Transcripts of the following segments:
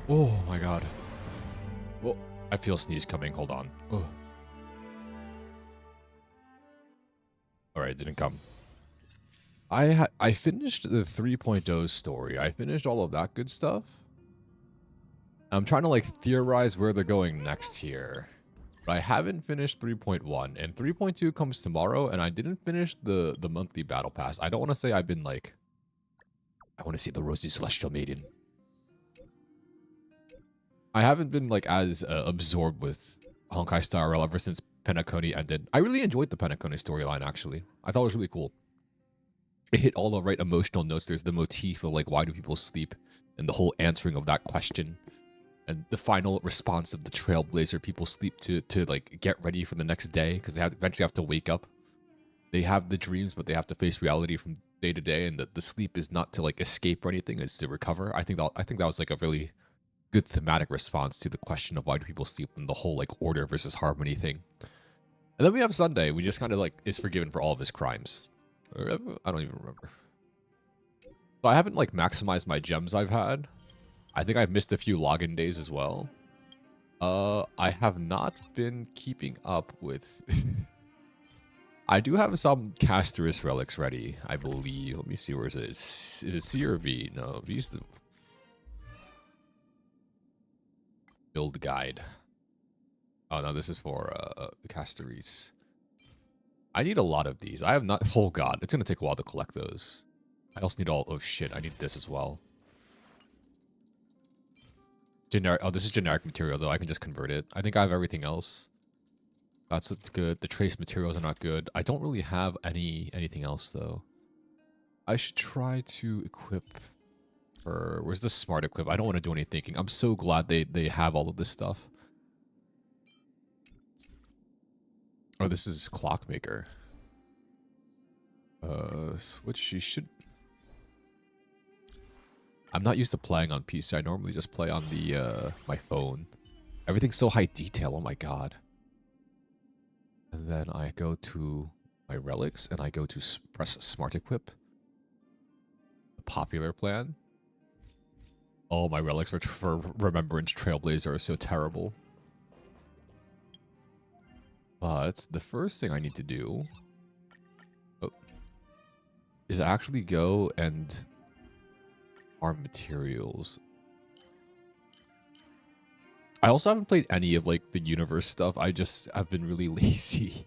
Oh my god. Well, I feel a sneeze coming. Hold on. Oh. Alright, it didn't come. I finished the 3.0 story. I finished all of that good stuff. I'm trying to like theorize where they're going next here. But I haven't finished 3.1 and 3.2 comes tomorrow and I didn't finish the monthly battle pass. I don't want to say I've been like I want to see the rosy celestial maiden. I haven't been like as absorbed with Honkai Star Rail ever since Penacony ended. I really enjoyed the Penacony storyline actually. I thought it was really cool. It hit all the right emotional notes. There's the motif of like why do people sleep and the whole answering of that question. And the final response of the Trailblazer, people sleep to like get ready for the next day because they eventually have to wake up. They have the dreams, but they have to face reality from day to day. And the sleep is not to like escape or anything; it's to recover. I think that was like a really good thematic response to the question of why do people sleep and the whole like order versus harmony thing. And then we have Sunday. We just kind of like is forgiven for all of his crimes. I don't even remember. So I haven't like maximized my gems I've had. I think I've missed a few login days as well. I have not been keeping up with... I do have some Casterus relics ready, I believe. Let me see, where is it? Is it C or V? No, V's the... Build guide. Oh no, this is for Casterus. I need a lot of these. I have not... Oh god, it's gonna take a while to collect those. I also need all... Oh shit, I need this as well. Generic. Oh, this is generic material, though. I can just convert it. I think I have everything else. That's good. The trace materials are not good. I don't really have anything else, though. I should try to equip her. Where's the smart equip? I don't want to do any thinking. I'm so glad they have all of this stuff. Oh, this is Clockmaker. Which she should... I'm not used to playing on PC. I normally just play on the my phone. Everything's so high detail. Oh my god. And then I go to my relics and I go to press Smart Equip. The popular plan. Oh, my relics for Remembrance Trailblazer are so terrible. But the first thing I need to do is actually go and farm materials. I also haven't played any of like the universe stuff. I've been really lazy.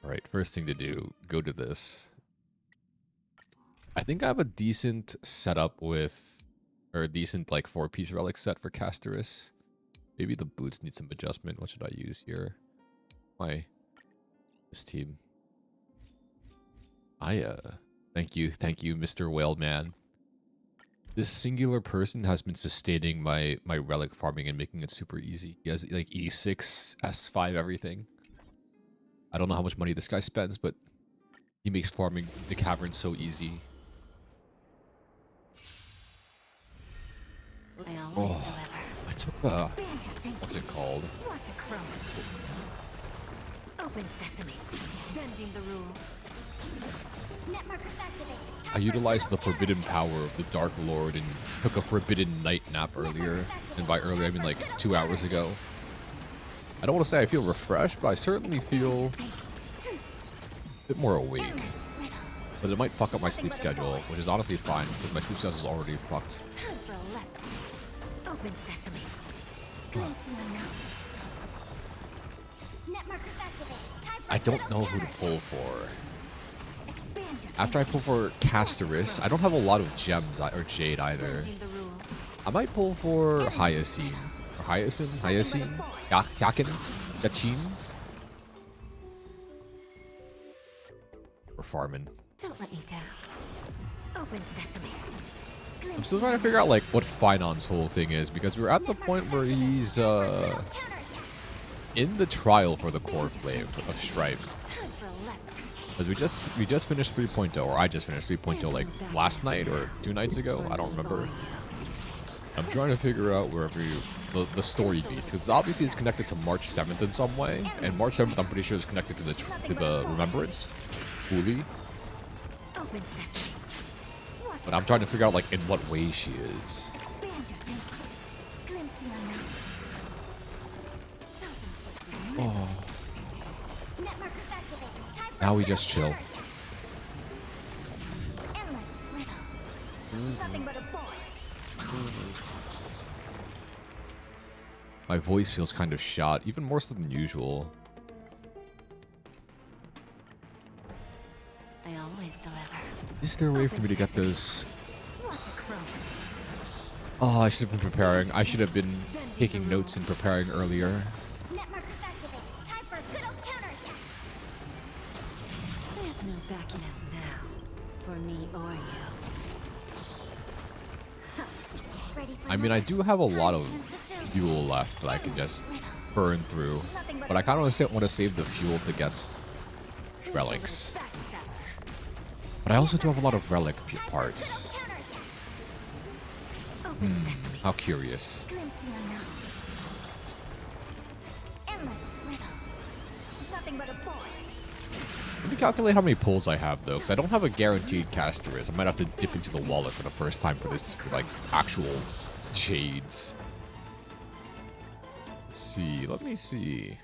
Alright, first thing to do, go to this. I think I have a decent setup with, or a decent like 4-piece relic set for Casterus. Maybe the boots need some adjustment. What should I use here? This team. Thank you, Mr. Whale Man. This singular person has been sustaining my relic farming and making it super easy. He has like E6, S5, everything. I don't know how much money this guy spends, but he makes farming the cavern so easy. Oh, I took the... What's it called? Open sesame. Bending the rules. I utilized the forbidden power of the Dark Lord and took a forbidden night nap earlier. And by earlier, I mean like 2 hours ago. I don't want to say I feel refreshed, but I certainly feel a bit more awake. But it might fuck up my sleep schedule, which is honestly fine, because my sleep schedule is already fucked. Open sesame. I don't know who to pull for. After I pull for Casterus, I don't have a lot of gems or jade either. I might pull for Hyacine. Or Hyacine? Yakin? Yachin? Or Farmin. Don't let me down. Open sesame. I'm still trying to figure out like what Finon's whole thing is, because we're at the point where he's in the trial for the core flame of Stripe. Because we just finished 3.0, or I just finished 3.0 like last night or 2 nights ago. I don't remember. I'm trying to figure out wherever the story beats, because obviously it's connected to March 7th in some way, and March 7th I'm pretty sure is connected to the Remembrance, fully. But I'm trying to figure out like in what way she is. Glimpse the unknown. Self-inflicted Oh, netmarkers activated. Time for now we little just chill. counterattack. Endless riddles. Nothing but a void. My voice feels kind of shot, even more so than usual. I always deliver. Is there a way for me to get those? Watch it crumble. Oh, I should have been preparing. I should have been taking notes and preparing earlier. Netmarkers activated. Time for a good old counterattack. There's no backing out now. For me or you. Ready for I mean, I another? do have a lot of Time stands the two. fuel left that I can just burn through. But I kind of want to save the fuel to get relics. But I also do have a lot of relic parts. Open sesame. How curious. Glimpse the unknown. Endless riddles. Nothing but a void. Let me calculate how many pulls I have, though, because I don't have a guaranteed caster is. I might have to dip into the wallet for the first time for this, for, like, actual shades. Let's see. Let me see.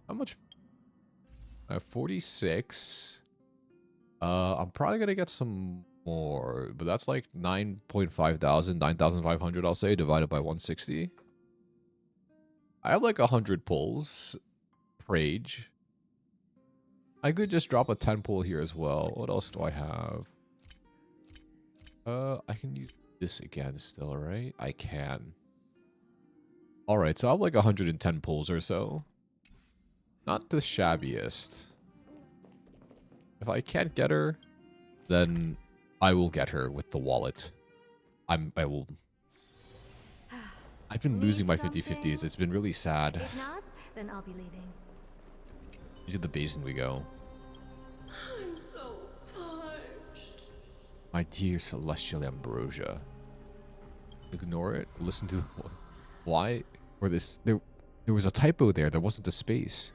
How much? I have 46. I'm probably going to get some more, but that's like 9.5 thousand, 9,500, I'll say, divided by 160. I have like 100 pulls per age. I could just drop a 10 pull here as well. What else do I have? I can use this again still, right? I can. Alright, so I have like 110 pulls or so. Not the shabbiest. If I can't get her, then I will get her with the wallet. I will. I've been losing my 50-50s. It's been really sad. If not, then I'll be leaving. Into the basin we go. I'm so parched. My dear celestial ambrosia. Ignore it. Listen to the why or this. There was a typo there. There wasn't a space.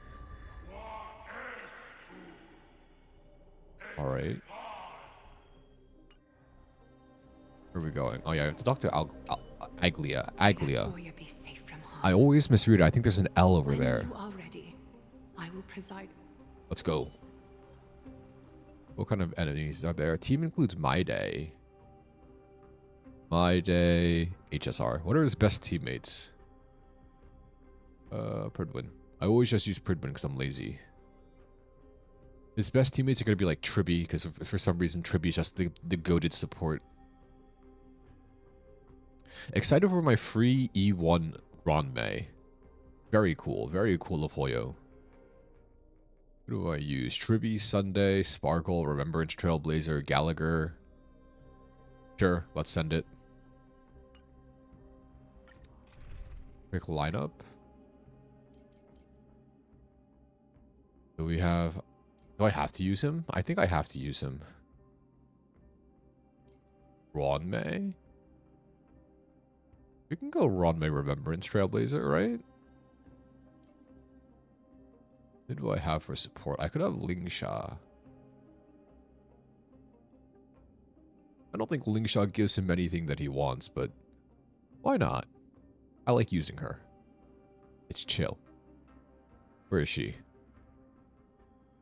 All right. Where are we going? Oh yeah, I have to talk to Aglia. Aglia. Warrior be safe from harm. I always misread it. I think there's an L over When there. you are ready, I will preside. Let's go. What kind of enemies are there? Team includes My Day. My Day. HSR. What are his best teammates? Pridwin. I always just use Pridwin because I'm lazy. His best teammates are going to be like Tribby, because for some reason Tribby is just the goated support. Excited for my free E1 Ronmei. Very cool. Very cool of Hoyo. Who do I use? Tribby, Sunday, Sparkle, Remembrance, Trailblazer, Gallagher. Sure, let's send it. Quick lineup. Do we have... Do I have to use him? I think I have to use him. Ronmei? We can go Ronmei, Remembrance, Trailblazer, right? Who do I have for support? I could have Lingsha. I don't think Lingsha gives him anything that he wants, but why not? I like using her. It's chill. Where is she?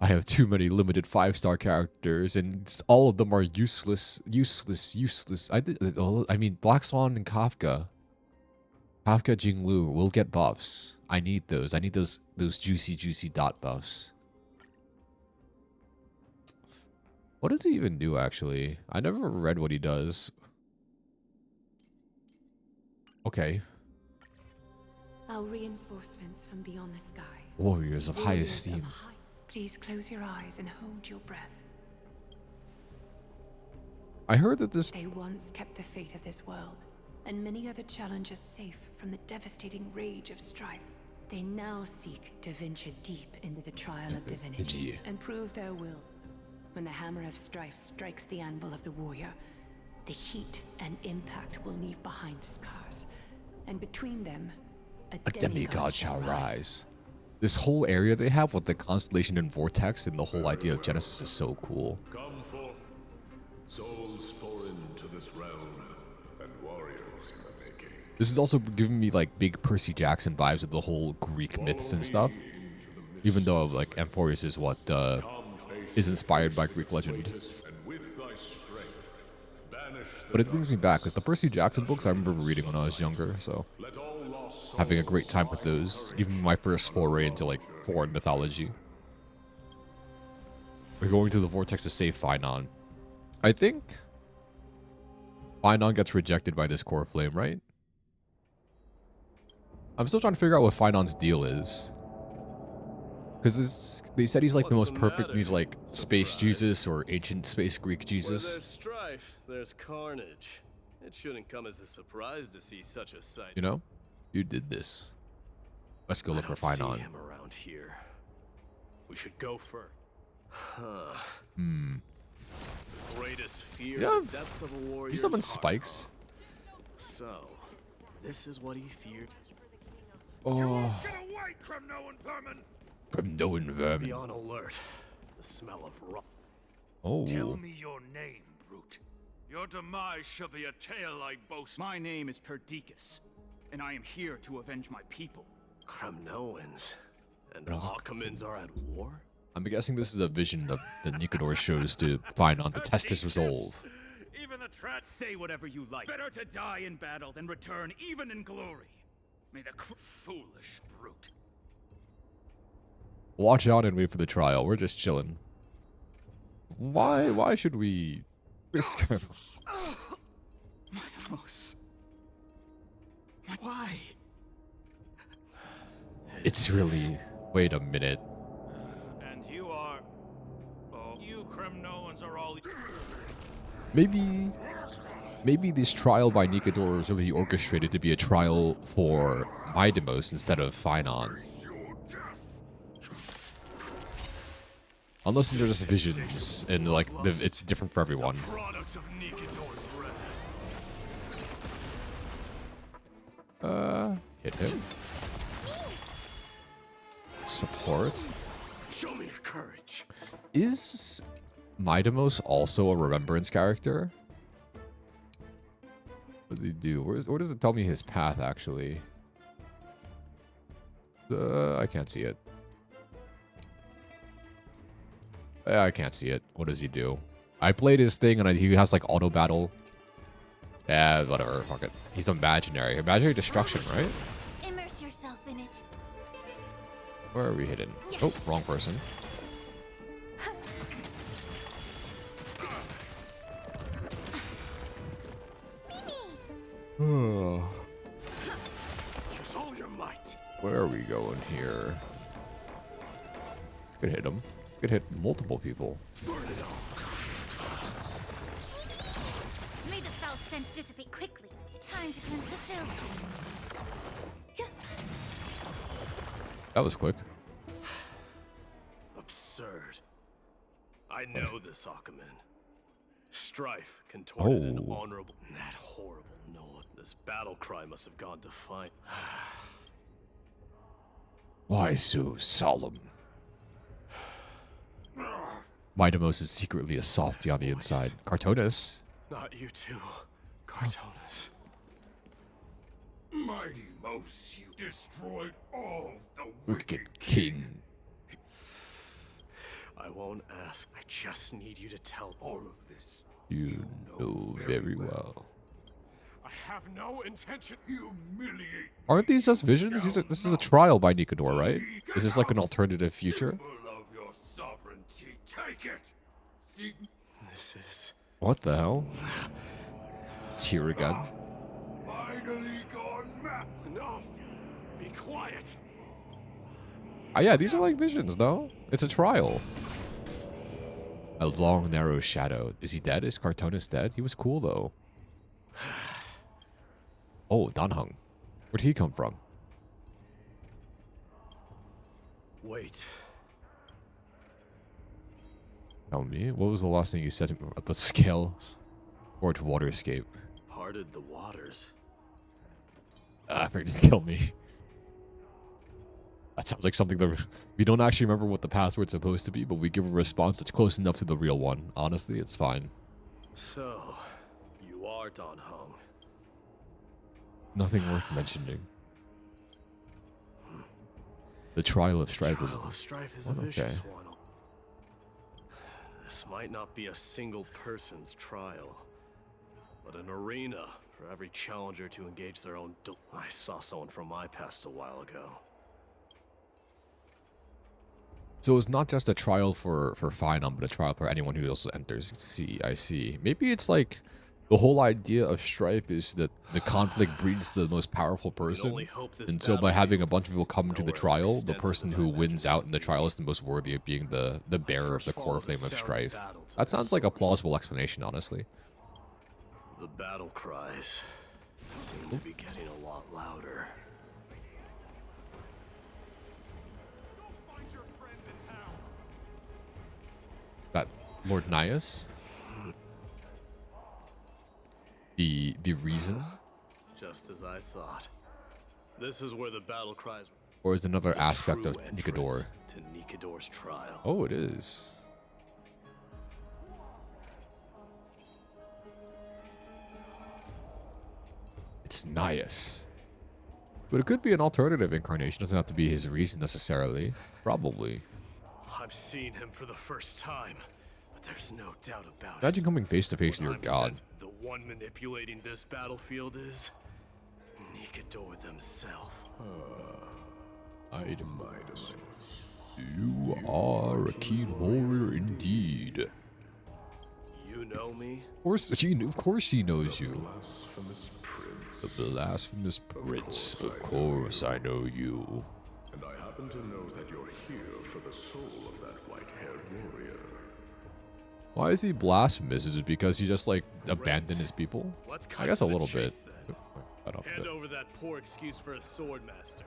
I have too many limited 5-star characters, and all of them are useless. I mean, Black Swan and Kafka. Kafka, Jinglu will get buffs. I need those. I need those juicy dot buffs. What does he even do, actually? I never read what he does. Okay. Our reinforcements from beyond the sky. Warriors of high Warriors esteem. of high- Please close your eyes and hold your breath. I heard that this... They once kept the fate of this world, and many other challenges safe from the devastating rage of strife. They now seek to venture deep into the trial of divinity and prove their will. When the hammer of strife strikes the anvil of the warrior, the heat and impact will leave behind scars, and between them, A demigod shall rise. This whole area they have with the constellation and vortex and the whole idea of Genesis is so cool. Come forth, souls foreign to this realm, and warriors This is also giving me like big Percy Jackson vibes with the whole Greek myths and stuff. Even though like Amphorius is what is inspired by Greek legend. But it brings me back because the Percy Jackson books I remember reading when I was younger, so having a great time with those. Even my first foray into like foreign mythology. We're going to the vortex to save Phainon. I think Phainon gets rejected by this core flame, right? I'm still trying to figure out what Phainon's deal is. Because they said he's like the most perfect, and he's like space Jesus or ancient space Greek Jesus. Where there's strife, there's carnage. It shouldn't come as a surprise to see such a sight. You know? You did this. Let's go look for Phainon. See him around here. We should go first. Huh. The greatest fear, Yeah. the depths of a warrior's He summons heart. spikes. So, this is what he feared. Oh. Get away, Cremnoan vermin! From knowing Be vermin. on alert. The smell of rot. Oh. Tell me your name, brute. Your demise shall be a tale I boast. My name is Perdiccas, and I am here to avenge my people. Kremnoans and Ugh. Achaemens are at war? I'm guessing this is a vision that Nikador shows to Phainon to test his resolve. Even the trap. Say whatever you like. Better to die in battle than return even in glory. May the Foolish brute. Watch out and wait for the trial. We're just chilling. Why should we risk Manos. Why? It's really... Wait a minute. And you are... Oh, you Cremnoans are all... Maybe this trial by Nikador was really orchestrated to be a trial for Midemos instead of Phainon. Unless these are just visions, and like it's different for everyone. Products of Nikador's wrath. Hit him. Support. Show me your courage. Is Midemos also a remembrance character? What does he do? Where does it tell me his path, actually? I can't see it. I can't see it. What does he do? I played his thing, and he has, like, auto battle. Yeah, whatever. Fuck it. He's imaginary. Imaginary destruction, right? Immerse yourself in it. Where are we hidden? Oh, wrong person. Mimi! Use all your might. Where are we going here? Could hit him. Could hit multiple people. Burn it all. May the foul stench dissipate quickly. Time to cleanse the filth. That was quick. Absurd. I know this Achaemen. Strife contorted and Oh. honorable. That horrible Noah. This battle cry must have gone to find. Why so solemn? Midemos is secretly a softy on the inside. Cartonis. Not you too, Cartonis. Mighty Mos, you destroyed all the Wicked King. I won't ask. I just need you to tell All of this. You know very well. I have no intention. Humiliate. Aren't these just visions? This is a trial by Nikador, right? Is this like an alternative future? Symbol of your sovereignty. Take it. See, This is. What the hell? It's here again. finally gone mad. Enough! Be quiet! Yeah, these are like visions, no? It's a trial. A long, narrow shadow. Is he dead? Is Cartonis dead? He was cool, though. Oh, Danhung. Where'd he come from? Wait. Tell me, what was the last thing you said about the scales? Or to Waterscape? Parted the waters. Ah, just kill me. That sounds like something that we don't actually remember what the password's supposed to be, but we give a response that's close enough to the real one. Honestly, it's fine. So, you are Don Hung. Nothing worth mentioning. The trial of strife is. Trial of strife is a Okay. vicious one. This might not be a single person's trial, but an arena for every challenger to engage their own. I saw someone from my past a while ago. So it's not just a trial for Final, but a trial for anyone who also enters. See, I see. Maybe it's like the whole idea of strife is that the conflict breeds the most powerful person, only hope this and so by having a battlefield bunch of people come is to the nowhere as trial, the extensive person as I who imagined wins it out to in the be. trial is the most worthy of being the bearer of the first core followed the flame of sound of strife. battle to That their sounds like a source. plausible explanation, honestly. The battle cries seem to be getting a lot louder. That Lord Nias? The reason? Just as I thought. This is where the battle cries. Or is another the aspect true of entrance Nikador? to Nikador's trial. Oh, it is. It's Nias. But it could be an alternative incarnation. Doesn't have to be his reason necessarily. Probably. I'm seeing him for the first time, but there's no doubt about Imagine it. coming face to face with What your I'm god. sensing the one manipulating this battlefield is Nikador themselves. Midas. You are a keen warrior indeed. You know me? Of course he knows you. The blasphemous prince. Of course I know you. And I happen to know that you're here for the soul of that white-haired warrior. Why is he blasphemous? Is it because he just like abandoned his people? Let's I cut guess to a the little bit. chase, then. Cut off a Hand bit. over that poor excuse for a sword master.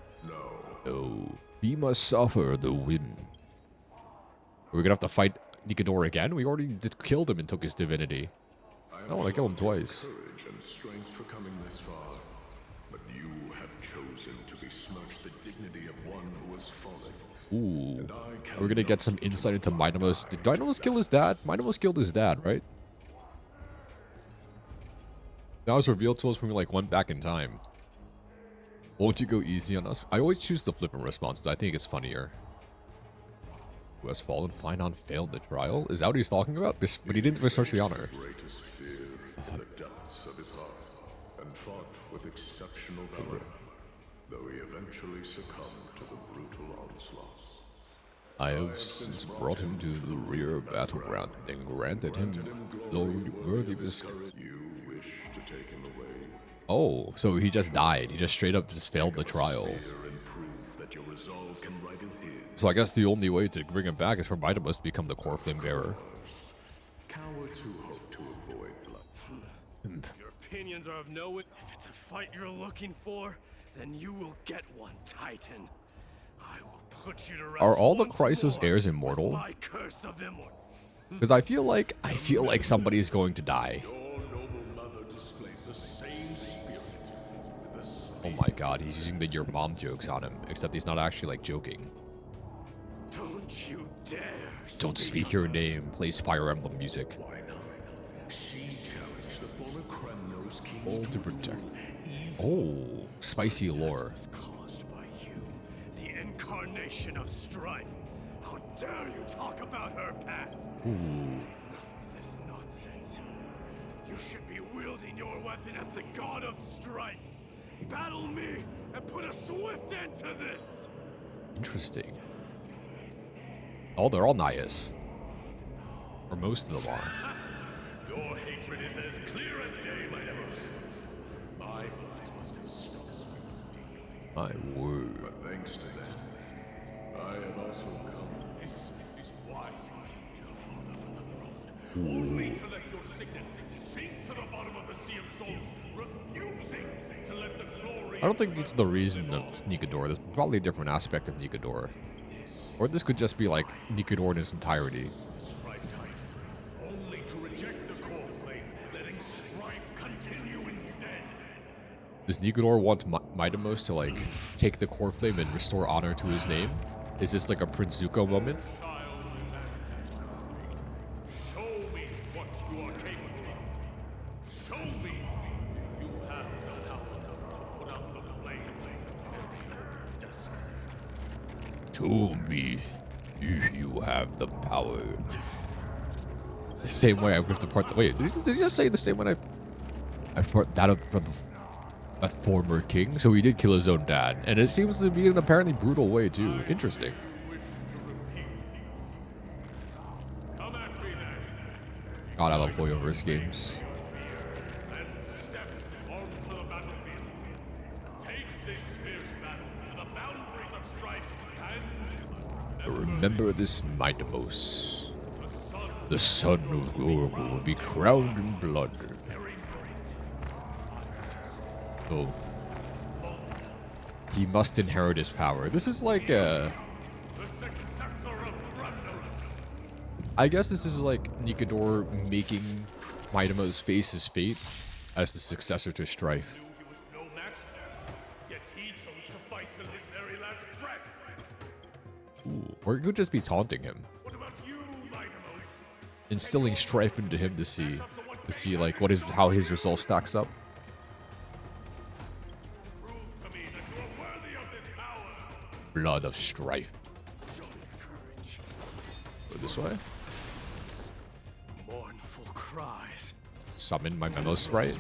No, he must suffer the whim. We're gonna have to fight Nikador again? We already killed him and took his divinity. I don't want to kill him twice. Courage and strength for coming this far, but you have chosen to besmirch the dignity of one who has fallen. Ooh. We're gonna get some insight into Minamos. Did Minamos kill his dad? Minamos killed his dad, right? That was revealed to us when we like went back in time. Won't you go easy on us? I always choose the flippant response. I think it's funnier. Who has fallen? Finon failed the trial? Is that what he's talking about? But he didn't research the honor. Greatest fear in the depths of his heart, and fought with exceptional valor, though he eventually succumbed to the brutal onslaughts. I have since brought him to the rear battleground and granted him glory worthy of his. You wish to take him away, Oh, so he just died. He just straight up just failed the trial. fear and prove that your resolve can rival his. So I guess the only way to bring him back is for Minamos to become the core flame bearer. Cowards who hope to avoid blood. Your opinions are of no. If it's a fight you're looking for, then you will get one, Titan. I will put you to rest. Are all the once Chrysos more heirs with immortal? My curse of immortal. Because I feel like somebody is going to die. Your noble mother displayed the same spirit with the Oh my god, he's using the your mom jokes on him, except he's not actually like joking. Don't you dare. Don't speak your name, plays Fire Emblem music. Why not? She challenged the former Kremnos king All to protect. Oh, spicy lore. Caused by you, the incarnation of strife. How dare you talk about her past? Enough of this nonsense. You should be wielding your weapon as the god of strife. Battle me and put a swift end to this. Interesting. Oh, they're all Nias. Or most of them are. Your hatred is as clear as day, my Nemos. My eyes must have stopped. My word. But thanks to that, I have also come. This is why you killed your father for the throne. Only to let your signet sink to the bottom of the Sea of Souls, refusing to let the glory. I don't think it's the reason of Nikador. There's probably a different aspect of Nikador. Or this could just be like Nikador in its entirety. Strife Titan, only to reject the core flame, letting strife continue instead. Does Nikador want Minamos to like take the core flame and restore honor to his name? Is this like a Prince Zuko moment? Show me what you are capable of. Show me if you have the power to Show me if you have the power. The same way I ripped apart the... Wait, did he just say the same way I ripped that from a former king? So he did kill his own dad. And it seems to be an apparently brutal way, too. Interesting. God, I love Hoyoverse games. Remember this Mindamos. The son of the Oracle will be crowned in blood. Oh. He must inherit his power. This is like a... I guess this is like Nikador making Midamo's face his fate as the successor to Strife. Ooh, or it could just be taunting him. Instilling strife into him to see like how his resolve stacks up. Blood of strife. Go this way. Mournful cries. Summon my memo sprite.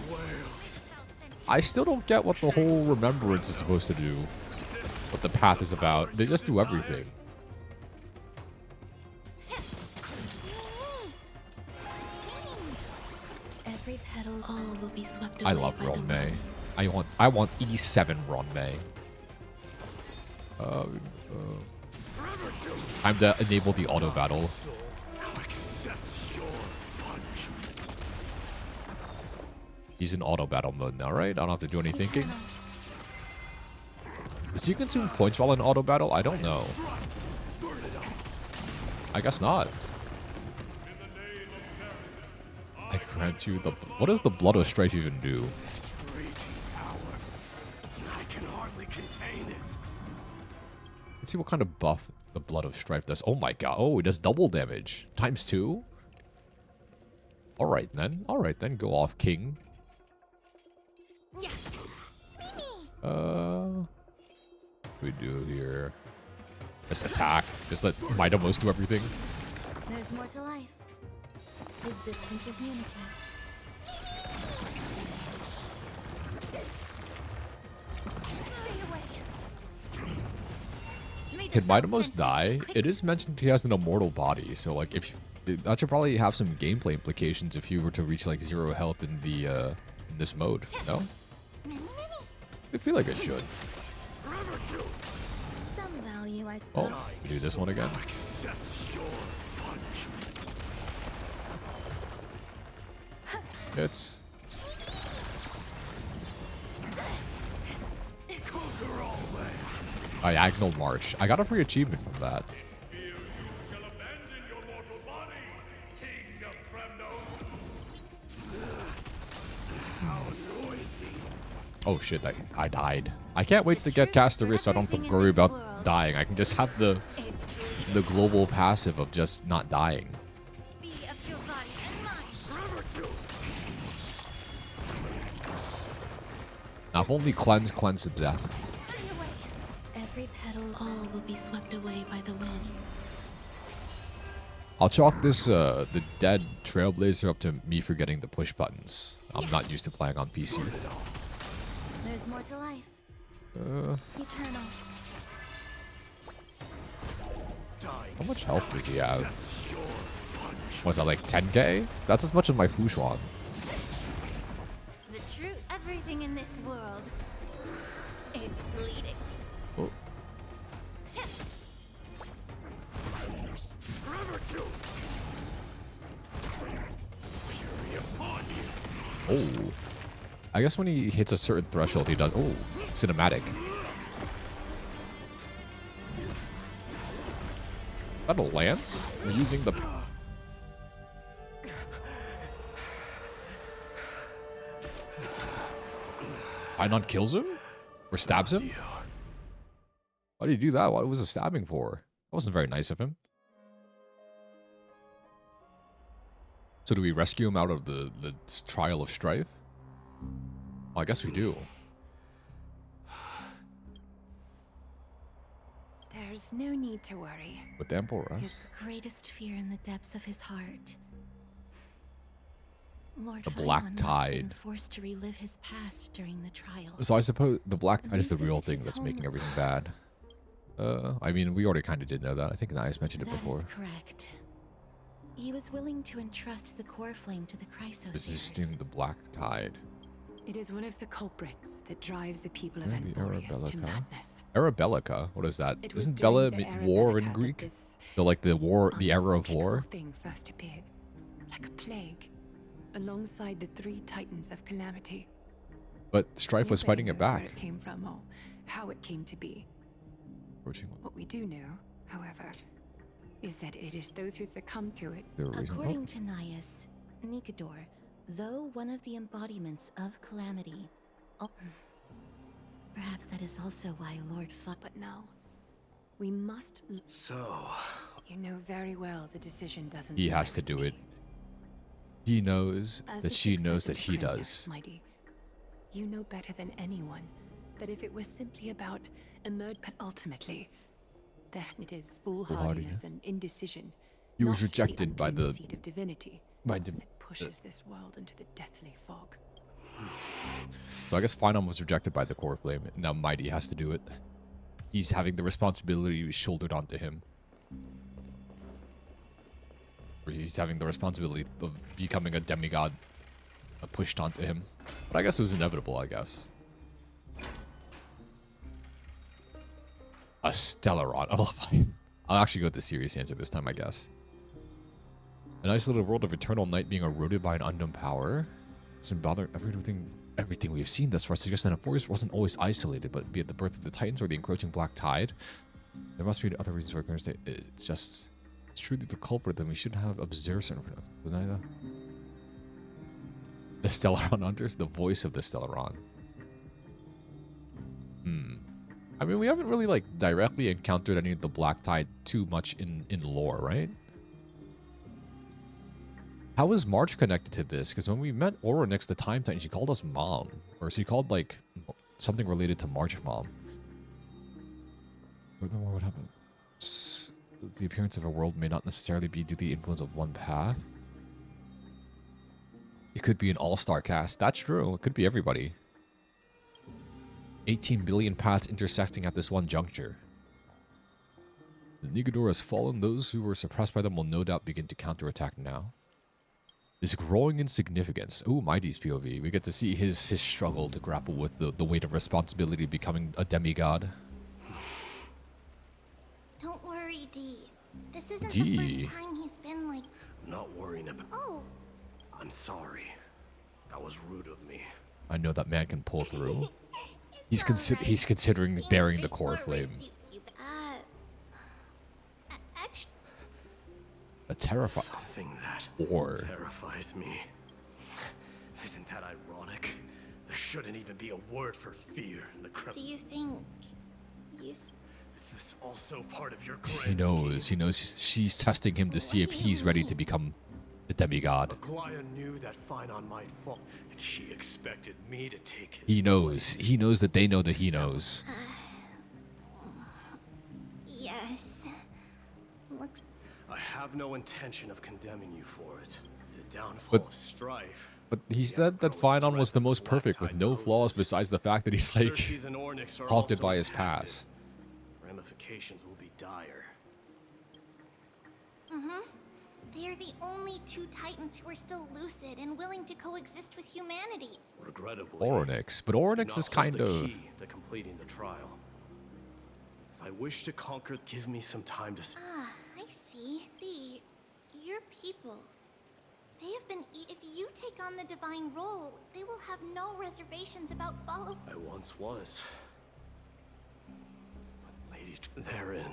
I still don't get what the whole remembrance is supposed to do. What the path is about. They just do everything. Every petal all will be swept I away love by the Ron wind. May. I want E7 Ron May. Time to enable the auto battle. He's in auto battle mode now, right? I don't have to do any thinking. Does he consume points while in auto battle? I don't know. I guess not. I grant you the... What does the Blood of Strife even do? Let's see what kind of buff the Blood of Strife does. Oh my god. Oh, it does double damage. Times 2? Alright then. Alright then. Go off, King. What do we do here? Just attack. Just let Midamos do everything. There's more to life. Existence is unity. Can Midamos die? It is mentioned he has an immortal body, so like if that should probably have some gameplay implications if you were to reach like 0 health in the in this mode. No? I feel like it should. Some value, I suppose. Oh, we do this one again. It's Diagonal March. I got a free achievement from that. Oh shit, I died. I can't wait to get Casteria so I don't have to worry about dying. I can just have the global passive of just not dying. Now, if only cleanse to death. Every petal, all will be swept away by the wind. I'll chalk this the dead Trailblazer up to me forgetting the push buttons. I'm not used to playing on PC. There's more to life. Eternal. How much health does he have? Was that like 10k? That's as much as my Fushuan. The truth. Everything in this world is bleeding. Oh. Oh. I guess when he hits a certain threshold, he does... Oh, cinematic. Is that a lance? We're using the... Einon kills him? Or stabs him? Why did he do that? What was the stabbing for? That wasn't very nice of him. So do we rescue him out of the trial of strife? Well, I guess we do. There's no need to worry. With the Emperor. His greatest fear in the depths of his heart. Lord The Black Phaon must have been Tide. forced to relive his past during the trial. So I suppose the Black Tide is the real Revisit thing his that's home. making everything bad. I mean, we already kind of did know that. I think Nias mentioned it That before. is correct. He was willing to entrust the core flame to the Chrysospheres. Resisting the Black Tide. It is one of the culprits that drives the people of Yeah, the Anthorius to Arabellica. madness. Arabellica? What is that? It was Isn't during Bella the war Arabellica in that Greek? this So like the war, the era of uncyclical war? thing first appeared, like a plague, alongside the 3 titans of calamity. But Strife was Nobody fighting it knows where back. it came from or how it came to be. What we do know, however, is that it is those who succumb to it. According to Nias, Nikador, though one of the embodiments of calamity, perhaps that is also why Lord But now, we must. So, You know very well the decision doesn't. He lie has to with do me. it. He knows As that the she knows that successive he Primus, does. Mighty, you know better than anyone that if it was simply about but ultimately, that it is foolhardiness and indecision. He was not rejected by unclean the- seed of divinity that pushes this world into the deathly fog. So I guess Phanon was rejected by the core flame. Now Mighty has to do it. He's having the responsibility shouldered onto him. Or he's having the responsibility of becoming a demigod pushed onto him. But I guess it was inevitable, I guess. A Stellaron. I'll actually go with the serious answer this time, I guess. An isolated world of eternal night being eroded by an unknown power. Doesn't bother everything we've seen thus far suggests that a forest wasn't always isolated, but be it the birth of the Titans or the encroaching Black Tide, there must be other reasons for it. It's just, it's truly the culprit, then we should have observed certain. The Stellaron Hunters, the voice of the Stellaron. I mean, we haven't really like directly encountered any of the Black Tide too much in lore, right? How is March connected to this? Because when we met Oryx, the Time Titan, she called us Mom. Or she called, like, something related to March Mom. What happened? The appearance of a world may not necessarily be due to the influence of one path. It could be an all-star cast. That's true. It could be everybody. 18 billion paths intersecting at this one juncture. The Nigador has fallen. Those who were suppressed by them will no doubt begin to counterattack now. Is growing in significance. Ooh, Mighty's POV. We get to see his struggle to grapple with the weight of responsibility of becoming a demigod. Don't worry, D. This isn't D. the first time he's been like, I'm not worrying about. oh, I'm sorry. That was rude of me. I know that man can pull through. He's all right. he's considering being bearing the core straightforward flame. suits you, actually, A terrifying. Something that Or terrifies me. Isn't that ironic? There shouldn't even be a word for fear in the do you think you... Is this also part of your he grand knows. scheme? He knows she's testing him to see if he's ready to become the demigod. Aglaya knew that Phanon might fall, and she expected me to take his He knows. place. He knows that they know that he knows. Yes. Looks... I have no intention of condemning you for it. The downfall But- of strife. But he said that Phanon was the most perfect with no flaws besides the fact that he's like Xerxes and Ornyx are haunted also by his patented. past. Ramifications will be dire. They are the only 2 titans who are still lucid and willing to coexist with humanity. Regrettably, Oryx. But I do Oryx not is hold kind the of... key to completing the trial. If I wish to conquer, give me some time to. Ah, I see. D, your people. They have been if you take on the divine role, they will have no reservations about follow. I once was. But lady, therein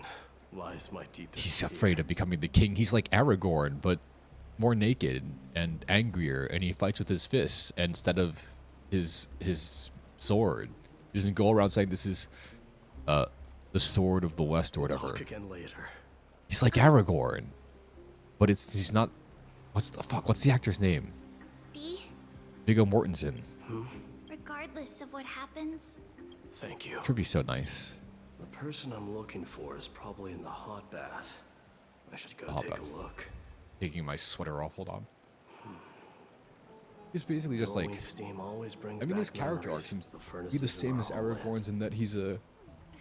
lies my deepest. He's fear. afraid of becoming the king. He's like Aragorn, but more naked and angrier, and he fights with his fists instead of his sword. He doesn't go around saying this is the sword of the West or whatever. Talk again later. He's like Aragorn, but he's not. What's the actor's name? D, Viggo Mortensen. regardless of what happens, Thank you. Should be so nice. The person I'm looking for is probably in the hot bath. I should go Hot take bath. a look. Taking my sweater off. Hold on. He's basically just like. Glowing steam always brings I mean, back his character arc memories. seems The to be furnaces the in same as Hollow Aragorn's in that he's a,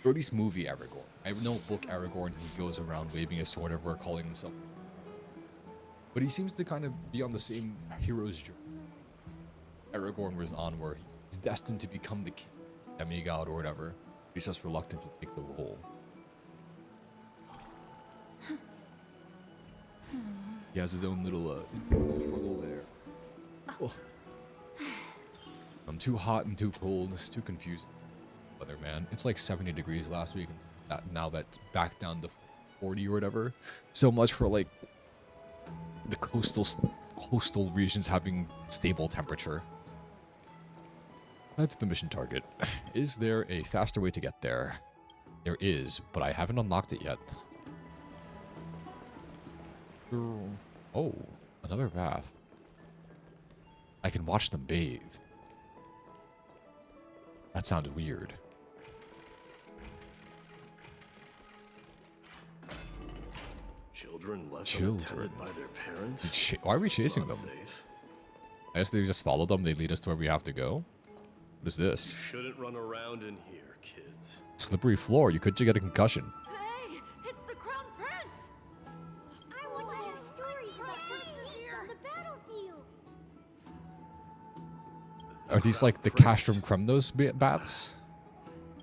or at least movie Aragorn. I know book Aragorn who goes around waving his sword everywhere, calling himself. But he seems to kind of be on the same hero's journey Aragorn was on, where he's destined to become the king, demigod or whatever. He's just reluctant to take the role. He has his own little struggle there. Ugh. I'm too hot and too cold. It's too confusing. Weather, man. It's like 70 degrees last week. Now that's back down to 40 or whatever. So much for like the coastal regions having stable temperature. That's the mission target. Is there a faster way to get there? There is, but I haven't unlocked it yet. Oh, another bath. I can watch them bathe. That sounds weird. Children left Children. unattended by their parents? Why are we It's chasing not them? safe. I guess they just follow them. They lead us to where we have to go. What is You this? shouldn't run around in here, kids. Slippery floor. You could get a concussion. Hey, it's the Crown Prince! I want to hear stories about princes on the battlefield. Are these like the Castrum Kremnos baths?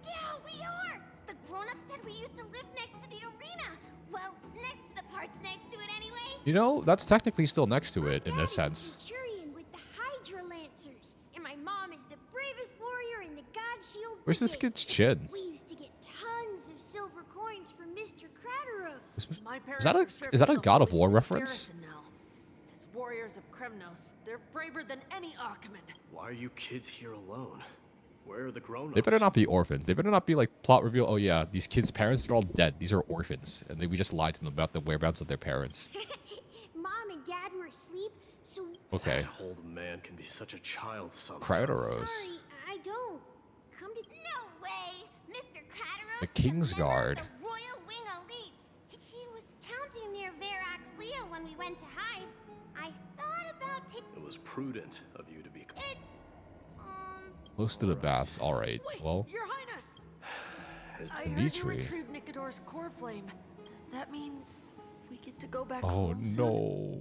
Yeah, we are. The grown-ups said we used to live next to the arena. Well, next to the parts next to it anyway. You know, that's technically still next to it in a sense. Centurion with the Hydra Lancers, and my mom is the bravest warrior in the God Shield. Where's this Brigade. kid's chin? We used to get tons of silver coins from Mr. Crateros. My Is that a- parents are is that a serving the God of Holy War City reference? garrison now. As warriors of Kremnos, they're braver than any Archman. Why are you kids here alone? Where are the grown-ups? They better not be orphans. They better not be like plot reveal. Oh yeah, these kids' parents, they're all dead. These are orphans. And we just lied to them about the whereabouts of their parents. Mom and Dad were asleep, so Okay. That old man can be such a child sometimes. Crateros. sorry, I don't. Come to no way, Mr. Crateros. The King's member of Guard. The Royal Wing Elites. He was counting near Verax Lea when we went to hide. I thought about taking. It was prudent of you to be... It's Close to the baths. All right. Wait, Well, Your Highness! Is I heard you Dimitri. retrieved Nicodor's core flame. Does that mean we get to go back oh home soon? no.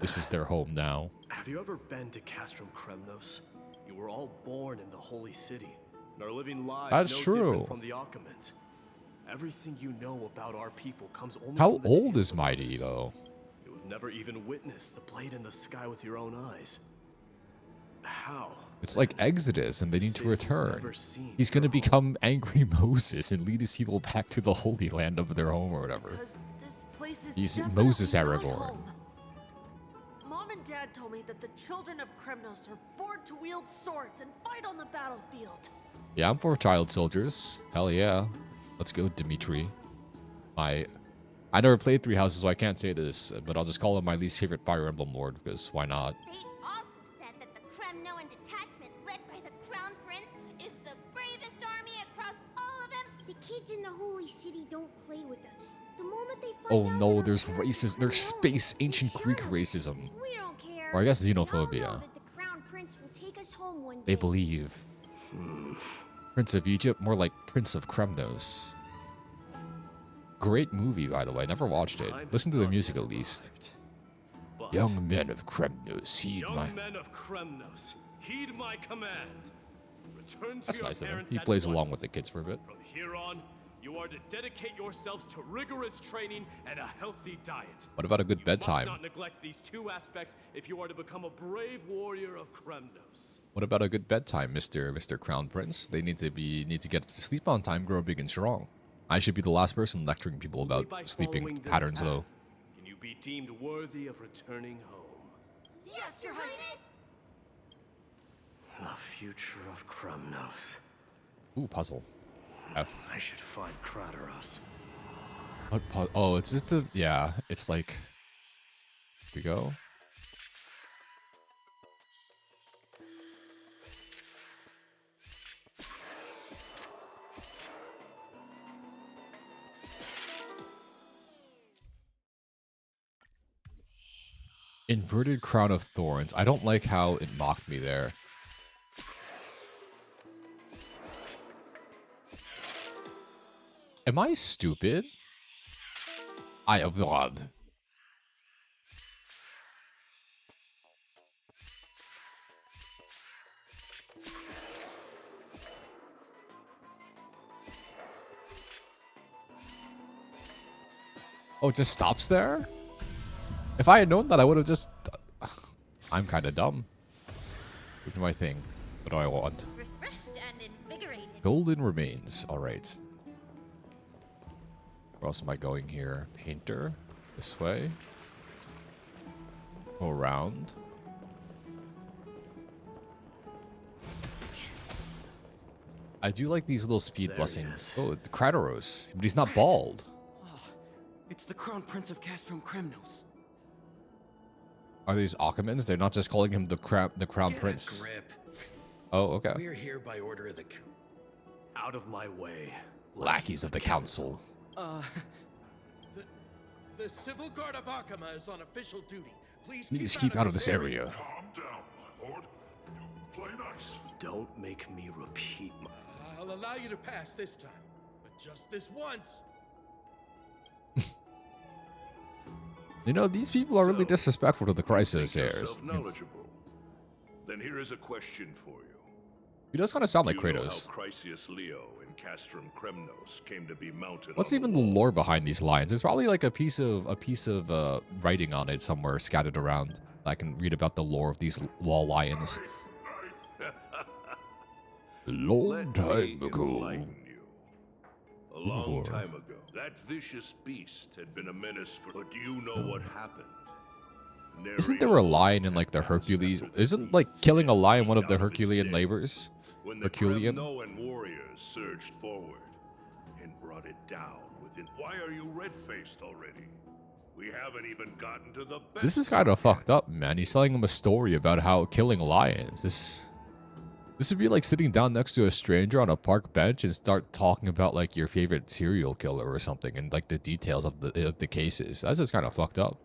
This is their home now. Have you ever been to Castrum Kremnos? You were all born in the Holy City, and are living lives That's no true. different from the Occamans. Everything you know about our people comes only How from the old tales is of Mighty others. though? You have never even witnessed the blade in the sky with your own eyes. How? It's like Exodus and they need to City you've return. never seen He's going to your home. become angry Moses and lead his people back to the Holy Land of their home or whatever. Because this place is He's definitely Moses not Aragorn. home. Mom and Dad told me that the children of Kremnos are born to wield swords and fight on the battlefield. Yeah, I'm for child soldiers. Hell yeah. Let's go, Dimitri. I never played Three Houses, so I can't say this, but I'll just call him my least favorite Fire Emblem Lord, because why not? They also said that the Kremnoan detachment led by the Crown Prince is the bravest army across all of them. The kids in the Holy City don't play with us. The moment they find Oh out no, that our there's parents racism. are There's Kremnoan, space ancient they Greek shun us. racism. We don't care. Or I guess We all know xenophobia. that the Crown Prince will take us home one They day. believe. Prince of Egypt, more like Prince of Kremnos. Great movie, by the way. Never watched it. Time Listen to has the not music yet at least. arrived. But Young men of Kremnos, heed young my... men of Kremnos, heed my command. Return to That's your nice of him. parents He at plays along once. with the kids for a bit. From here on, you are to dedicate yourselves to rigorous training and a healthy diet. What about a good You bedtime? must not neglect these two aspects if you are to become a brave warrior of Kremnos. What about a good bedtime, Mr. Crown Prince? They need to get to sleep on time, grow big and strong. I should be the last person lecturing people Only about by sleeping following this patterns, path though. Can you be deemed worthy of returning home? Yes, Your Highness. The future of Kremnos. Ooh, puzzle. F. I should find Crateros. What oh, it's just the... Yeah, it's like... Here we go. Inverted crown of thorns. I don't like how it mocked me there. Am I stupid? I applaud. Oh, it just stops there? If I had known that, I would have just... I'm kind of dumb. What do I think? What do I want? Refreshed and invigorated. Golden remains. Alright. Where else am I going here? Painter. This way. Go around. I do like these little speed blessings. Oh, the Kratos. But he's not bald. It's the Crown Prince of Castrum Kremnos. Are these Akamans? They're not just calling him the Crown Prince. Grip. Oh, okay. We're here by order of the count. Out of my way. Lackeys of the council. The Civil Guard of Akama is on official duty. Please keep out of this area. Calm down, my lord. Play nice. Don't make me repeat my... I'll allow you to pass this time, but just this once. You know, these people are really disrespectful to the Chrysos Think heirs. yourself knowledgeable. Then here is a question for you. He does kind of sound like You know Kratos. how Chrysius Leo and Castrum Kremnos came to be mounted What's on even the lore behind these lions? There's probably like a piece of writing on it somewhere scattered around. I can read about the lore of these wall lions. A long time ago. Enlighten you. A long time ago, that vicious beast had been a menace for... But do you know what happened? Isn't there a lion in like the Hercules? Isn't like killing a lion one of the Herculean labors? When the Herculean? Kremnoan warriors surged forward and brought it down within... Why are you red-faced already? We haven't even gotten to the best... This is kind of fucked up, man. He's telling him a story about how killing lions. This would be like sitting down next to a stranger on a park bench and start talking about like your favorite serial killer or something and like the details of the cases. That's just kind of fucked up.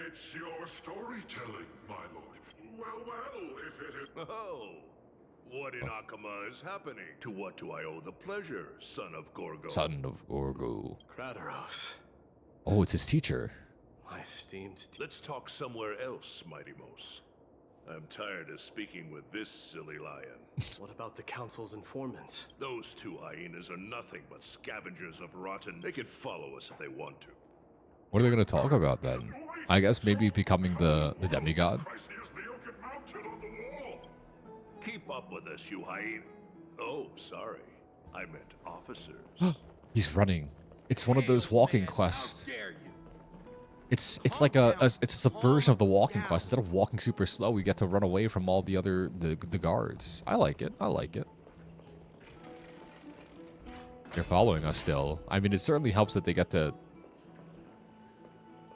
It's your storytelling, my lord. Well, if it is... Oh, what in Akama is happening? To what do I owe the pleasure, son of Gorgo? Son of Gorgo. Kratos. Oh, it's his teacher. My esteemed Let's talk somewhere else, Mighty Mos. I'm tired of speaking with this silly lion. What about the council's informants? Those two hyenas are nothing but scavengers of rotten. They can follow us if they want to. What are they going to talk about then? I guess maybe becoming the demigod. Keep up with us, you hyena. Oh, sorry. I meant officers. He's running. It's one of those walking quests. It's like it's a subversion of the walking quest. Instead of walking super slow, we get to run away from all the other the guards. I like it. I like it. They're following us still. I mean, it certainly helps that they get to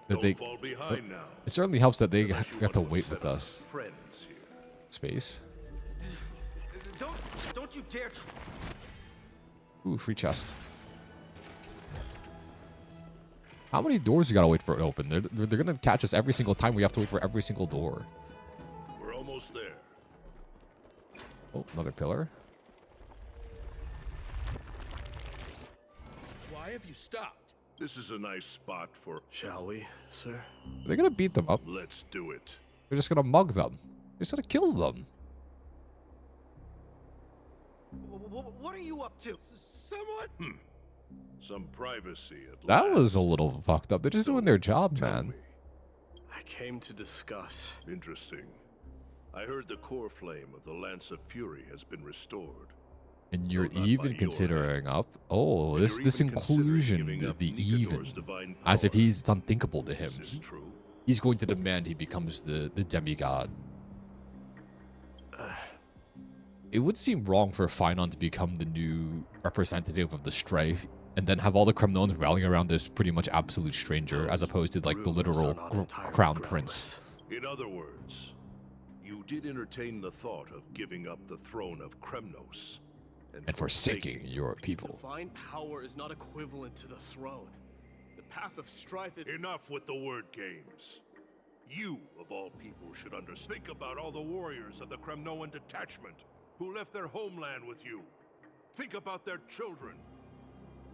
Don't fall behind now. It certainly helps that they Unless you get to want wait set with up us. Friends here. Space. Don't you dare. Ooh, free chest. How many doors you gotta wait for it to open? They're gonna catch us every single time. We have to wait for every single door. We're almost there. Oh, another pillar. Why have you stopped? This is a nice spot for... Shall we, sir? They're gonna beat them up. Let's do it. They're just gonna mug them. They're just gonna kill them. What are you up to? Someone? Some privacy at That last. was a little fucked up. They're just doing their job, Tell man. me. I came to discuss. Interesting. I heard the core flame of the Lance of Fury has been restored. And you're Though not by even your considering up. Oh, And this you're this even considering inclusion, giving up the Nikador's even, divine as if power. it's unthinkable to him. This is true. He's going to demand he becomes the demigod. It would seem wrong for Phynon to become the new representative of the Strife and then have all the Kremnons rallying around this pretty much absolute stranger as opposed to like the rumors literal are not entirely crown groundless. prince. In other words, you did entertain the thought of giving up the throne of Kremnos And forsaking your people. Divine power is not equivalent to the throne. The path of strife is... Enough with the word games. You, of all people, should understand. Think about all the warriors of the Kremnoan detachment who left their homeland with you. Think about their children.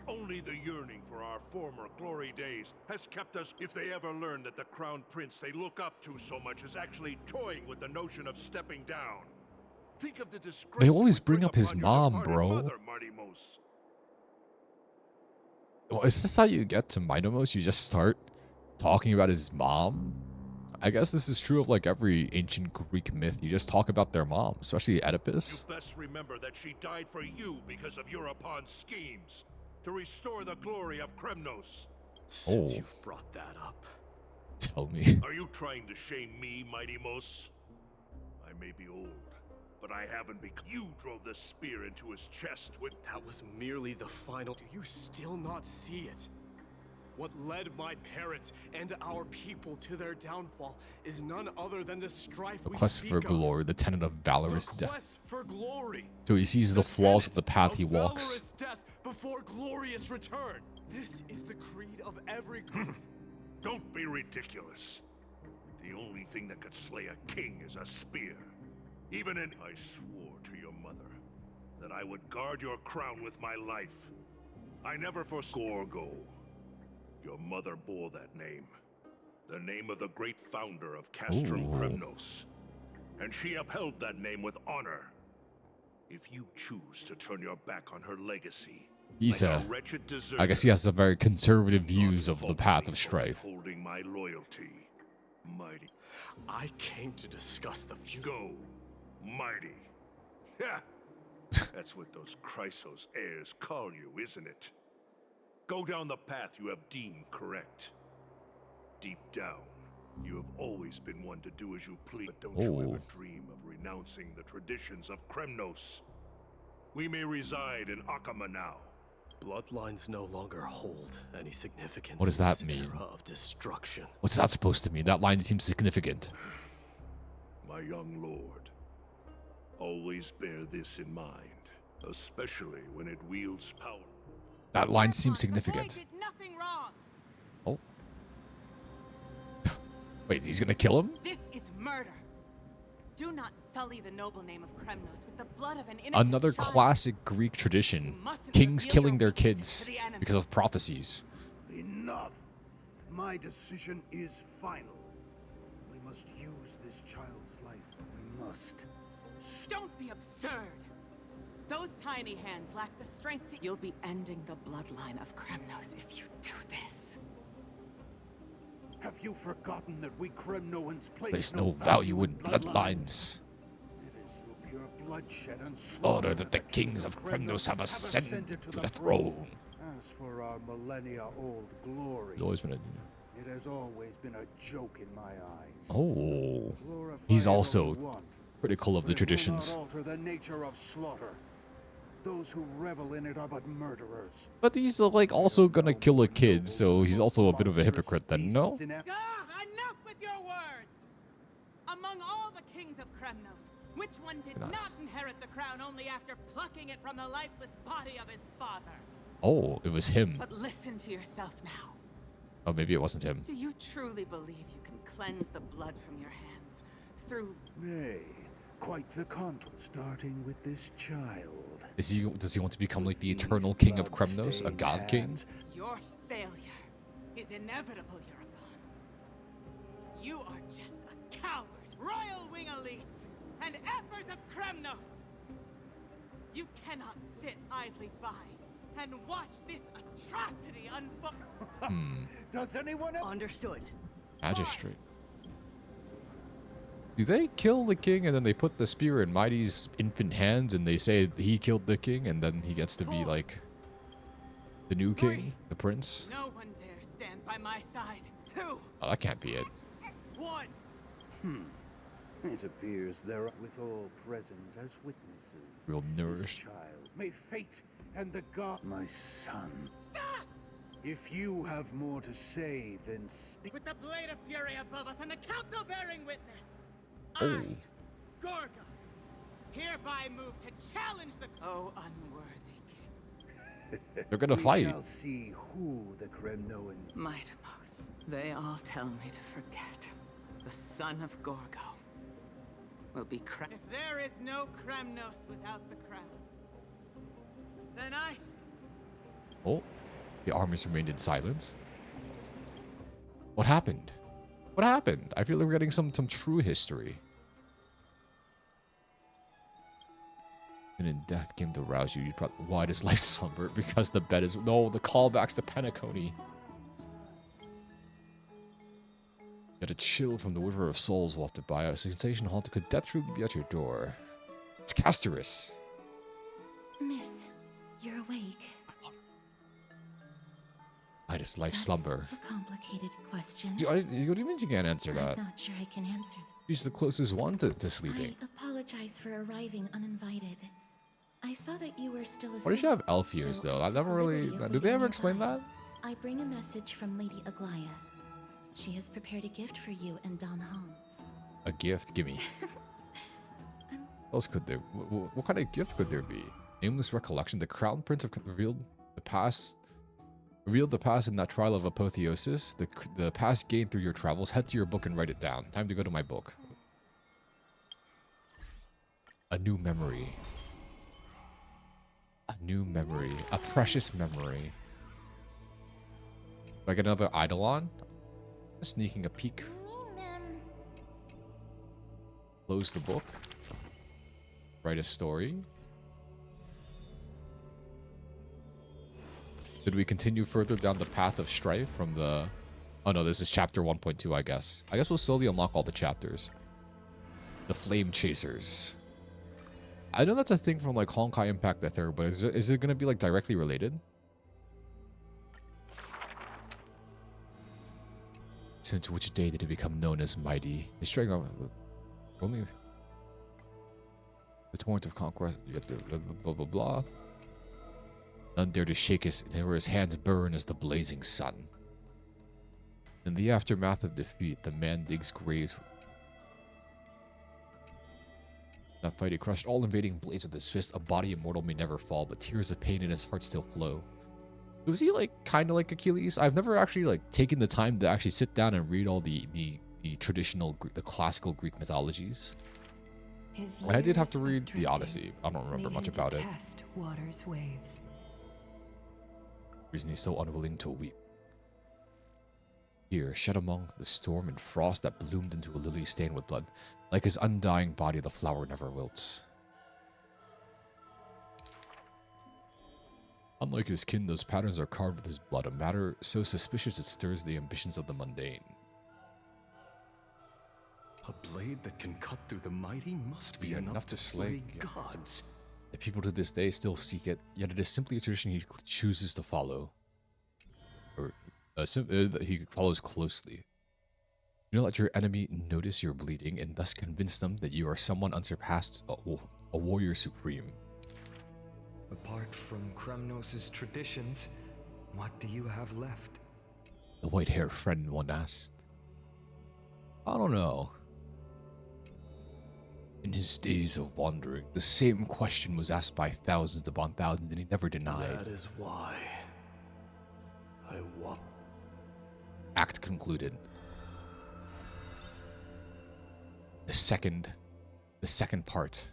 Only the yearning for our former glory days has kept us. If they ever learn that the Crown Prince they look up to so much is actually toying with the notion of stepping down. Think of the disgrace. They always bring up his mom, bro. Mother, Martimos. Well, is this how you get to Minomos? You just start talking about his mom? I guess this is true of like every ancient Greek myth. You just talk about their mom, especially Oedipus. You best remember that she died for you because of Europon's schemes to restore the glory of Kremnos. Since you've brought that up, tell me. Are you trying to shame me, Mighty-Mos? I may be old, but I haven't become. You drove the spear into his chest with. That was merely the final. Do you still not see it? What led my parents and our people to their downfall is none other than the strife The we quest speak for of. glory, the tenet of valorous The death. quest for glory. So he sees the flaws of the path he walks. Valorous death before glorious return. This is the creed of every. Don't be ridiculous. The only thing that could slay a king is a spear. Even in. I swore to your mother that I would guard your crown with my life. I never forswore Gorgo. Your mother bore that name. The name of the great founder of Castrum Kremnos. And she upheld that name with honor. If you choose to turn your back on her legacy, He's like a wretched deserter, I guess he has some very conservative views of the path of strife. holding my loyalty, Mighty. I came to discuss the future. Go, Mighty. Yeah. That's what those Chrysos heirs call you, isn't it? Go down the path you have deemed correct. Deep down, you have always been one to do as you please, but don't you ever dream of renouncing the traditions of Kremnos. We may reside in Akama now. Bloodlines no longer hold any significance. What does in that this mean? Era of destruction. What's that supposed to mean? That line seems significant. My young lord, always bear this in mind, especially when it wields power. That line seems significant. Did nothing wrong. Oh. Wait, he's gonna kill him? This is murder. Do not sully the noble name of Kremnos with the blood of an innocent Another child. classic Greek tradition. You mustn't Kings reveal killing your their weaknesses kids to the enemy. because of prophecies. Enough. My decision is final. We must use this child's life. We must. Don't be absurd. Those tiny hands lack the strength to... You'll be ending the bloodline of Kremnos if you do this. Have you forgotten that we Kremnoans Place no value in bloodlines. It is through pure bloodshed and Slaughter that the kings of Kremnos have ascended to the throne. As for our millennia-old glory, He's always been a... it has always been a joke in my eyes. Oh. Glorify He's it all also you want, critical of but the it will traditions. not alter the nature of slaughter. Those who revel in it are but murderers. But he's like also gonna kill a kid, so he's also a bit of a hypocrite then, no? Enough with your words! Among all the kings of Kremnos, which one did not inherit the crown only after plucking it from the lifeless body of his father? Oh, it was him. But listen to yourself now. Oh, maybe it wasn't him. Do you truly believe you can cleanse the blood from your hands through... Nay, quite the contrary. Starting with this child. Does he want to become like the eternal king of Kremnos, a god king? Your failure is inevitable, Europon. You are just a coward, royal wing elites, and efforts of Kremnos. You cannot sit idly by and watch this atrocity unfold. Does anyone understood? Magistrate. Do they kill the king and then they put the spear in Mighty's infant hands and they say he killed the king and then he gets to be like the new king, the prince? No one dare stand by my side. 2. Oh, that can't be it. 1. It appears there are with all present as witnesses. Real This nourished. child may fate and the god, my son. Stop! If you have more to say, then speak. With the blade of fury above us and the council bearing witness, Oh. I, Gorgo, hereby move to challenge the unworthy king. They're gonna We fight. shall see who the Kremnoan. Mightimos, they all tell me to forget. the son of Gorgo, will be crowned. If there is no Kremnos without the crown, then I... Oh, the armies remained in silence. What happened? What happened? I feel like we're getting some true history. And in death came to rouse you. You brought why does life slumber? Because the bed is... No, the callbacks to Penacony. Yet a chill from the river of souls wafted by. A sensation haunted. Could death truly be at your door? It's Castorus. Miss, you're awake. Why does life slumber? A complicated question. What do you mean you can't answer that? I'm not sure I can answer that. She's the closest one to sleeping. I apologize for arriving uninvited. I saw that you were still asleep. Why does she have elf ears, though? I never really... Did they ever explain that? I bring a message from Lady Aglaya. She has prepared a gift for you and Don Hong. A gift? Gimme. What else could there... What kind of gift could there be? Aimless recollection. The Crown Prince have revealed the past... Revealed the past in that trial of apotheosis. The past gained through your travels. Head to your book and write it down. Time to go to my book. A new memory. A new memory. A precious memory. Do I get another Eidolon? Sneaking a peek. Close the book. Write a story. Did we continue further down the path of strife from the... Oh no, this is chapter 1.2, I guess. I guess we'll slowly unlock all the chapters. The Flame Chasers. I know that's a thing from like Honkai Impact the Third, but is it going to be like directly related? Since which day did it become known as mighty? He's trying to... Only... The torrent of conquest... Blah, blah, blah. None dare to shake his... Where his hands burn as the blazing sun. In the aftermath of defeat, the man digs graves. That fight, he crushed all invading blades with his fist. A body immortal may never fall, but tears of pain in his heart still flow. Was he like kind of like Achilles? I've never actually like taken the time to actually sit down and read all the traditional, the classical Greek mythologies. I did have to read the Odyssey. I don't remember much about it. Water's waves. Reason he's so unwilling to weep. Here, shed among the storm and frost that bloomed into a lily stained with blood, like his undying body, the flower never wilts. Unlike his kin, those patterns are carved with his blood, a matter so suspicious it stirs the ambitions of the mundane. A blade that can cut through the mighty must be enough to slay gods. The people to this day still seek it, yet it is simply a tradition he chooses to follow. Or he follows closely. You know, let your enemy notice your bleeding and thus convince them that you are someone unsurpassed, a warrior supreme. Apart from Kremnos' traditions, what do you have left? The white-haired friend, one asked. I don't know. In his days of wandering, the same question was asked by thousands upon thousands, and he never denied. That is why I walk. Act concluded. The second part.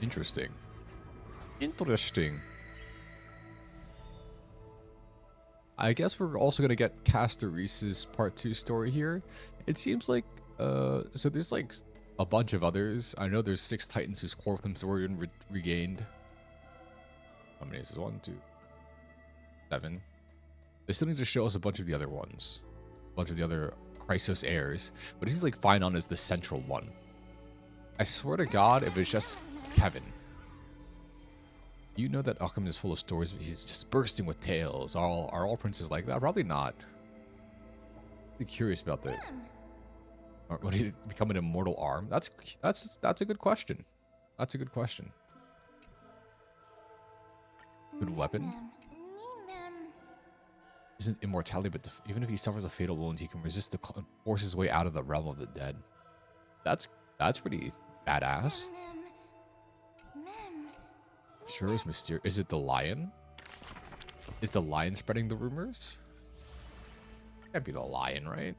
Interesting. Interesting. I guess we're also gonna get Castorice's part 2 story here. It seems like so there's like a bunch of others. I know there's 6 Titans whose core with them sword and regained. How many is this? 1, 2, 7. They still need to show us a bunch of the other ones. A bunch of the other Chrysos heirs. But it seems like Phynon is the central one. I swear to God, if it's just Kevin. You know that Alchemy is full of stories, but he's just bursting with tales. Are all princes like that? Probably not. I'm really curious about that. Or would he become an immortal arm? That's a good question. That's a good question. Good weapon. Isn't immortality, but even if he suffers a fatal wound, he can resist the force his way out of the realm of the dead. That's pretty badass. Sure is mysterious. Is it the lion? Is the lion spreading the rumors? Can't be the lion, right?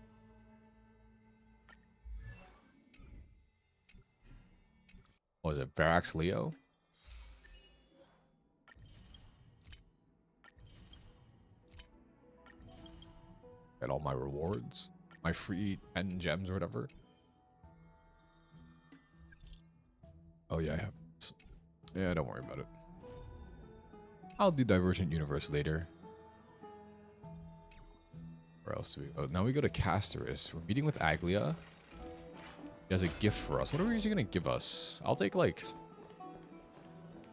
What was it? Verax Leo? Get all my rewards. My free 10 gems or whatever. Oh yeah, I have. Yeah, don't worry about it. I'll do Divergent Universe later. Where else do we go? Now we go to Casterus. We're meeting with Aglia. She has a gift for us. What are she gonna give us? I'll take like...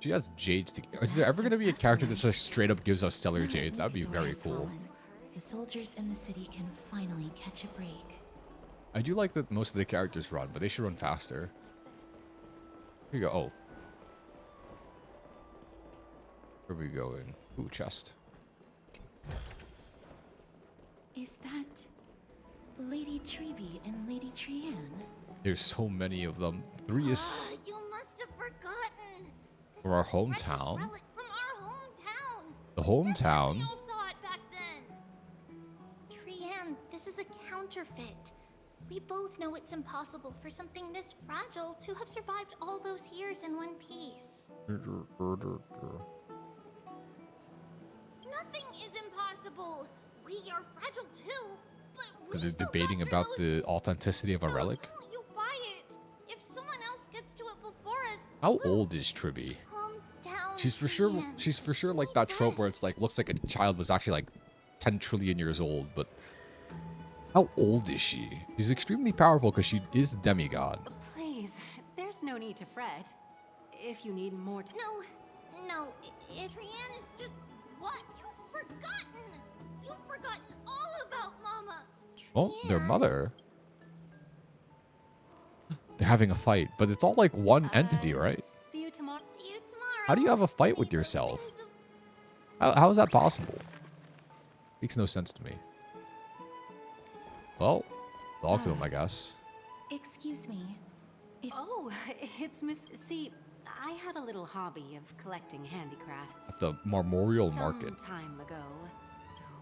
She has jades to... Is there ever gonna be a character that just straight up gives us stellar jades? That'd be very cool. The soldiers in the city can finally catch a break. I do like that most of the characters run, but they should run faster. Here you go. Oh. Where are we going? Ooh, chest. Is that Lady Treby and Lady Trianne? There's so many of them. 3 is You must have forgotten. from our hometown. Relic from our hometown. The hometown. We all saw it back then. Trianne, this is a counterfeit. We both know it's impossible for something this fragile to have survived all those years in one piece. Nothing is impossible. We are fragile too, but we They're still debating got about Rose. the authenticity of a relic. You buy it. If someone else gets to it before us, How old is Tribby? calm down. She's for sure. Trianne. She's for sure like that trope where it's like looks like a child was actually like 10 trillion years old. But how old is she? She's extremely powerful because she is a demigod. Please, there's no need to fret. If you need more time. No. Trianne is just what? You've forgotten. You've forgotten all about Mama. Oh, their mother. They're having a fight, but it's all like one entity, right? See you tomorrow. See you tomorrow. How do you have a fight with yourself? How is that possible? Makes no sense to me. Well, talk to them, I guess. Excuse me. Oh, it's Miss. See, I have a little hobby of collecting handicrafts. At the Memorial Market. Some time ago,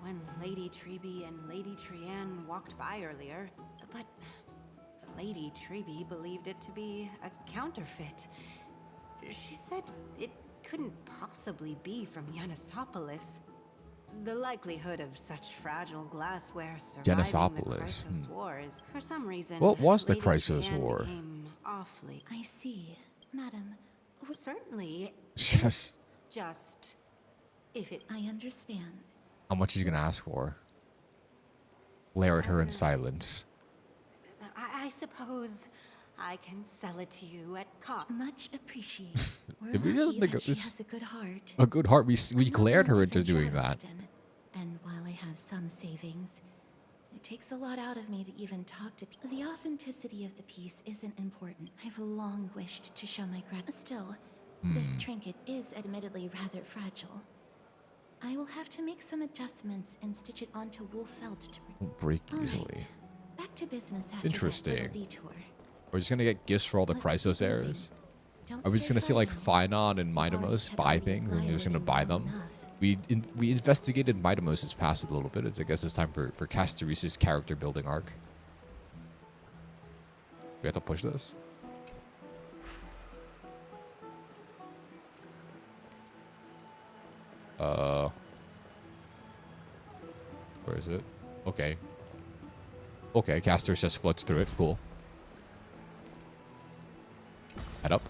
when Lady Treby and Lady Trianne walked by earlier, but Lady Treby believed it to be a counterfeit. She said it couldn't possibly be from Yanisopolis. The likelihood of such fragile glassware surviving the Yanisopolis. Chrysos War is, for some reason, What was the Lady Chrysos Trianne War? became awfully. I see. Madam. Certainly. Yes. Just if it. I understand. How much is he gonna ask for? Glare at her in silence. I suppose I can sell it to you at cost. Much appreciated. We're Did we just lucky think that of she this- has a good heart. A good heart. We I'm not glared one her to into venture doing out that. often, and while I have some savings, it takes a lot out of me to even talk to people. The authenticity of the piece isn't important. I've long wished to show my gratitude. Still, this trinket is admittedly rather fragile. I will have to make some adjustments and stitch it onto wool felt to Won't break All easily. right. Back to business after Interesting. that little detour. We're just gonna get gifts for all the Chrysos heirs. Don't Are we just stray gonna see far like now. Phynon and Midamos buy things and we're just gonna buy them? enough. We investigated Midamos' past a little bit. I guess it's time for Casteris's character building arc. We have to push this? Where is it? Okay. Okay, Casteris just floats through it. Cool. Head up.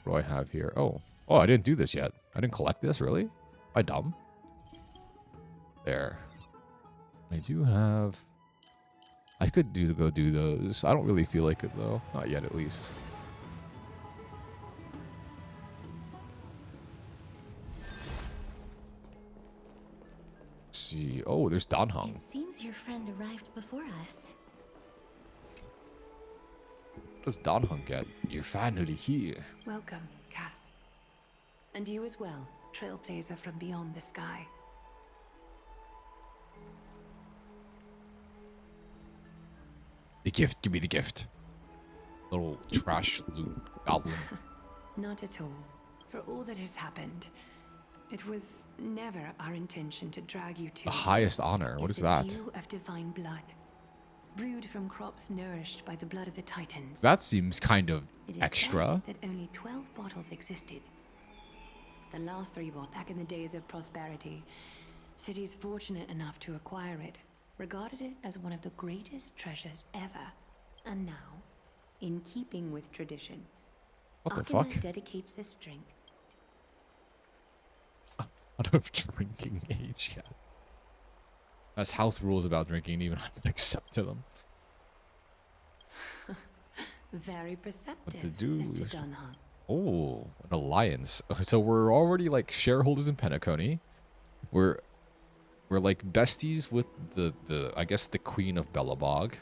What do I have here? Oh, I didn't do this yet. I didn't collect this, really? Am I dumb? There. I do have... I could go do those. I don't really feel like it, though. Not yet, at least. Let's see. Oh, there's Danhong. It seems your friend arrived before us. What does Danhong get? You're finally here. Welcome, Cass. And you as well, trailblazer from beyond the sky. The gift. Give me the gift. Little trash loot goblin. Not at all. For all that has happened, it was Never our intention to drag you to The highest honor. What is that? The dew of divine blood, brewed from crops nourished by the blood of the Titans. That seems kind of It is extra. said that only 12 bottles existed. The last 3 bottles, back in the days of prosperity, cities fortunate enough to acquire it regarded it as one of the greatest treasures ever. And now, in keeping with tradition, What the Akuma fuck? dedicates this drink. Out of drinking age yet. That's house rules about drinking, even I haven't accepted them. Very perceptive, to do Mr. is- Dunham. Oh, an alliance. So we're already like shareholders in Penacony. We're like besties with the I guess the Queen of Belobog.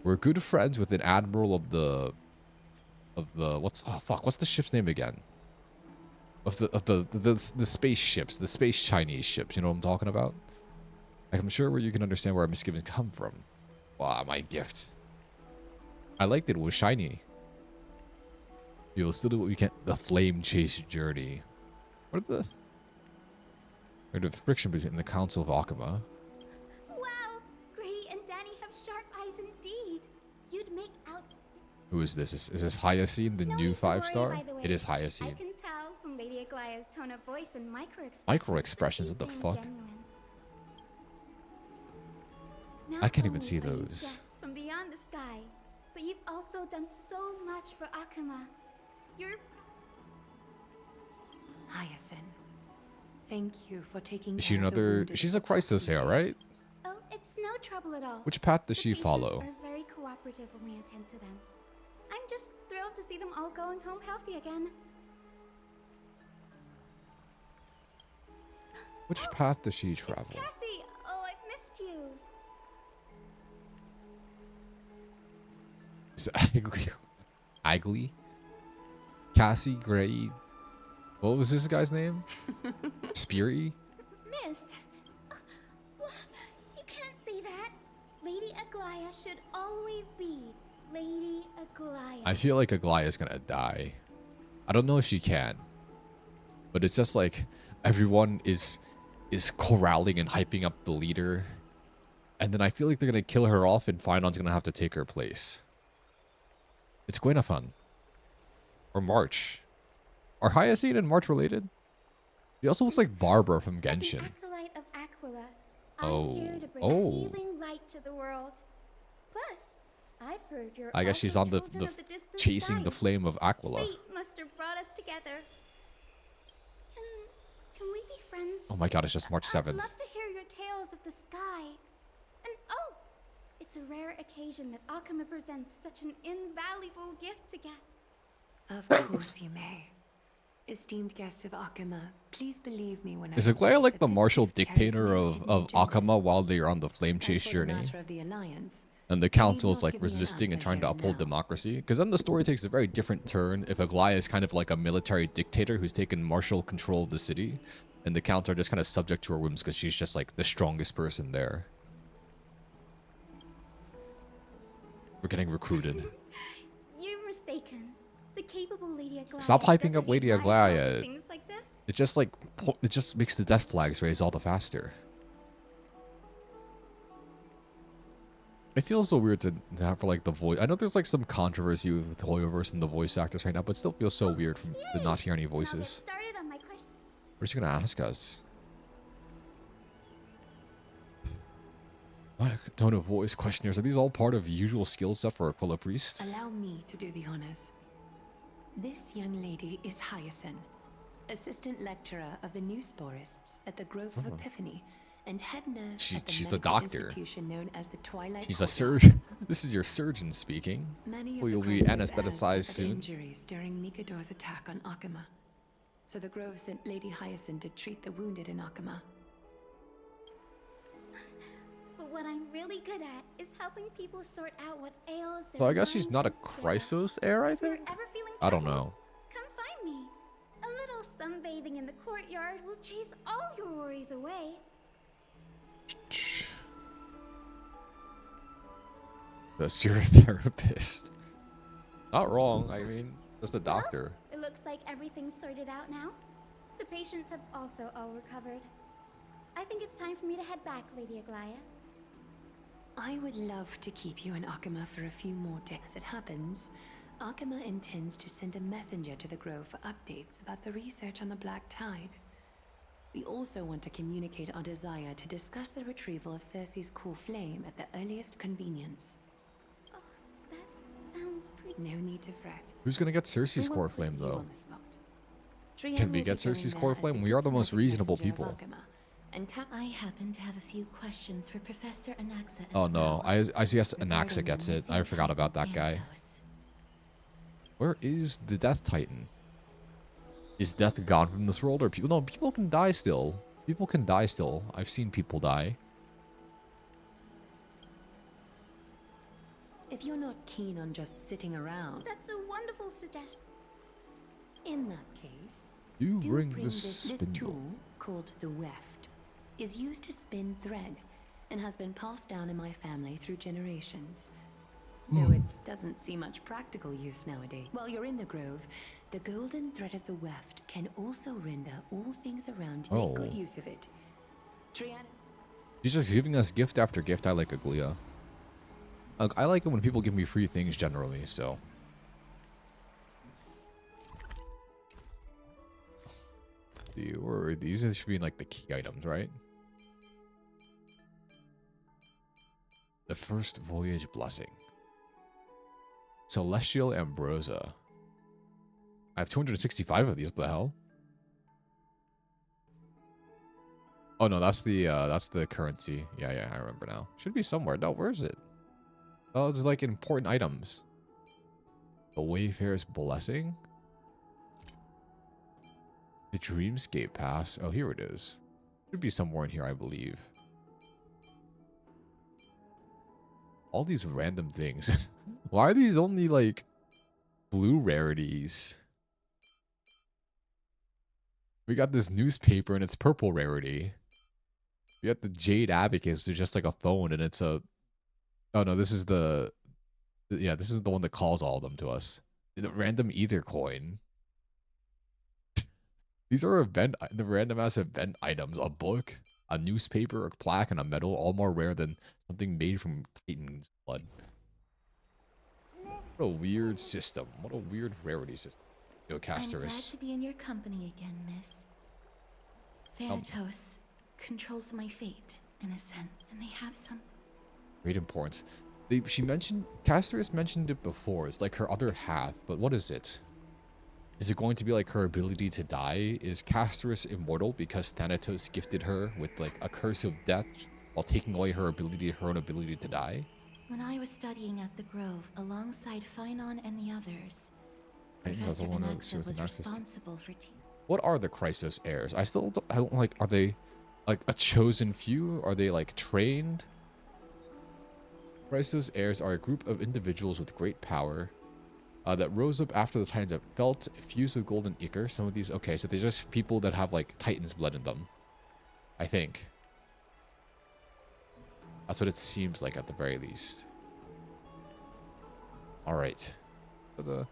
We're good friends with an admiral of the what's the ship's name again? Of the spaceships, the space Chinese ships. You know what I'm talking about? Like, I'm sure where you can understand where our misgivings come from. Wow, my gift. I liked it. It was shiny. We will still do what we can. The flame chase journey. What are the friction between the Council of Akuma? Wow, Gray and Danny have sharp eyes indeed. You'd make Who is this? Is this Hyacine, the new 5-star? It is I Hyacine. can tell from Lady Aglaya's tone of voice and micro-expressions. Micro-expressions, what the that she's fuck? being genuine. I can't even Not see only are you those. guests from beyond the sky, but you've also done so much for Akuma. You're Hyacinth, thank you for taking Is she care of the another? wounded She's a for us Chrysos heir, right? Oh, it's no trouble at all. Which path does The she patients follow? are very cooperative when we attend to them. I'm just thrilled to see them all going home healthy again. Which path does she travel? Cassie, oh, I've missed you. Is it Agli? Agli? Cassie Gray? What was this guy's name? Speary? Miss, you can't say that. Lady Aglaya should always be Lady Aglaya. I feel like Aglaya's gonna die. I don't know if she can. But it's just like everyone is corralling and hyping up the leader. And then I feel like they're gonna kill her off and Finon's gonna have to take her place. It's Gwenafun. Or March. Are Hyacine and March related? He also looks like Barbara from Genshin. Acolyte of Aquila, Oh. I'm here to bring Oh. healing light to the world. Plus, I've heard you're I guess she's on the children of distant chasing the skies. flame of Aquila. Fate must have brought us together. Can we be friends? Oh my god, it's just March I'd 7th. love to hear your tales of the sky. And oh, it's a rare occasion that Akuma presents such an invaluable gift to guests. Of course you may. Esteemed guests of Akuma, please believe me when I Is say Aglaya like that the this martial gift carries dictator many of hidden Akuma while they're on the flame As chase for the journey? matter of the Alliance, And the council is not like give me an resisting and answer trying to here uphold now. democracy. Because then the story takes a very different turn if Aglaya is kind of like a military dictator who's taken martial control of the city. And the counts are just kind of subject to her whims because she's just like the strongest person there. We're getting recruited. You're mistaken. The capable Lady Aglaya Stop hyping doesn't up Lady need my help with Aglaya. things like this. It just like it just makes the death flags raise all the faster. It feels so weird to have for like the voice. I know there's like some controversy with the Hoyoverse and the voice actors right now, but it still feels so weird to not hear any voices. Started on my question. What is she gonna ask us? My tone of voice questionnaires. Are these all part of usual skill set for Aquila Priest? allow me to do the honors. This young lady is Hyacinth, assistant lecturer of the Newsporists at the Grove of Oh. Epiphany, and head nurse at the She's a medical doctor. institution known as the Twilight She's a Courtyard. surgeon. This is your surgeon speaking. Many of Well, the you'll be Chrysos heirs anesthetized suffered soon. injuries during Mikador's attack on Akuma. So the Grove sent Lady Hyacinth to treat the wounded in Akuma. But what I'm really good at is helping people sort out what ails their So I guess she's mind not a and spirit. Chrysos heir, I If you're think? ever feeling I don't troubled, know. Come find me. A little sunbathing in the courtyard will chase all your worries away. That's your therapist. Not wrong. I mean, just a doctor. It looks like everything's sorted out now. The patients have also all recovered. I think it's time for me to head back, Lady Aglaya. I would love to keep you in Akama for a few more days. As it happens, Akama intends to send a messenger to the Grove for updates about the research on the Black Tide. We also want to communicate our desire to discuss the retrieval of Cersei's core flame at the earliest convenience. Oh, that sounds pretty... No need to fret. Who's gonna get Cersei's core flame, though? Can we get Cersei's core flame? We are the most reasonable people. I happen to have a few questions for Professor Anaxa as Oh no, well. I guess Anaxa gets it. I forgot about that guy. Where is the Death Titan? Is death gone from this world, or people? No, people can die still. People can die still. I've seen people die. If you're not keen on just sitting around, That's a wonderful suggestion. in that case, You do bring bring this this spindle. tool called the weft. Is used to spin thread and has been passed down in my family through generations. Though it doesn't see much practical use nowadays. While you're in the grove, the golden thread of the weft can also render all things around you. Make good Oh. use of it. Triana. She's just giving us gift after gift. I like Aglia. Like, I like it when people give me free things generally, so. Or these should be like the key items, right? The first voyage blessing. Celestial Ambrosia. I have 265 of these. What the hell? Oh no, that's the currency. Yeah, I remember now. Should be somewhere. No, where is it? Oh, it's like important items. The Wayfarer's Blessing. The Dreamscape Pass. Oh, here it is. Should be somewhere in here, I believe. All these random things. Why are these only like blue rarities? We got this newspaper and it's purple rarity. We got the Jade Abacus. It's just like a phone and it's a... Oh no, this is the... Yeah, this is the one that calls all of them to us. The random Ether coin. These are the random ass event items. A book, a newspaper, a plaque, and a medal. All more rare than something made from Titan's blood. What a weird system. What a weird rarity system. Yo, I'm glad Casterus. to be in your company again, Miss. Thanatos controls my fate, in a sense, and they have some... Great importance. Casterus mentioned it before. It's like her other half, but what is it? Is it going to be like her ability to die? Is Casterus immortal because Thanatos gifted her with like a curse of death while taking away her own ability to die? When I was studying at the Grove, alongside Phynon and the others, Titans Professor also want to Anaxa serve the was Narcissus. responsible for... What are the Chrysos heirs? I don't like, are they like a chosen few? Are they like trained? Chrysos heirs are a group of individuals with great power that rose up after the Titans have felt, fused with golden ichor. Some of these, okay, so they're just people that have like Titan's blood in them. I think. That's what it seems like at the very least. Alright. So the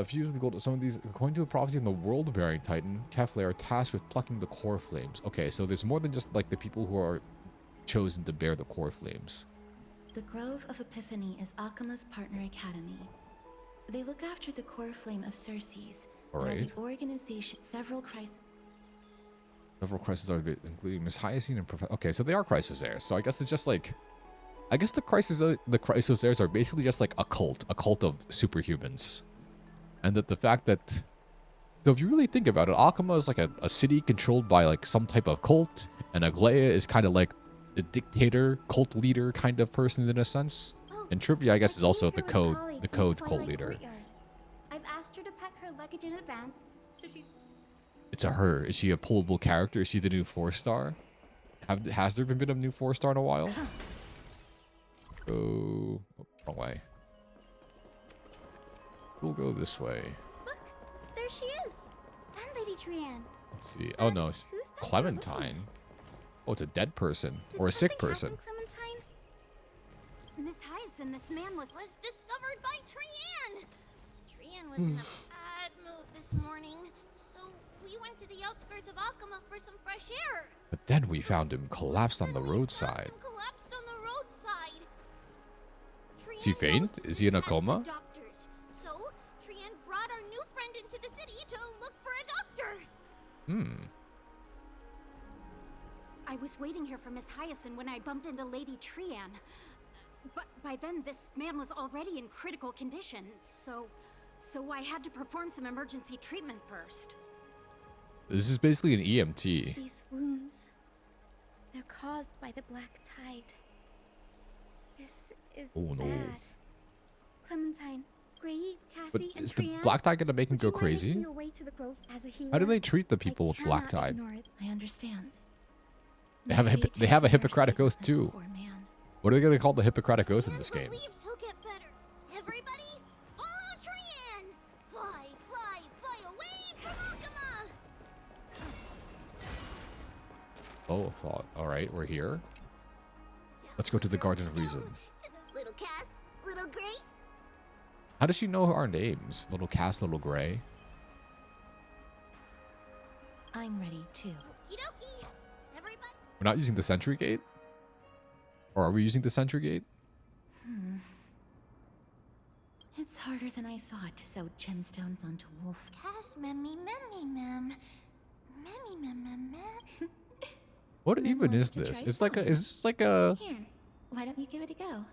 fused with gold, some of these, according to a prophecy in the world-bearing Titan, Kefle are tasked with plucking the core flames. Okay, so there's more than just like the people who are chosen to bear the core flames. The Grove of Epiphany is Akama's partner academy. They look after the core flame of Cersei's. Alright. The organization, several crises... Several Chrysos are including Miss Hyacine and Professor. Okay, so they are Chrysos heirs. So I guess it's just like, I guess the Chrysos heirs are basically just like a cult of superhumans, and that the fact that, so if you really think about it, Akama is like a city controlled by like some type of cult, and Aglaia is kind of like the dictator, cult leader kind of person in a sense. And Trippi, I guess, is also the code cult leader. I've asked her to pack her luggage in advance, so she's... It's a her. Is she a pullable character? Is she the new 4-star? Has there been a new 4-star in a while? Go... Oh, wrong way. We'll go this way. Look, there she is. And Lady Trian. Let's see. Oh no, who's that Clementine. Oh, it's a dead person or a sick person. Clementine? Miss Hyacin, this man was discovered by Trian. Trian was in a bad mood this morning, so we went to the chair. But then we found him collapsed on the roadside. Collapsed on the roadside. Is he faint? Is he in a coma? Doctors. So, Trian brought our new friend into the city to look for a doctor. I was waiting here for Miss Hyacinth when I bumped into Lady Trian. But by then, this man was already in critical condition, so I had to perform some emergency treatment first. This is basically an EMT. These wounds, they're caused by the black tide. This is bad. Clementine, Gray, But Cassie, and is the Trian, black tide gonna make him would go you mind making crazy? your way to the grove as a healer? How do they treat the people I with black cannot tide? ignore it. I understand. They have a Hippocratic Oath too. What are they gonna call the Hippocratic Oath in this game? Believes he'll get better. Everybody, follow Trian. Fly, fly, fly away from Alchema. Oh, thought. All right, we're here. Let's go to the Garden of Reason. To this little Cass, little Gray. How does she know our names? Little Cass, Little Gray. I'm ready too. Okie dokie. Everybody. We're not using the Sentry Gate? Or are we using the Sentry Gate? It's harder than I thought to sew gemstones onto wolf. Cass, memmy, mem. Memmy, mem. What even is this? It's like a. Is this like a? Here, why don't you give it a go?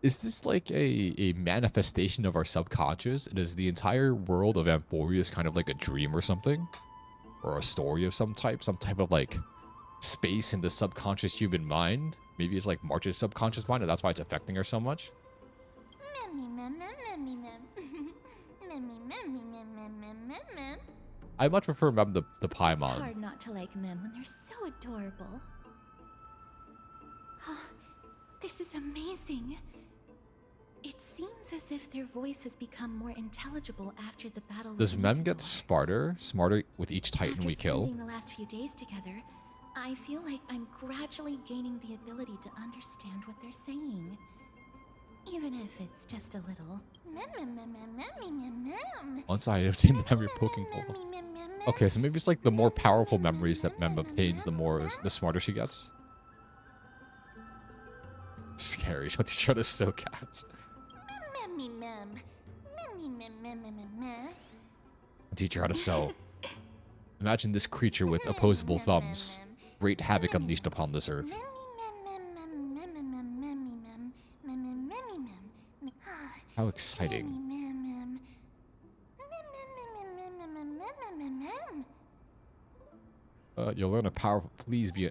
Is this like a manifestation of our subconscious? And is the entire world of Amphorius kind of like a dream or something? Or a story of some type of like space in the subconscious human mind? Maybe it's like March's subconscious mind and that's why it's affecting her so much? Memmy, mem. Mem. I much prefer Mem the It's Paimon. hard not to like Mem when they're so adorable. This is amazing. It seems as if their voice has become more intelligible after the battle. Does Mem get smarter with each Titan After we kill? spending the last few days together, I feel like I'm gradually gaining the ability to understand what they're saying. Even if it's just a little. Once I obtain the memory poking pole. Okay, so maybe it's like the more powerful memories that Mem obtains, the smarter she gets. Scary. She's trying to sew cats. Teach her how to sew. Imagine this creature with opposable thumbs. Great havoc unleashed upon this earth. How exciting. You'll learn a powerful. Please be a.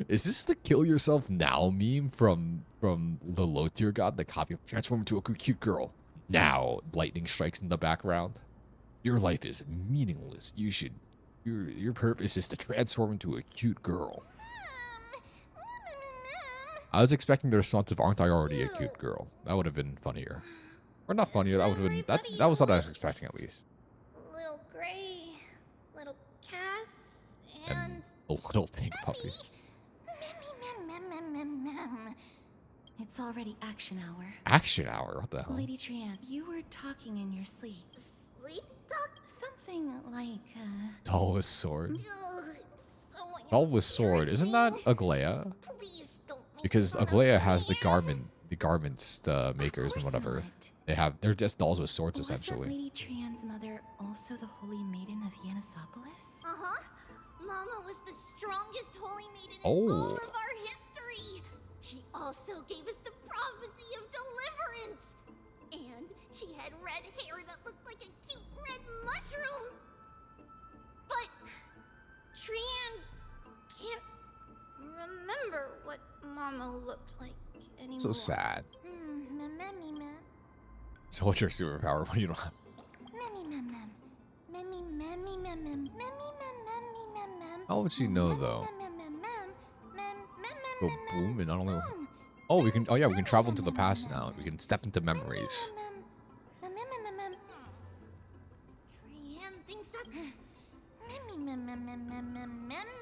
Is this the kill yourself now meme from the low tier god? The copy of transform into a cute girl. Now lightning strikes in the background. Your life is meaningless. Your purpose is to transform into a cute girl. I was expecting the response of "Aren't I already a cute girl?" That would have been funnier, or not funnier. That would have been that was what I was expecting at least. Little Gray, little Cass, And a little pink puppy. It's already action hour. Action hour? What the hell? Lady Trian, you were talking in your sleep. Sleep talk? Something like, Doll with sword. Ugh, so Doll with sword. Isn't that Aglaya? please don't make Because fun of Aglaya my has the hair. garments makers and course whatever. not. They're just dolls with swords Was that essentially. Lady Trian's mother also the Holy Maiden of Yanisopolis? Uh-huh. Mama was the strongest holy maiden in Oh. all of our history. She also gave us the prophecy of deliverance. And she had red hair that looked like a cute red mushroom. But Trian can't remember what Mama looked like anymore. So sad. Memmy. So what's your superpower when you don't have? How would she know though? Go boom and not only. Oh, we can. Oh yeah, we can travel into the past now. We can step into memories. Trian thinks that.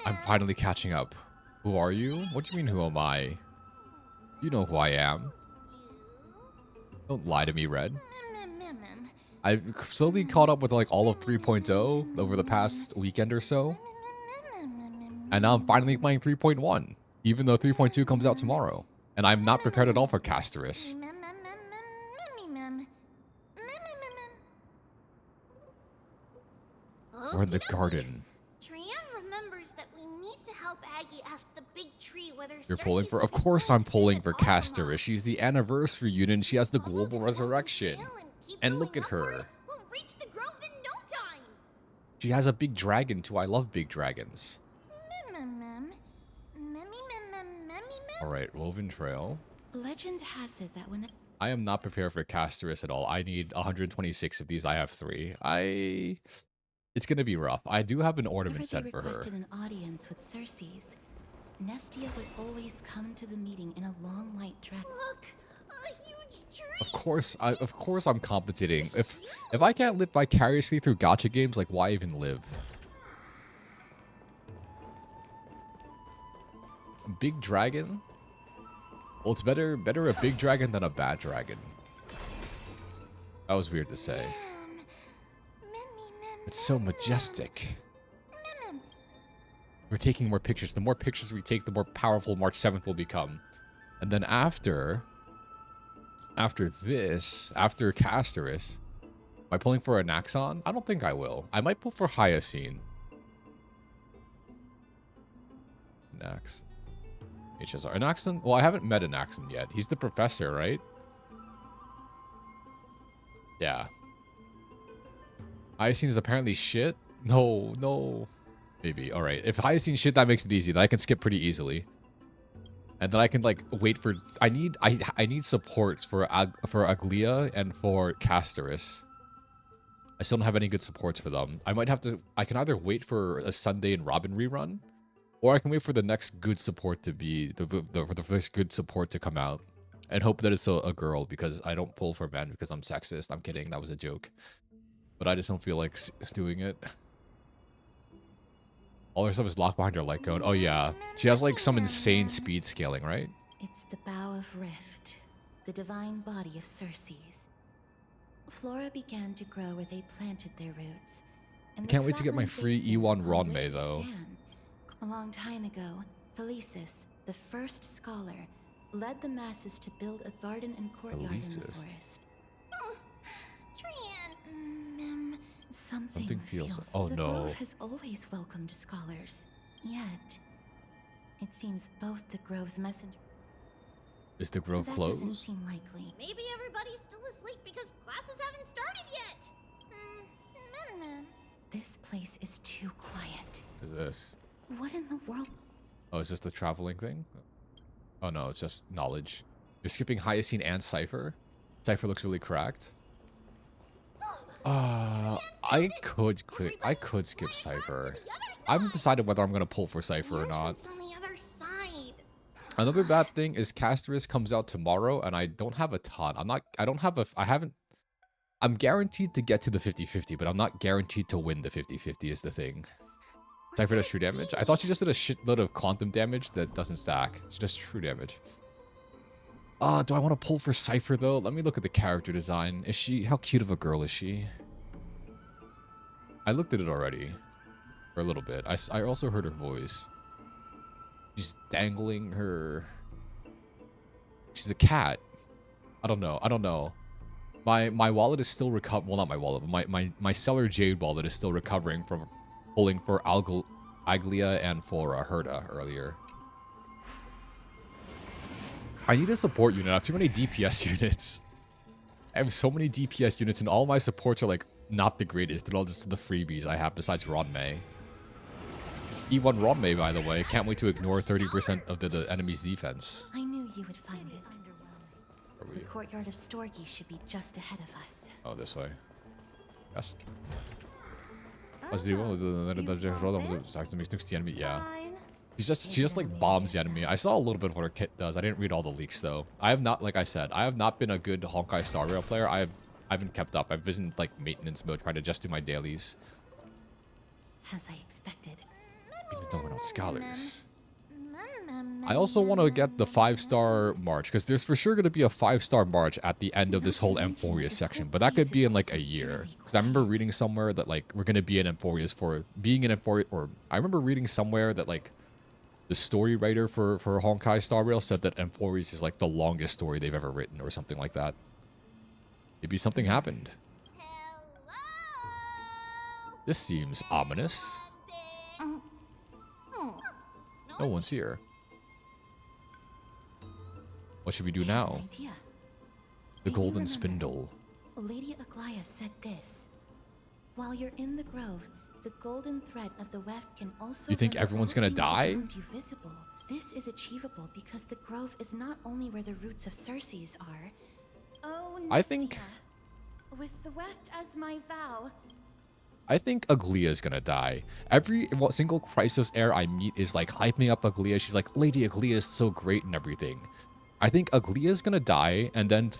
I'm finally catching up. Who are you? What do you mean, who am I? You know who I am. Don't lie to me, Red. I've slowly caught up with like all of 3.0 over the past weekend or so. And now I'm finally playing 3.1, even though 3.2 comes out tomorrow. And I'm not prepared at all for Casterus. We're in the garden. Trianne remembers that we need to help Aggie ask the big tree whether You're pulling for... Of course I'm pulling for Casterus. She's the anniversary unit and she has the global resurrection. And look at her. We'll reach the grove in no time. She has a big dragon too. I love big dragons. Alright, Woven Trail. Legend has it that when I am not prepared for Casterus at all. I need 126 of these. I have 3. It's gonna be rough. I do have an ornament set for her. requested an audience with Cersei's, Nestia would always come to the meeting in a long white dress. Look, a huge tree. Of course I'm compensating. If I can't live vicariously through gacha games, like why even live? Big dragon? Well, it's better a big dragon than a bad dragon. That was weird to say. It's so majestic. We're taking more pictures. The more pictures we take, the more powerful March 7th will become. And then after this, after Casterus, am I pulling for a Naxxon? I don't think I will. I might pull for Hyacine. Nax. HSR. Naxxon? Well, I haven't met a Naxxon yet. He's the professor, right? Yeah. Hyacine is apparently shit? No. Maybe. Alright. If Hyacine shit, that makes it easy. Then I can skip pretty easily. And then I can, like, wait for... I need supports for Aglia and for Casterus. I still don't have any good supports for them. I might have to... I can either wait for a Sunday and Robin rerun, or I can wait for the next good support to be... for the first good support to come out. And hope that it's a girl, because I don't pull for men because I'm sexist. I'm kidding. That was a joke. But I just don't feel like doing it. All her stuff is locked behind her light cone. Oh yeah. She has like some insane speed scaling, right? It's the Bough of Rift, the divine body of Cersei's. Flora began to grow where they planted their roots. I can't wait to get my free E1 Ronmei though. A long time ago, Felicis, the first scholar, led the masses to build a garden and courtyard in the forest. Trianne. Something feels... Oh the no. Grove has always welcomed scholars. Yet, it seems both the Grove's messenger... Is the Grove that closed? Doesn't seem likely. Maybe everybody's still asleep because classes haven't started yet. This place is too quiet. What is this? What in the world? Oh, is this the traveling thing? Oh no, it's just knowledge. You're skipping Hyacine and Cypher? Cypher looks really cracked. I could quit. I could skip Cypher. I haven't decided whether I'm gonna pull for Cypher or not. On the other side. Another bad thing is Casterus comes out tomorrow, and I don't have a ton. I'm guaranteed to get to the 50-50, but I'm not guaranteed to win the 50-50 is the thing. Cypher does true damage? I thought she just did a shitload of quantum damage that doesn't stack. She does true damage. Do I want to pull for Cypher though? Let me look at the character design. How cute of a girl is she? I looked at it already. For a little bit. I also heard her voice. She's dangling her... She's a cat. I don't know. My wallet is still recovering. Well, not my wallet, but my Cellar Jade wallet is still recovering from pulling for Aglia and for Herta earlier. I need a support unit. I have too many DPS units. I have so many DPS units, and all my supports are like not the greatest. They're all just the freebies I have besides Ronmei. E1 Ronmei, by the way. Can't wait to ignore 30% of the enemy's defense. I knew you would find it. The courtyard of Storgi should be just ahead of us. Oh, this way. Best. Yeah. She just like bombs the enemy. I saw a little bit of what her kit does. I didn't read all the leaks though. I have not, like I said, I have not been a good Honkai Star Rail player. I haven't kept up. I've been like maintenance mode, trying to just do my dailies. As I expected. Even though we're not scholars. I also want to get the 5-star march, because there's for sure going to be a 5-star march at the end of this whole Amphorius section, but that could be in like a year. Because I remember reading somewhere that like we're going to be in Amphorius for being in Amphorius, or I remember reading somewhere that like the story writer for Honkai Star Rail said that M4's is like the longest story they've ever written or something like that. Maybe something happened. This seems ominous. No one's here. What should we do now? The golden spindle. Lady Aglaia said this. While you're in the grove, the golden thread of the weft can also... You think everyone's gonna die? You visible. This is achievable because the grove is not only where the roots of Circe's are. Oh, Nestia. I think... With the weft as my vow... I think Aglaia is gonna die. Every single Chrysos heir I meet is like hyping up Aglaia. She's like, Lady Aglaia is so great and everything. I think Aglaia is gonna die, and then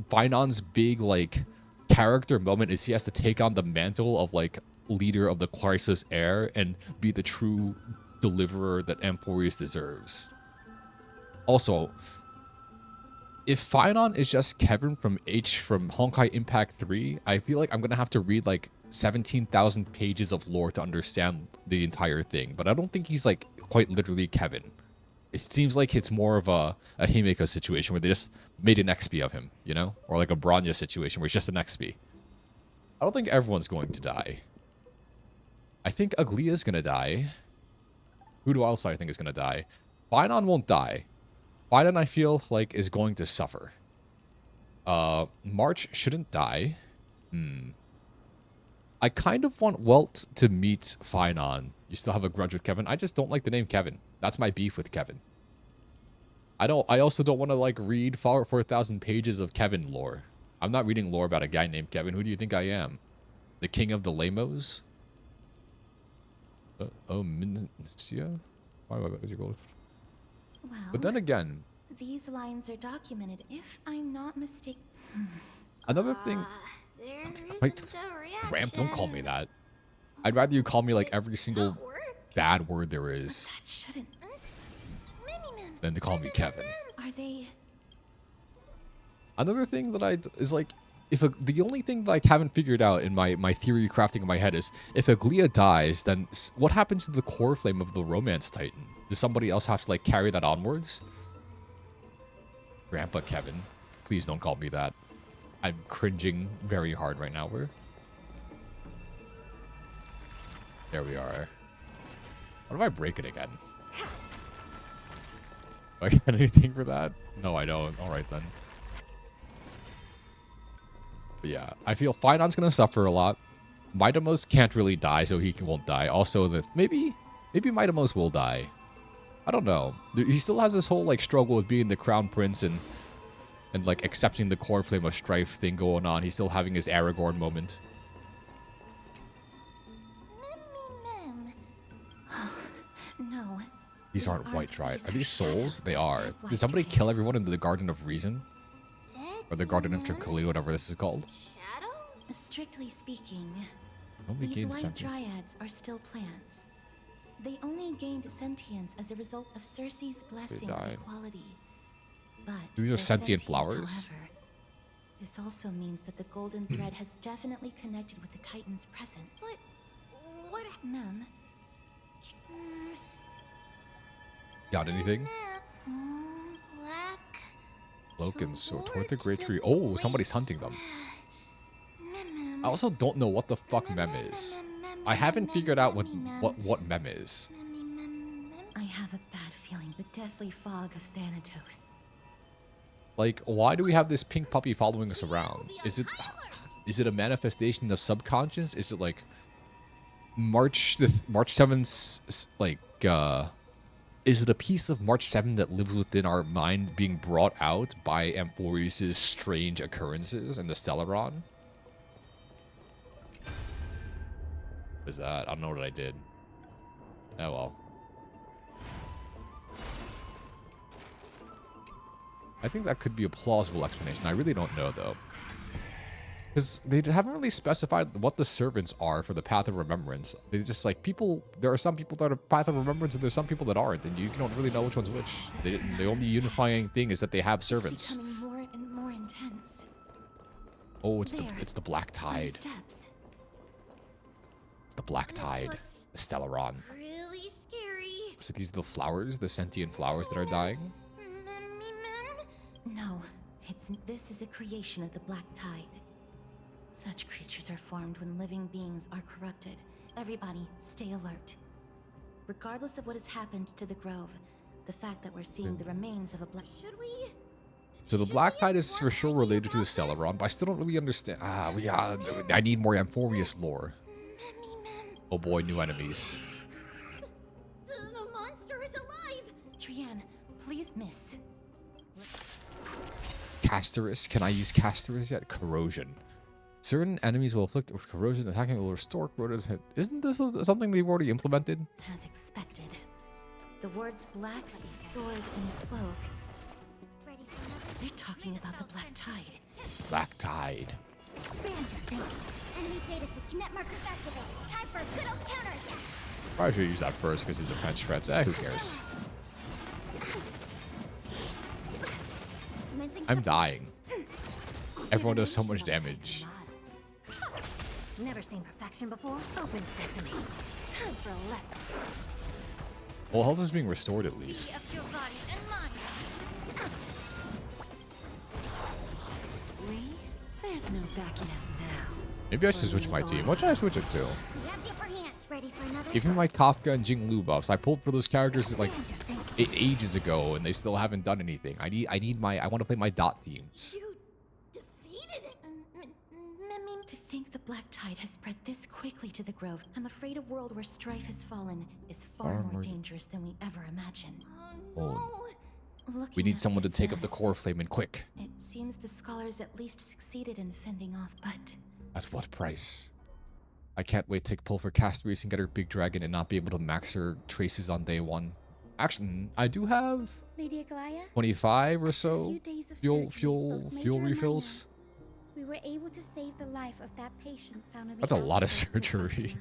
Finon's big like character moment is he has to take on the mantle of like leader of the Chrysos heir and be the true deliverer that Amphoreus deserves. Also, if Finon is just Kevin from Honkai Impact 3, I feel like I'm gonna have to read like 17,000 pages of lore to understand the entire thing. But I don't think he's like quite literally Kevin. It seems like it's more of a Himeko situation where they just made an XP of him, you know? Or like a Bronya situation where it's just an XP. I don't think everyone's going to die. I think Aglaia is going to die. Who else I think is going to die? Finon won't die. Finon, I feel like, is going to suffer. March shouldn't die. I kind of want Welt to meet Finon. You still have a grudge with Kevin? I just don't like the name Kevin. That's my beef with Kevin. I also don't want to like read 4,000 pages of Kevin lore. I'm not reading lore about a guy named Kevin. Who do you think I am? The king of the lamos? Mincia? Why was your goal? Well, but then again, these lines are documented, if I'm not mistaken. Another thing. Wait, Ramp, don't call me that. I'd rather you call me like every single bad word there is than to call me Kevin. Are they? Another thing that is like, the only thing that I haven't figured out in my theory crafting in my head is if Aglaia dies, then what happens to the core flame of the Romance Titan? Does somebody else have to like carry that onwards? Grandpa Kevin, please don't call me that. I'm cringing very hard right now. There we are. What if I break it again? Do I get anything for that? No, I don't. Alright then. But yeah, I feel Finon's gonna suffer a lot. Midamos can't really die, so he won't die. Also, maybe Midamos will die. I don't know. He still has this whole like struggle with being the crown prince and like accepting the core flame of strife thing going on. He's still having his Aragorn moment. No. These aren't white dryads. Are these souls? They are. Did somebody kill everyone in the Garden of Reason? Or the Garden of Tranquility, whatever this is called? Strictly speaking, Only these white sentience. dryads are still plants. They only gained sentience as a result of Circe's blessing of equality. But These are they're sentient flowers? However. This also means that the golden thread has definitely connected with the Titan's presence. But what? Mem. Got anything? Black. Cloak and sword toward the great tree. Oh, somebody's hunting them. I also don't know what the fuck Mem is. I haven't figured out what Mem is. I have a bad feeling the deathly fog of Thanatos. Like, why do we have this pink puppy following us around? Is it a manifestation of subconscious? Is it like March 7th, like, is it a piece of March 7th that lives within our mind being brought out by Amphoreus' strange occurrences in the Stellaron? What is that? I don't know what I did. Oh well. I think that could be a plausible explanation. I really don't know, though. Because they haven't really specified what the servants are for the Path of Remembrance. They just, like, there are some people that are Path of Remembrance and there's some people that aren't, and you don't really know which one's which. The only unifying thing is that they have servants. It's becoming more and more intense. Oh, it's the Black Tide. Steps. It's the Black Tide. The Stellaron. Really scary. So these are the flowers, the sentient flowers that are dying? No, this is a creation of the Black Tide. Such creatures are formed when living beings are corrupted. Everybody, stay alert. Regardless of what has happened to the Grove, the fact that we're seeing the remains of a black... Should we? So the Black Tide is for sure related to the Celeron, but I still don't really understand. I need more Amphoreus lore. Oh boy, new enemies. The monster is alive! Trian, please miss. Castorus. Can I use Castorus yet? Corrosion. Certain enemies will afflict with corrosion. Attacking will restore corroded. Isn't this something they've already implemented? As expected. The words black, sword, and cloak. They're talking about the Black Tide. Black Tide. Expand your thinking. Enemy data net markers activated. Time for a good old counterattack. Probably should use that first because of defense threats. Who cares? I'm dying. Everyone does so much damage. Never seen perfection before. Open sesame. Time for a lesson. Well, health is being restored at least. Your body and mine. There's no backing out now. Maybe I should switch my team. What should I switch it to? We have the upper hand. Ready for another? Give me my Kafka and Jinglu buffs. I pulled for those characters like ages ago, and they still haven't done anything. I want to play my dot teams. You defeated it. To think the Black Tide has spread this quickly to the Grove, I'm afraid a world where strife has fallen is far more dangerous than we ever imagined. Oh. Looking We need at someone to this take up the mess, core flame and quick. It seems the scholars at least succeeded in fending off, but At what price? I can't wait to pull for Castorus and get her big dragon and not be able to max her traces on day one. Actually, I do have Lady Aglaya, 25 or so few days of fuel surgeries, both major fuel and refills. we were able to save the life of that patient found in the That's a lot of outskirts surgery.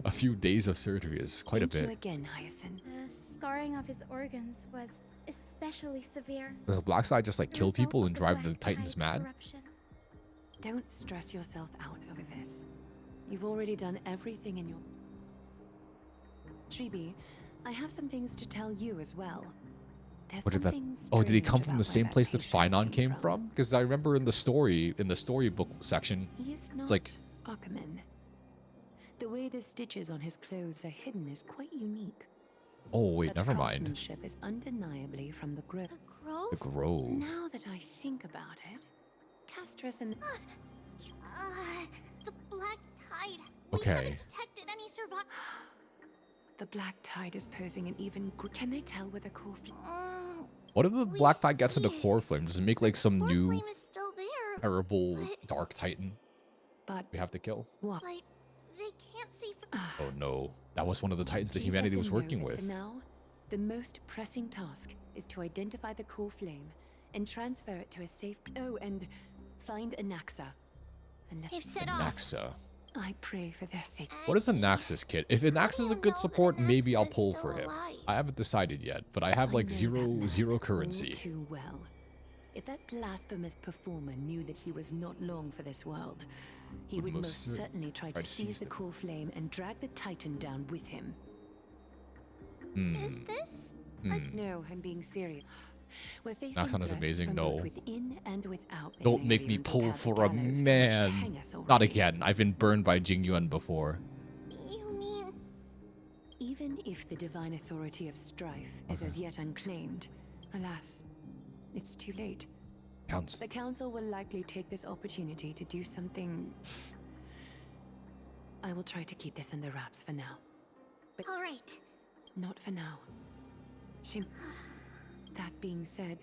A few days of surgery is quite a Thank bit. you again, Hyacinth. The scarring of his organs was especially severe. Does the Black Side just like The kill result people of and the drive the Black Titans Tide's mad? corruption. Don't stress yourself out over this. You've already done everything in your... Tribi, I have some things to tell you as well. There's What did that? something Oh, did he strange come from about the where same that place that patient Finon came from? Because I remember in the storybook section, He is not it's like, Ackerman. The way the stitches on his clothes are hidden is quite unique. oh wait, Such never mind. craftsmanship is undeniably from the Grove. Grove? The Grove. Now that I think about it, Castorus and The Black Tide. Okay. We haven't detected any survival. the Black Tide is posing an even... Can they tell where the core... What if the Black Tide gets into core flame? Does it make like some new Flame is still there. terrible dark titan But we have to kill? what? But they can't see from... Oh no, that was one of the titans that Please let humanity them was know working that with. For now, the most pressing task is to identify the core flame and transfer it to a safe... Oh, and find Anaxa. And let They've set off. Naxa. I pray for their sake. What is a Naxus kit? If Naxus is a good support, maybe I'll pull for him. I haven't decided yet, but I have like zero currency. All too well. If that blasphemous performer knew that he was not long for this world, he would most certainly try to seize the core flame and drag the Titan down with him. Is this? No, I'm being serious. We're facing Naxon is threats amazing. from No. both within and without. They Don't may make have me even pull prepared the for a gallows from which to man. hang us Not already. again. I've been burned by Jing Yuan before. You mean... Even if the divine authority of strife is as yet unclaimed, alas, it's too late. The council will likely take this opportunity to do something... I will try to keep this under wraps for now. But All right. not for now. That being said,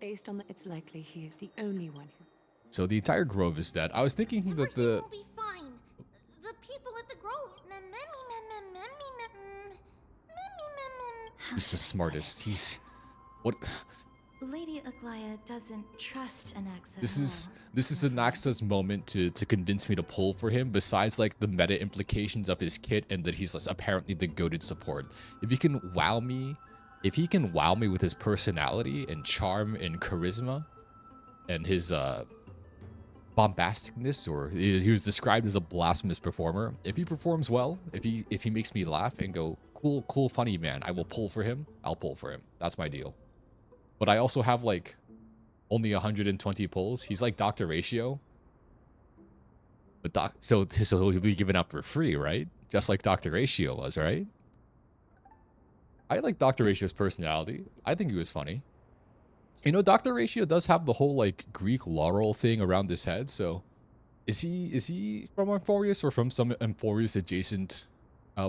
based on that, it's likely he is the only one who... So the entire grove is dead. I was thinking that the... We'll be fine. The people at the grove... He's the smartest. He's... What... Lady Aglaya doesn't trust Anaxa. This is Anaxa's moment to convince me to pull for him, besides like the meta implications of his kit and that he's apparently the goated support. If he can wow me with his personality and charm and charisma and his bombasticness, or he was described as a blasphemous performer. If he performs well, if he makes me laugh and go, cool, funny man, I will pull for him. I'll pull for him. That's my deal. But I also have like only 120 pulls. He's like Dr. Ratio. But so he'll be given up for free, right? Just like Dr. Ratio was, right? I like Dr. Ratio's personality. I think he was funny. You know, Dr. Ratio does have the whole like Greek laurel thing around his head, so is he from Amphorius or from some Amphorius adjacent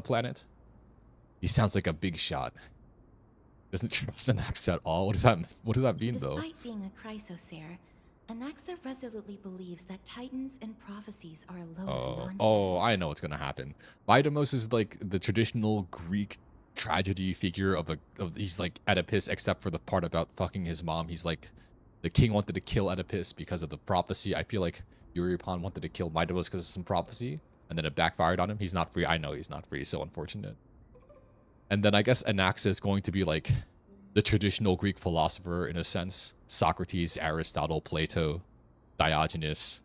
planet? He sounds like a big shot. Doesn't trust Anaxa at all. What does that mean though? Despite being a Chrysosaur, Anaxa resolutely believes that titans and prophecies are a load of nonsense. Oh, I know what's gonna happen. Vaidamos is like the traditional Greek tragedy figure of he's like Oedipus, except for the part about fucking his mom. He's like the king wanted to kill Oedipus because of the prophecy. I feel like Eurypon wanted to kill Vaidamos because of some prophecy, and then it backfired on him. He's not free. I know he's not free. So unfortunate. And then I guess Anaxa is going to be like the traditional Greek philosopher in a sense. Socrates, Aristotle, Plato, Diogenes,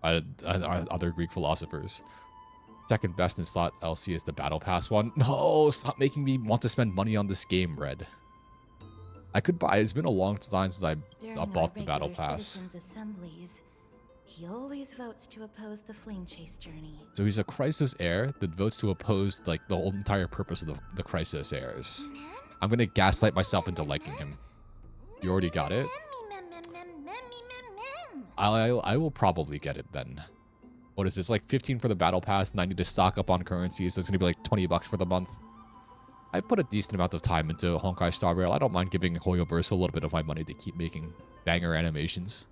other Greek philosophers. Second best in slot LC is the Battle Pass one. No, stop making me want to spend money on this game, Red. I could buy it. It's been a long time since I bought the Battle Pass. Assemblies, he always votes to oppose the Flame Chase journey. So he's a Chrysos heir that votes to oppose like the whole entire purpose of the Chrysos heirs. I'm gonna gaslight myself into liking him. You already got it? I will probably get it then. What is this? Like 15 for the Battle Pass, and I need to stock up on currency, so it's gonna be like 20 bucks for the month. I put a decent amount of time into Honkai Star Rail. I don't mind giving Hoyoverse a little bit of my money to keep making banger animations.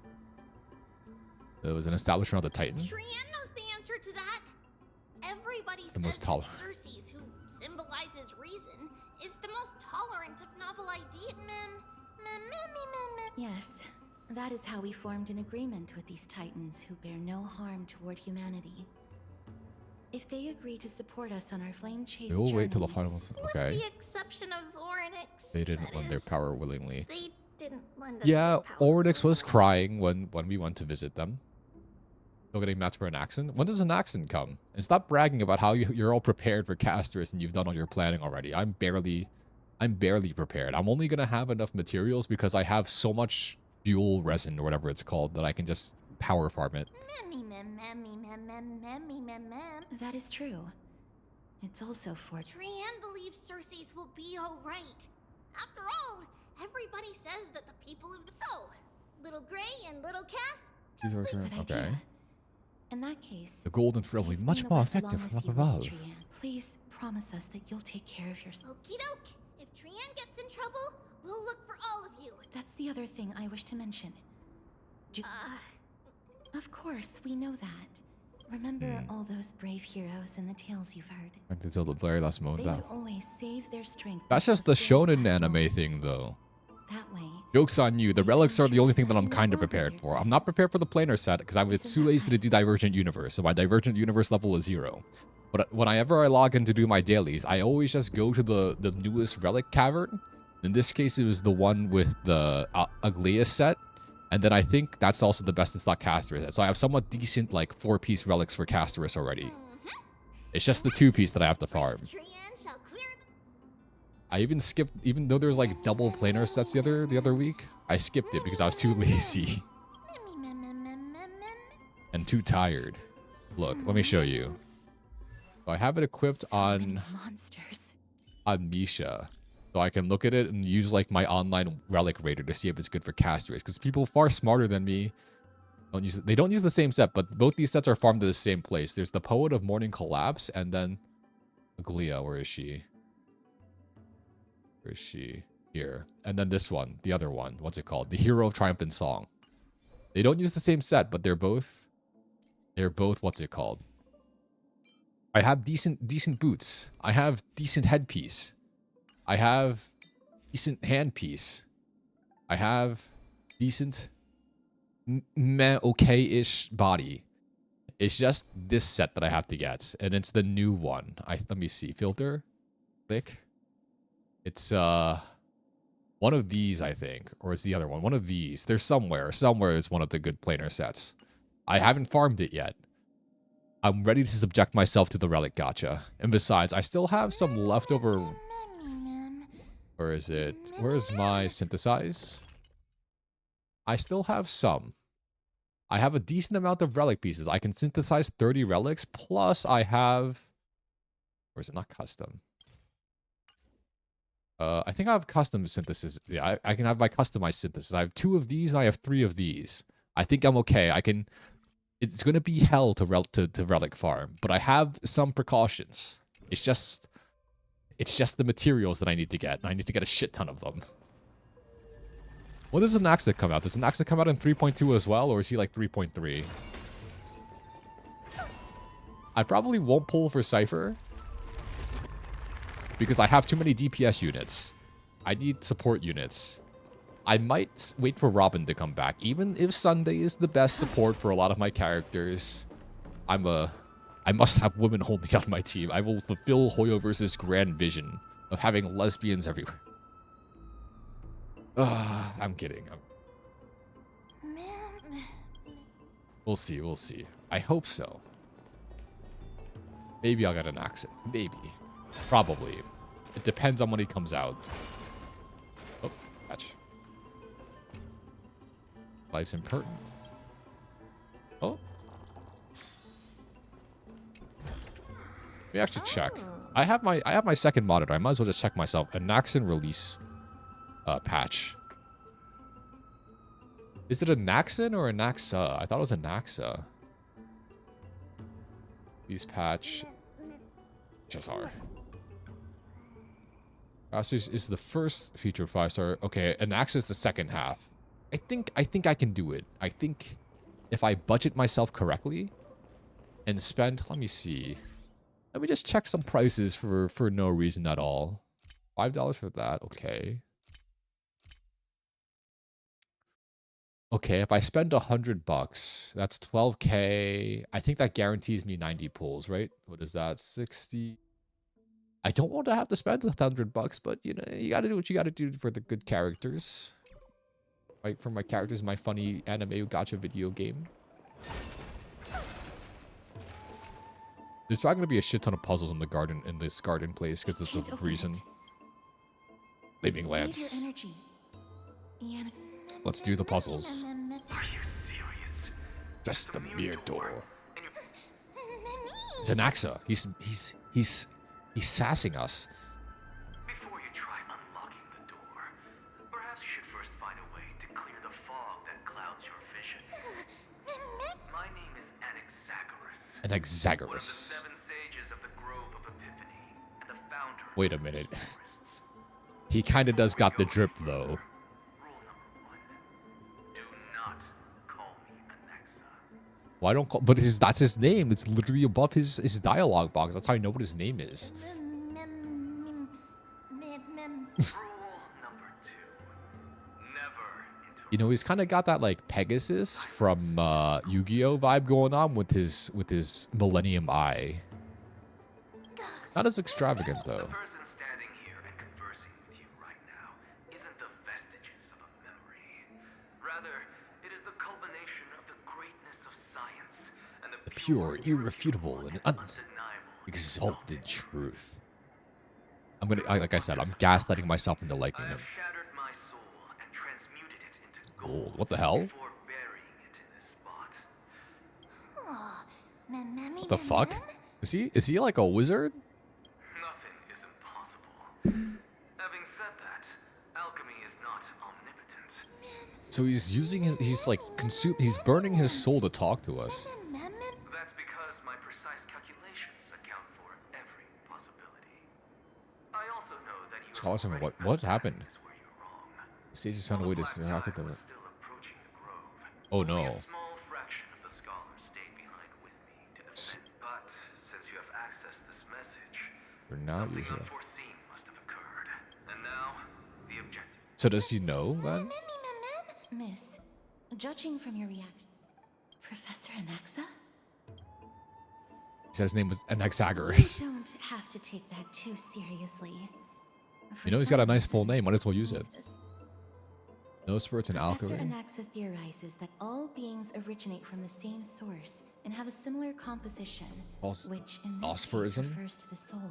There was an establishment of the Titan. Trian knows the answer to that. Everybody The most says tolerant. that Circes, who symbolizes reason, is the most tolerant of novel ideas. Yes, that is how we formed an agreement with these titans who bear no harm toward humanity. If they agree to support us on our flame chase They will wait till the journey, finals. Okay. With the exception of Oryx. They didn't lend their power willingly. They didn't lend us Yeah, their power. Oryx was crying when we went to visit them. Still getting matched for an accent. When does an accent come? And stop bragging about how you're all prepared for Castris and you've done all your planning already. I'm barely prepared. I'm only gonna have enough materials because I have so much fuel resin or whatever it's called that I can just power farm it. that is true. It's also for Trian believes Circes will be alright. After all, everybody says that the people of the Little Gray and Little Cass. She's Good okay. idea. In that case, The golden thrill will be please much bring more the West effective along from with up you, above. Lady Trian. Please promise us that you'll take care of yourself. Okie doke. If Trian gets in trouble, we'll look for all of you. That's the other thing I wish to mention. Of course, we know that. Remember all those brave heroes and the tales you've heard. Until the very last They moment. would always save their strength. That's just the shonen anime thing, though. That way, Joke's on you. The relics are the only thing that I'm kind of prepared for. I'm not prepared for the planar set because I was too lazy to do Divergent Universe, so my Divergent Universe level is 0. But whenever I log in to do my dailies, I always just go to the newest relic cavern. In this case, it was the one with the ugliest set. And then I think that's also the best in slot Casterus. So I have somewhat decent, like, 4-piece relics for Casterus already. It's just the 2-piece that I have to farm. I even skipped, even though there was like double planar sets the other week, I skipped it because I was too lazy and too tired. Look, let me show you. So I have it equipped on Misha, so I can look at it and use like my online relic rater to see if it's good for Casterus. Because people far smarter than me don't use it. They don't use the same set, but both these sets are farmed to the same place. There's the Poet of Morning Collapse, and then Aglia. Where is she? Where is she? Here. And then this one, the other one. What's it called? The Hero of Triumphant Song. They don't use the same set, but they're both what's it called? I have decent boots. I have decent headpiece. I have decent handpiece. I have decent meh okay-ish body. It's just this set that I have to get, and it's the new one. Let me see. Filter. Click. It's one of these, I think, or it's the other one. One of these. There's somewhere is one of the good planar sets. I haven't farmed it yet. I'm ready to subject myself to the relic gacha. And besides, I still have some leftover... Where is it? Where is my synthesize? I still have some. I have a decent amount of relic pieces. I can synthesize 30 relics, plus I have... Or is it not custom? I think I have custom synthesis. Yeah, I can have my customized synthesis. I have 2 of these and I have 3 of these. I think I'm okay. I can... It's going to be hell to relic farm, but I have some precautions. It's just the materials that I need to get, and I need to get a shit ton of them. When does Anaxa come out? Does Anaxa come out in 3.2 as well, or is he like 3.3? I probably won't pull for Cypher, because I have too many DPS units. I need support units. I might wait for Robin to come back. Even if Sunday is the best support for a lot of my characters, I must have women holding out my team. I will fulfill Hoyoverse's grand vision of having lesbians everywhere. I'm kidding. We'll see, we'll see. I hope so. Maybe I'll get an accent. Maybe. Probably. It depends on when he comes out. Oh, catch. Life's impertinent. Oh. Let me actually check. I have my second monitor. I might as well just check myself. A Naxxon release patch. Is it a Naxxon or a Naxa? I thought it was a Naxa. Release patch. HSR. Masters is the first feature 5-star. Okay, and Naxa is the second half. I think I can do it. I think if I budget myself correctly and spend, let me see. Let me just check some prices for no reason at all. $5 for that, okay. Okay, if I spend $100, that's 12K. I think that guarantees me 90 pulls, right? What is that? 60. I don't want to have to spend $100, but you know, you gotta do what you gotta do for the good characters. Right, for my characters, my funny anime gacha video game. There's probably gonna be a shit ton of puzzles in the garden, in this garden place, because there's a reason. Flaming Lance. Let's do the puzzles. Just a mere door. It's an Axa. He's sassing us. Before you try unlocking the door, perhaps you should first find a way to clear the fog that clouds your vision. My name is Anaxagoras. Anaxagoras. One of the 7 sages of the Grove of Epiphany, and the founder. Wait a minute. He kind of does got the drip though. Why don't call? But that's his name. It's literally above his dialogue box. That's how I know what his name is. You know, he's kind of got that like Pegasus from Yu-Gi-Oh vibe going on with his Millennium Eye. Not as extravagant though. Pure, irrefutable, and exalted truth. I'm gonna, like I said, I'm gaslighting myself into liking him. Gold. What the hell? What the fuck? Is he like a wizard? Nothing is impossible. Having said that, alchemy is not omnipotent. So he's using his, he's burning his soul to talk to us. That's because my precise calculations account for every possibility. I also know that you Scholars, what happened? Sages found a way to rocket them. Oh no. A small fraction of the scholars stayed behind with me to defend. But since you have accessed this message, something unforeseen must have occurred. And now, the objective. So does he know then? Miss, judging from your reaction, Professor Anaxa? He said his name was Anaxagoras. You don't have to take that too seriously. You know he's got a nice full name. Might as well use it. No spirits and Professor alchemy. Anaxa theorizes that all beings originate from the same source and have a similar composition, which in this case Ospirism? refers to the soul.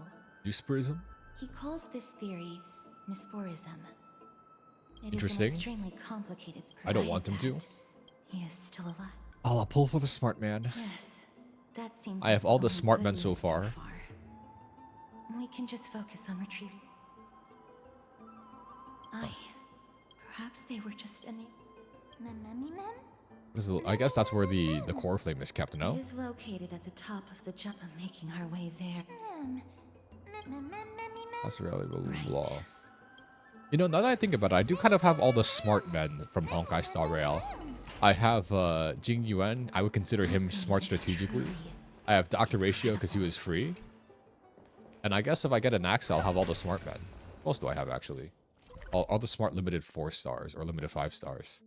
Eusporism? He calls this theory Nesporism. It is Interesting. an extremely complicated. I don't want him provided to. that He is still alive. I'll pull for the smart man. Yes, that seems. I have all the only smart good men so news far. We can just focus on retrieving. Perhaps they were just in the. What is it? I guess that's where the core flame is kept, no? It is located at the top of the jump. Making our way there. That's really blah, blah, blah. You know, now that I think about it, I do kind of have all the smart men from Honkai Star Rail. I have Jing Yuan. I would consider him smart strategically. I have Dr. Ratio because he was free. And I guess if I get an axe, I'll have all the smart men. What else do I have, actually? All the smart limited 4 stars or limited 5 stars.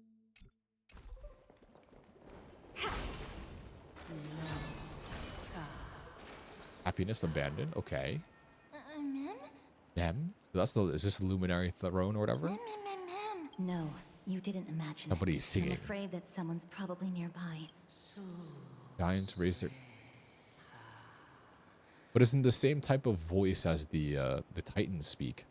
Happiness abandoned. Okay. Mem? So that's the. Is this the Luminary Throne or whatever? No, you didn't imagine Nobody's it. singing. I'm afraid that someone's probably nearby. Giants raise their. But isn't the same type of voice as the Titans speak?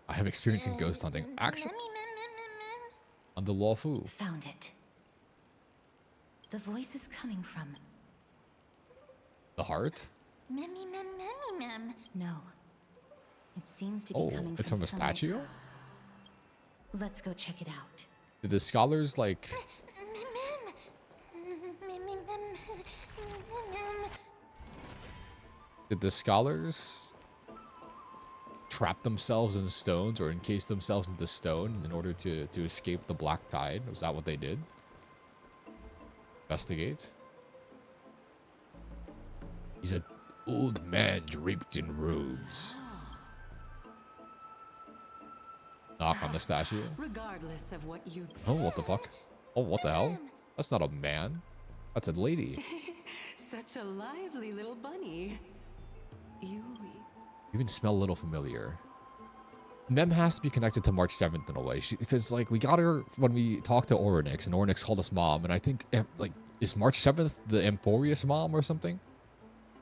I have experience in ghost hunting. Actually, on the Lawfu. Found it. The voice is coming from. The heart? No. It seems to be Oh, coming it's from from a somewhere. statue? Let's go check it out. Did the scholars like? Did the scholars trap themselves in stones or encase themselves into stone in order to escape the black tide? Was that what they did? Investigate. He's an old man draped in robes. Knock on the statue. Regardless of what you. Oh, what the fuck? Oh, what the hell? That's not a man. That's a lady. Such a lively little bunny. You Even smell a little familiar. Mem has to be connected to March 7th in a way. Because, like, we got her when we talked to Oryx, and Oryx called us mom. And I think, like, is March 7th the Emporius mom or something?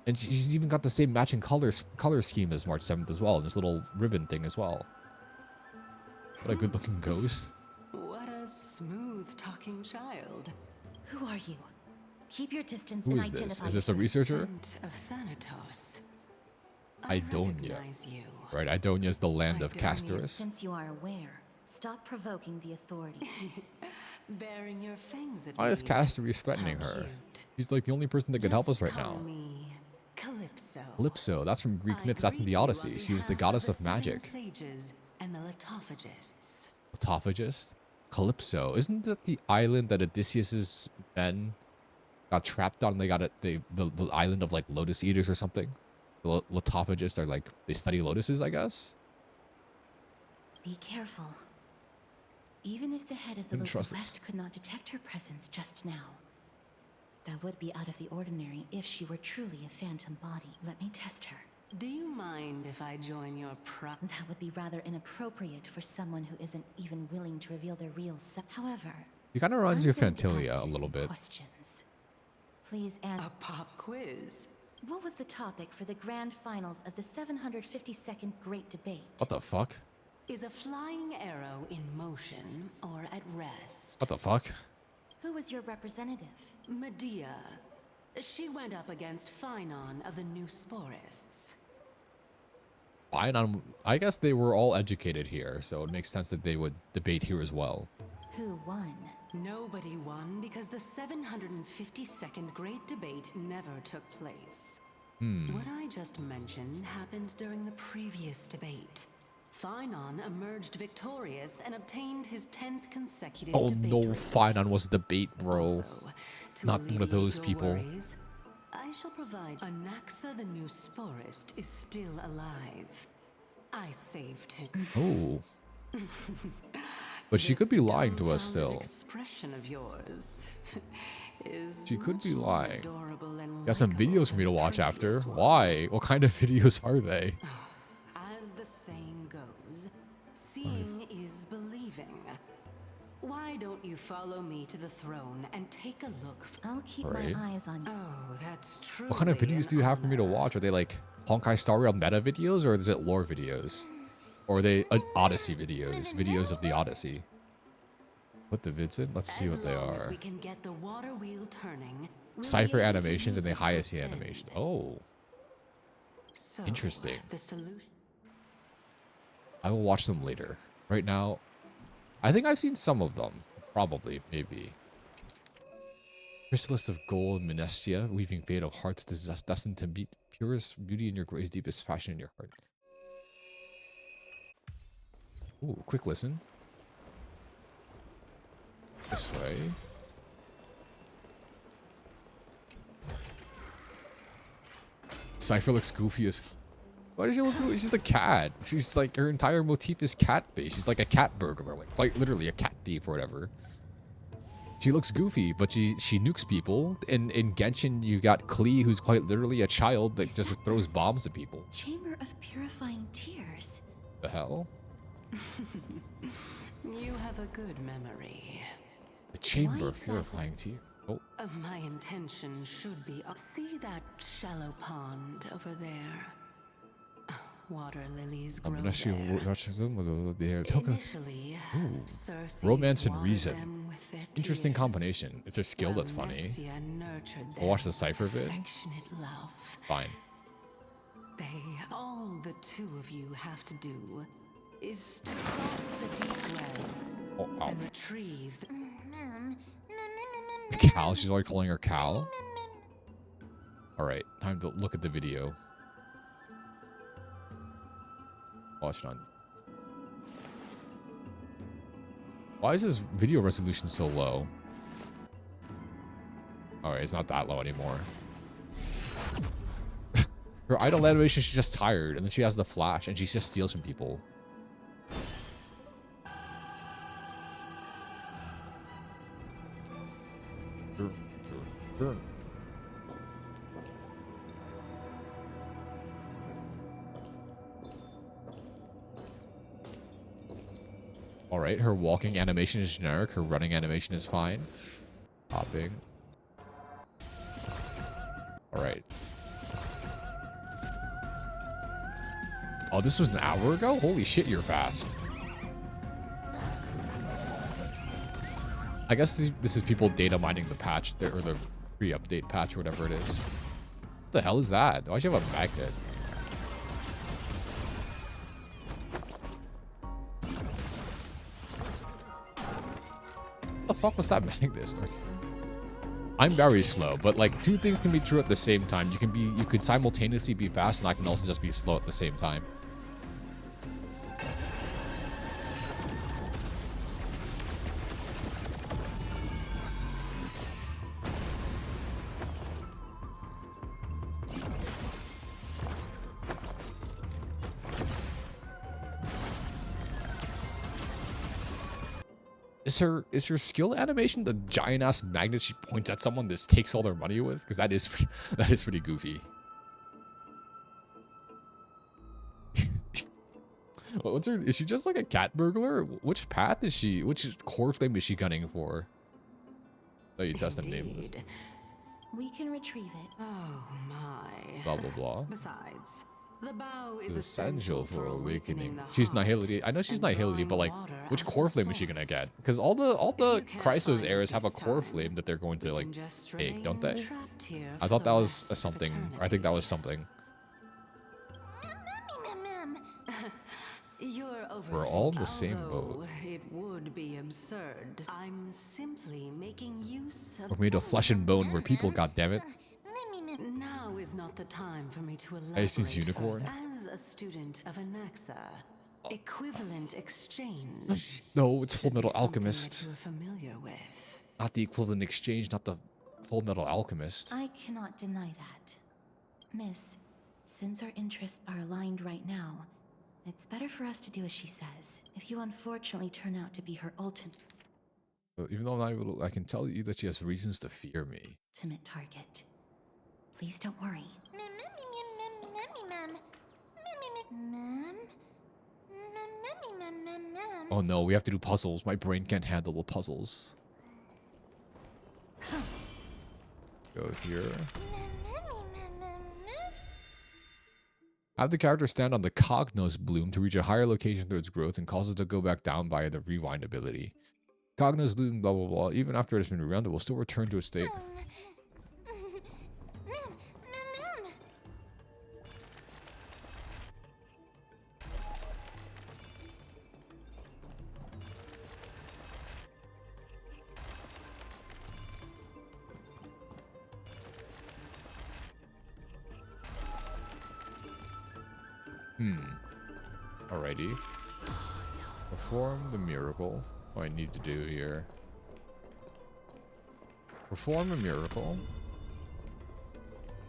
And she's even got the same matching color scheme as March 7th as well. And this little ribbon thing as well. What a good-looking ghost. What a smooth-talking child. Who are you? Keep your distance Who and is this? identify. Is this a researcher? Scent of Thanatos. Idonia. recognize you. Right, Idonia is the land of Castorus. Since you are aware, stop provoking the authorities. Bearing your fangs at Why is me. Castorus threatening How her? cute. She's like the only person that could help us Just right call now. me Calypso. Calypso, that's from Greek I myths, that's from greet the you on Odyssey. She was the behalf goddess of the seven magic. sages and the Litophagists. Autophagist? Calypso. Isn't that the island that Odysseus's men got trapped on? They got it, the island of like lotus eaters or something? The Litophagists are like, they study lotuses, I guess? Be careful. Even if the head of the Didn't local trust us. West could not detect her presence just now, that would be out of the ordinary if she were truly a phantom body. Let me test her. Do you mind if I join your That would be rather inappropriate for someone who isn't even willing to reveal their real self. However, He kind of reminds me of I'm going to Fantilia ask a you little some bit. Questions. Please answer. A pop quiz. What was the topic for the grand finals of the 752nd Great Debate? What the fuck? Is a flying arrow in motion or at rest? What the fuck? Who was your representative? Medea. She went up against Phynon of the New Sporists. Fine, I guess they were all educated here, so it makes sense that they would debate here as well. Who won? Nobody won because the 752nd Great Debate never took place. What I just mentioned happened during the previous debate. Phynon emerged victorious and obtained his 10th consecutive Oh debate no, win. Phynon was a debate, bro. Also, to Not one of alleviate those your people. worries, I shall provide Anaxa the New Sporist is still alive. I saved him. Oh. But she could be lying to us Dumbfounded still. Expression of yours is She could be much more lying. adorable and Got some likable videos for me to than watch previous after. ones. Why? What kind of videos are they? As the Why don't you follow me to the throne and take a look? I'll keep Right. my eyes on you. Oh, that's true. What kind of videos do you have for me to watch? Are they like Honkai Star Rail meta videos, or is it lore videos? Or are they Odyssey videos? Videos of the Odyssey? Put the vids in? Let's see what they As are. we can get the water wheel turning, we'll Cypher be able to animations and use the it to highest ascend. animation. Oh, So, interesting. The solution. I will watch them later. Right now, I think I've seen some of them. Probably, maybe. Chrysalis of gold, Minestia, weaving fate of hearts destined to meet purest beauty in your grace, deepest passion in your heart. Ooh, quick listen. This way. Cypher looks goofy as why does she look goofy? She's a cat. She's like, her entire motif is cat based. She's like a cat burglar, like quite literally a cat thief or whatever. She looks goofy, but she nukes people. In Genshin, you got Klee, who's quite literally a child that just throws bombs at people. Chamber of Purifying Tears. The hell? You have a good memory. The Chamber of Purifying Tears. Oh. My intention should be. See that shallow pond over there? Water lilies grow there. Initially, Cersei Romance and swallowed reason. them with their Interesting tears, combination. It's a skill that's while funny. Nessia nurtured I'll watch the them Cypher with vid. affectionate love. Fine. All the two of you have to do is to cross the deep well and retrieve the Cal, she's already calling her Cal. Alright, time to look at the video. Watch it on. Why is this video resolution so low? Alright, it's not that low anymore. Her idle animation, she's just tired, and then she has the flash, and she just steals from people. Alright, her walking animation is generic, her running animation is fine. Hopping. Alright. Oh, this was an hour ago? Holy shit, you're fast. I guess this is people data mining the patch, or the pre-update patch, or whatever it is. What the hell is that? Why'd you have a magnet? What the fuck was that magnet? I'm very slow, but like two things can be true at the same time. You can simultaneously be fast, and I can also just be slow at the same time. Is her skill animation the giant ass magnet she points at someone that takes all their money with? Because that is pretty goofy. What's her? Is she just like a cat burglar? Which path is she? Which core flame is she gunning for? Oh, you just named this. We can retrieve it. Oh my. Blah blah blah. Besides, the bow Is is essential for awakening. the She's heart Nihility. I know she's and Nihility, but like, drawing water which out core of flame is she gonna source. get? Because all the can't Chrysos find it heirs have a this core time, flame that they're going to like just take, don't remain they? trapped here I for thought the that was rest of something. eternity. I think that was something. You're We're all in the overthinking, same although boat. It would be absurd. I'm simply making use of We're made of flesh and bone. We're people. goddammit. Now is not the time for me to I elaborate see unicorn. further. As a student of Anaxa, equivalent exchange No, it's Full should be Metal something that Alchemist. you are familiar with. Not the equivalent exchange. Not the Full Metal Alchemist. I cannot deny that. Miss, since our interests are aligned right now, it's better for us to do as she says. If you unfortunately turn out to be her ultimate Even though I'm not able to, I can tell you that she has reasons to fear me. target, please don't worry. Oh no, we have to do puzzles. My brain can't handle the puzzles. Go here. Have the character stand on the Cognos bloom to reach a higher location through its growth and cause it to go back down via the rewind ability. Cognos bloom, blah blah blah. Even after it has been rewound, it will still return to its state. Alrighty. Perform the miracle. What I need to do here. Perform a miracle.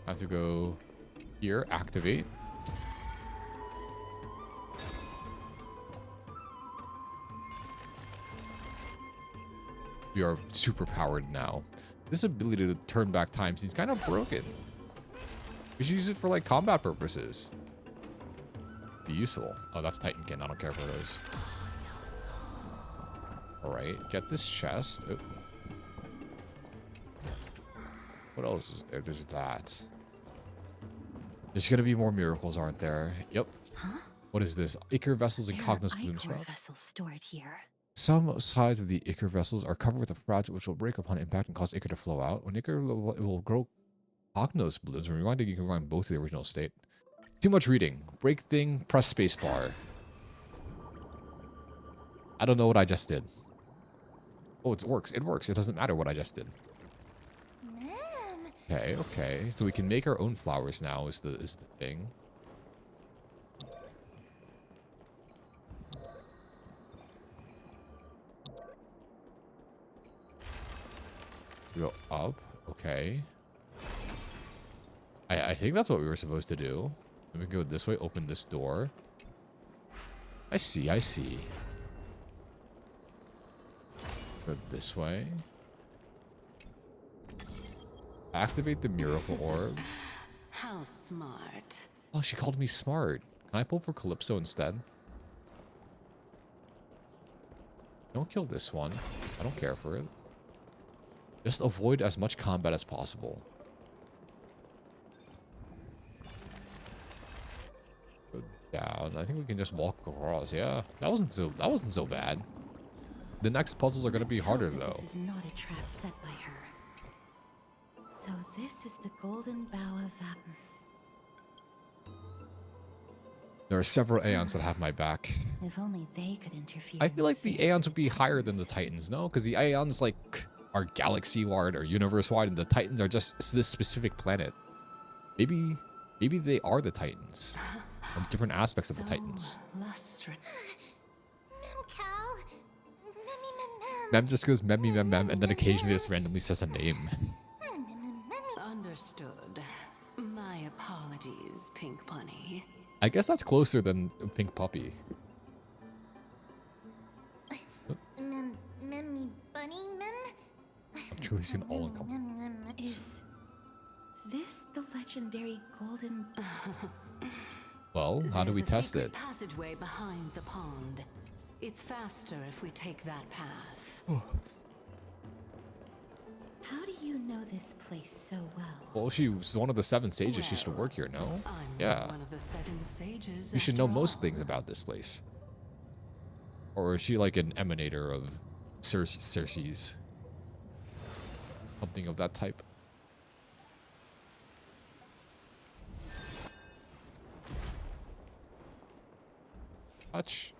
I have to go here, activate. We are super powered now. This ability to turn back time seems kind of broken. We should use it for like combat purposes. Be useful. Oh, that's Titankin. I don't care for those. Alright, get this chest. Oh. What else is there? There's that. There's gonna be more miracles, aren't there? Yep. Huh? What is this? Ichor vessels and There Cognos are blooms. ichor vessels stored here. Some sides of the Ichor vessels are covered with a fragile which will break upon impact and cause Ichor to flow out. When Ichor it will grow Cognos blooms. When rewinding, you can rewind both to the original state. Too much reading. Break thing, press spacebar. I don't know what I just did. Oh, it works. It works. It doesn't matter what I just did. Okay, okay. So we can make our own flowers now is the thing. Go up. Okay. I think that's what we were supposed to do. Let me go this way, open this door. I see, I see. Go this way. Activate the miracle orb. How smart. Oh, she called me smart. Can I pull for Calypso instead? Don't kill this one. I don't care for it. Just avoid as much combat as possible. Go down. I think we can just walk across. Yeah, that wasn't so bad. The next puzzles are going to be harder though. This is not a trap set by her. So this is the golden bough of Vatten. There are several Aeons that have my back. If only they could interfere. I feel like the Aeons would be higher than the Titans, no? Because the Aeons like are galaxy-wide or universe-wide, and the Titans are just this specific planet. Maybe they are the Titans. Or different aspects of the Titans. Mem just goes mem, and then occasionally just randomly says a name. Understood. My apologies, Pink Bunny. I guess that's closer than Pink Puppy. Memmy bunny mem? I'm truly seeing all in common. Is this the legendary golden? Well, how do we test it? Passageway behind the pond. It's faster if we take that path. How do you know this place so well? Well, she was one of the 7 sages. She should work here, no? Yeah. One of the 7 sages. You should know most things about this place. Or is she like an emanator of Circe's? Something of that type. Touch.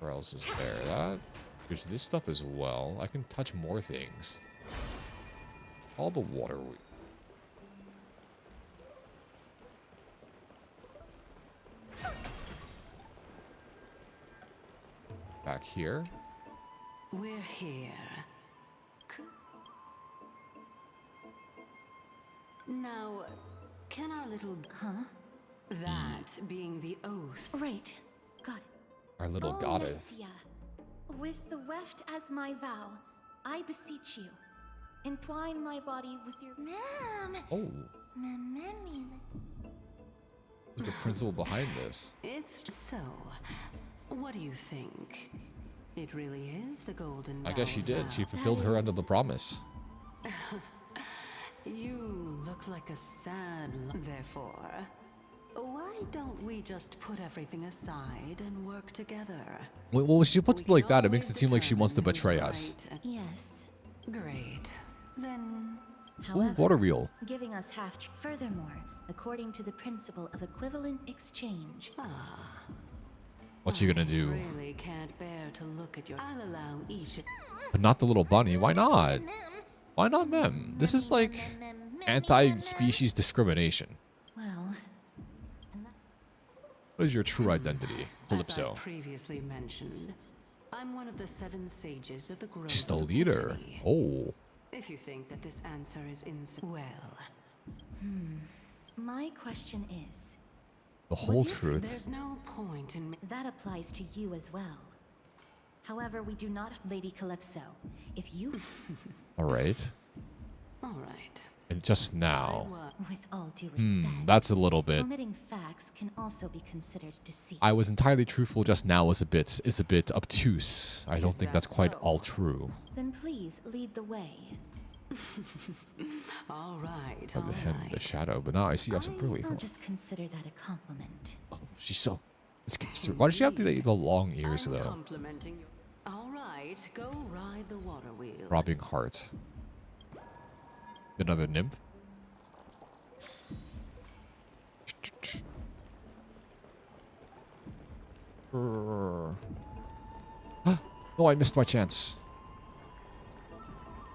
Where else is there? There's this stuff as well. I can touch more things. All the water. Back here. We're here. Now, can our little... That being the oath. Right. Got it. Our little goddess. Nessia, with the weft as my vow, I beseech you, entwine my body with your... Mom! Oh. Memmy. What's the principle behind this? It's so. What do you think? It really is the golden. I guess she Bowl did. She vow. fulfilled her end of the promise. You look like a sad. Therefore, why don't we just put everything aside and work together? Well, she puts it like that. It makes it seem like she wants to betray us. Yes. Great. Then. However, Ooh, water wheel. Giving us furthermore, according to the principle of equivalent exchange. What's she gonna do? Really can't bear to look at your. I'll allow each. But not the little bunny. Why not? Why not Mem? This is like anti-species discrimination. Well, What is your true identity, As I Calypso? previously mentioned, I'm one of the 7 sages of the grove. She's the of leader. Epiphany. Oh. If you think that this answer is well, my question is, The whole there's truth. no point in that applies to you as well. However, we do not, Lady Calypso. If you, All right. all right. And just now. with all due respect, That's a little bit. omitting facts can also be considered deceit. I was entirely truthful just now is a bit obtuse. I don't think that's quite all true. Then please lead the way. All right. Of the head in the shadow, but now I see you have some really. I'll just consider that a compliment. She's so. Why does she have the long ears though? Complimenting you. All right, go ride the water wheel. Throbbing heart. Another nymph. Oh, I missed my chance.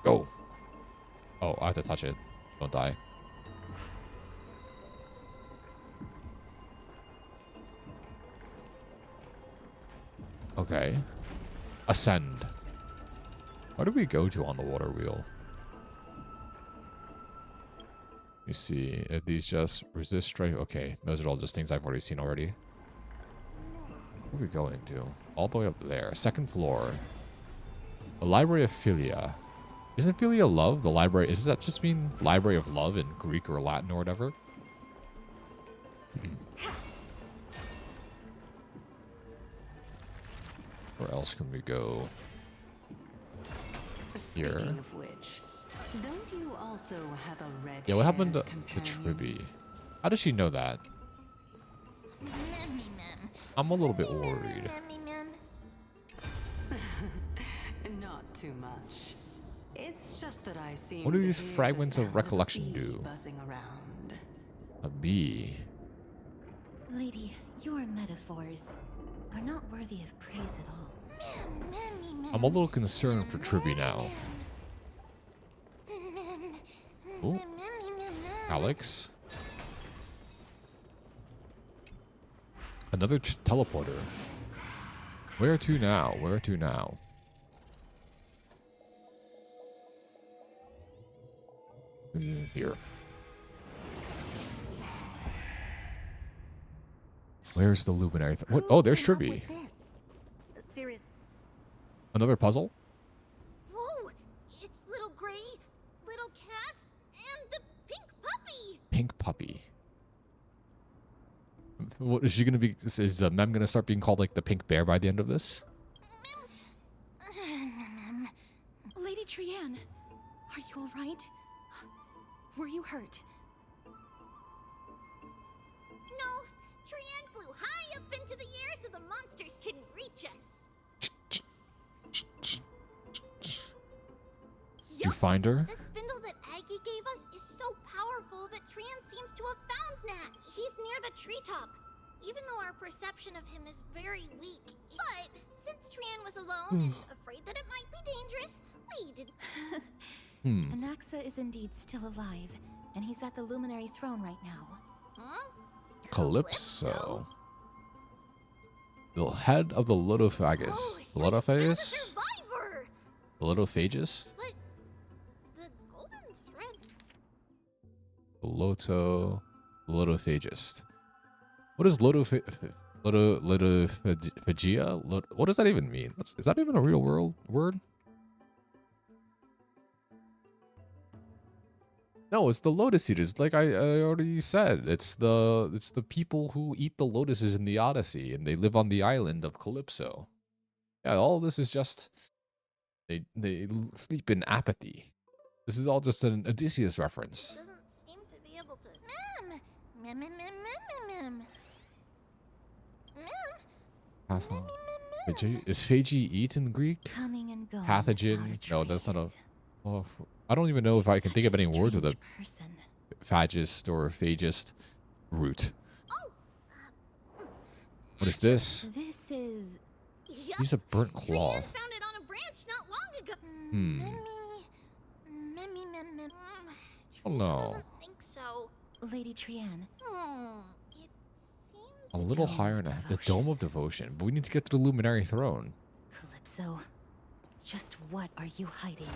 Go. Oh, I have to touch it. Don't die. Okay. Ascend. Where do we go to on the water wheel? You see, if these just resist strike. Okay, those are all just things I've already seen already. Where are we going to? All the way up there. 2nd floor. The Library of Philia. Isn't Philia love? The library. Does that just mean Library of Love in Greek or Latin or whatever? Where else can we go? Here. Speaking of which, don't you also have a red? Yeah, what happened to Tribby? How does she know that? I'm a little bit worried. Not too much. It's just that I seem. What do to these hear the fragments of sound recollection a bee do? Buzzing around. A bee. Lady, your metaphors are not worthy of praise at all. I'm a little concerned for Tribby now. Ooh. Alex. Another teleporter. Where to now? Where to now? Here. Where's the luminary? What? Oh, there's Tribby. Serious. Another puzzle? Whoa! It's little Gray, little Cass, and the pink puppy. Pink puppy. What is she gonna be? Is Mem gonna start being called like the pink bear by the end of this? Lady Trianne, are you all right? Were you hurt? No, Trianne flew high up into the air so the monsters couldn't reach us. Did you find her? The spindle that Aggie gave us is so powerful that Trianne seems to have found Nat. He's near the treetop, even though our perception of him is very weak. But since Trianne was alone and afraid that it might be dangerous, we did. Anaxa is indeed still alive, and he's at the Luminary Throne right now. Huh? Calypso. The head of the Lotophagus. Lotophagus? Survivor! The Lotophagus? But the golden thread. Lotophagus. What is Lotophagia? What does that even mean? Is that even a real world word? No, it's the lotus eaters. Like I already said, it's the people who eat the lotuses in the Odyssey, and they live on the island of Calypso. Yeah, all this is just they sleep in apathy. This is all just an Odysseus reference. Doesn't seem to be able to. Mem! Mem, mem, mem, mem, mem, Is Phaji eat in Greek? Coming and going Pathogen? No, that's not a. Oh, I don't even know if I can think of any word with a phagist or phagist root. What is this? This is. Use a burnt cloth. Found it on a branch not long ago. Oh no. Doesn't think so. Lady Trian. It seems A little higher now. The Dome of Devotion. But we need to get to the Luminary Throne. Calypso, just what are you hiding?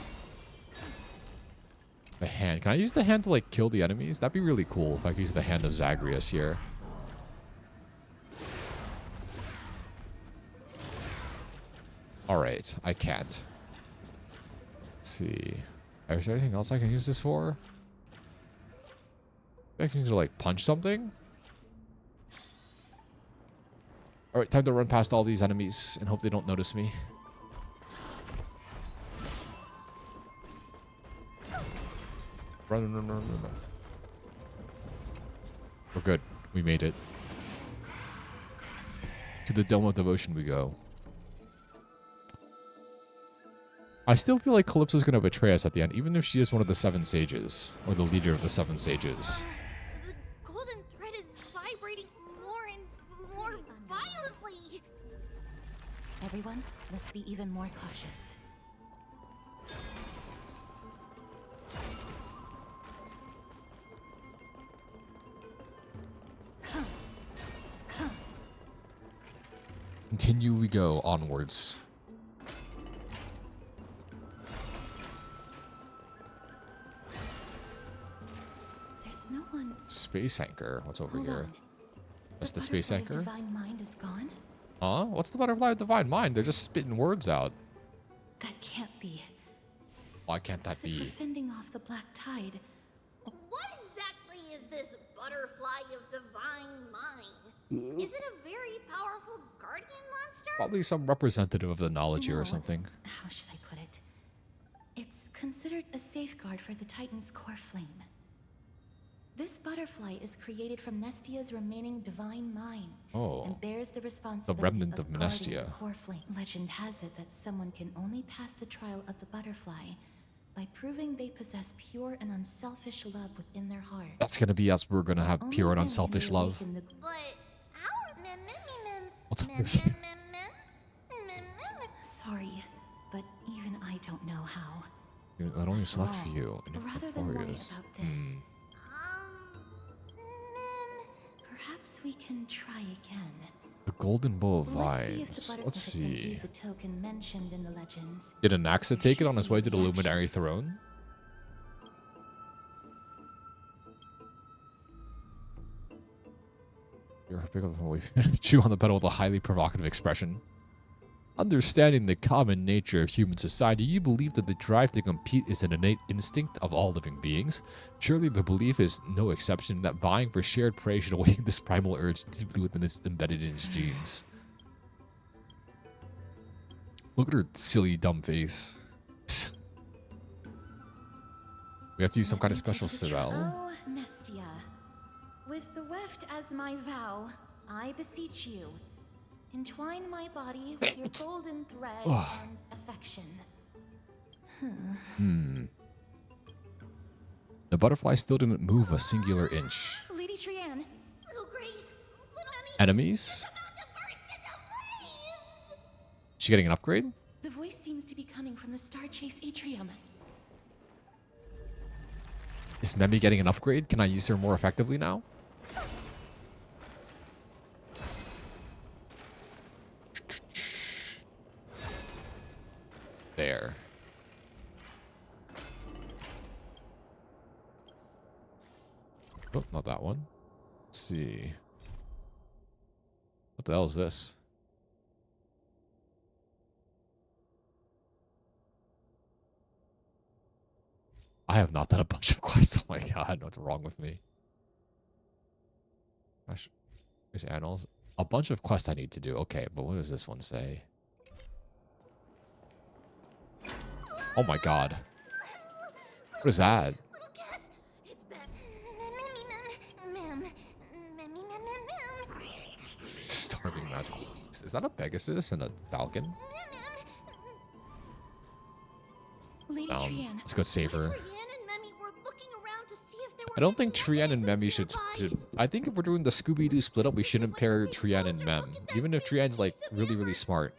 The hand. Can I use the hand to like kill the enemies? That'd be really cool if I could use the hand of Zagreus here. Alright, I can't. Let's see. Is there anything else I can use this for? I can use it to like punch something? Alright, time to run past all these enemies and hope they don't notice me. Run. We're good. We made it. To the Dome of Devotion we go. I still feel like Calypso's going to betray us at the end, even if she is one of the 7 sages, or the leader of the 7 sages. the golden thread is vibrating more and more violently. Everyone, let's be even more cautious. Continue we go onwards. There's no one. Space anchor. What's over Hold here? on. That's the space Butterfly of anchor? Divine mind is gone? Huh? What's the butterfly of divine mind? They're just spitting words out. That can't be. Why can't that Is it be? for fending off the black tide? What exactly is this butterfly of divine mind? Is it a very powerful guardian monster? Probably some representative of the knowledge here No. or something. How should I put it? It's considered a safeguard for the Titan's core flame. This butterfly is created from Nestia's remaining divine mind Oh. and bears the responsibility remnant of guarding Nestia. the core flame. Legend has it that someone can only pass the trial of the butterfly by proving they possess pure and unselfish love within their heart. That's gonna be us. We're gonna have Only pure and then can unselfish they love. awaken the But our What's mem, this? mem, mem, mem, mem, mem. Sorry, but even I don't know how. That only is left for you. And Rather than worry Victorious. about this, perhaps we can try again. The golden bow of Let's see if the vines. butterfly Let's is indeed see. the token mentioned in the legends. Did Anaxa take it on his way to the Luminary Throne? You're pick up chew on the pedal with a highly provocative expression. Understanding the common nature of human society, you believe that the drive to compete is an innate instinct of all living beings. Surely the belief is no exception that vying for shared prey should awaken this primal urge deeply within its embedded in its genes. Look at her silly, dumb face. We have to use some kind of special spell. Oh, Nestia, with the weft as my vow, I beseech you, entwine my body with your golden thread and affection. The butterfly still didn't move a singular inch. Lady Trian, Little Gray, Enemies? She getting an upgrade? the voice seems to be coming from the Star Chase Atrium. Is Memi getting an upgrade? Can I use her more effectively now? There. Oh, not that one. Let's see. What the hell is this? I have not done a bunch of quests. Oh my god, what's wrong with me? Gosh, there's annals. A bunch of quests I need to do. Okay, but what does this one say? Oh my god. What is that? Little Cass, it's back. Mem. Starving magical beast. Is that a Pegasus and a Falcon? Lady Trian. Let's go save her. Trian and Memmy were looking around to see if there were I don't think Trian and Memmy should. I think if we're doing the Scooby-Doo split up, we shouldn't pair Trian and Mem. Even if Trian's like really smart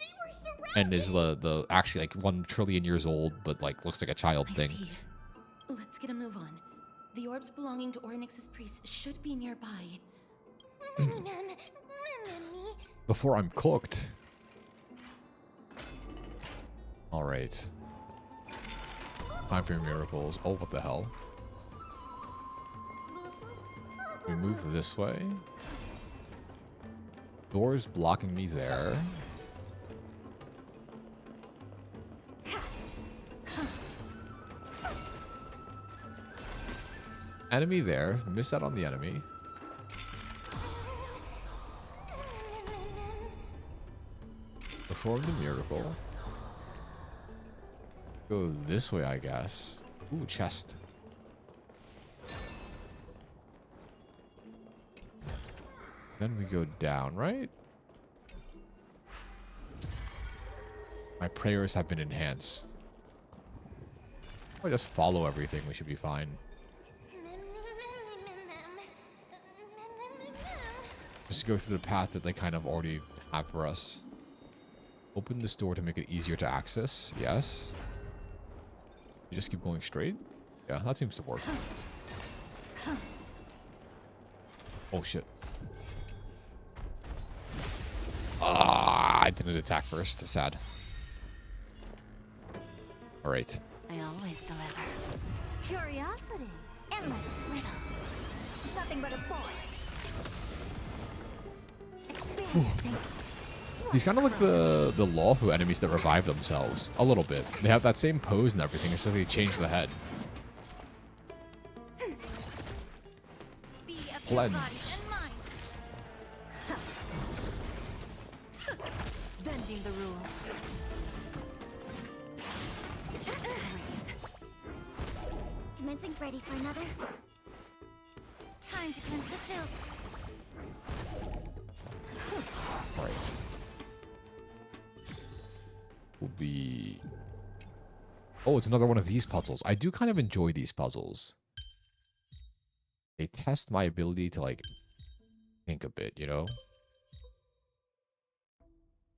and is the actually like 1 trillion years old, but like looks like a child thing. See. Let's get a move on. The orbs belonging to Ornyx's priests should be nearby. Before I'm cooked. All right. Time for miracles. Oh, what the hell? We move this way. Doors blocking me there. Enemy there. Miss out on the enemy. Perform the miracle. Go this way, I guess. Ooh, chest. Then we go down, right? My prayers have been enhanced. I just follow everything. We should be fine. Just go through the path that they kind of already have for us. Open this door to make it easier to access. Yes. You just keep going straight? Yeah, that seems to work. Oh, shit. Ah, I didn't attack first. Sad. All right. I always deliver. Curiosity. Endless riddle. Nothing but a force. Expand your thinking. He's kind of like the lawful enemies that revive themselves. A little bit. They have that same pose and everything. It's just they change the head. Cleanse. Bending the rules. Just breeze. Commencing ready for another. Time to cleanse the filth. Right. Will be... Oh, it's another one of these puzzles. I do kind of enjoy these puzzles. They test my ability to, like, think a bit, you know?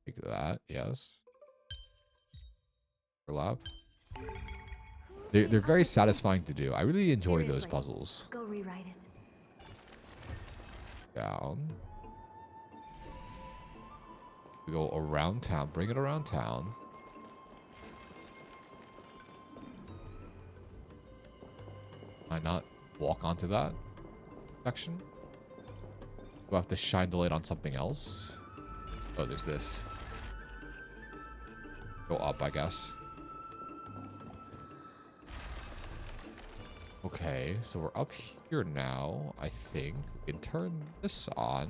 Like that, yes. Overlap. They're very satisfying to do. I really enjoy those puzzles. Go rewrite it. Down. We go around town. Bring it around town. Can I not walk onto that section? Do I have to shine the light on something else? Oh, there's this. Go up, I guess. Okay, so we're up here now, I think. We can turn this on.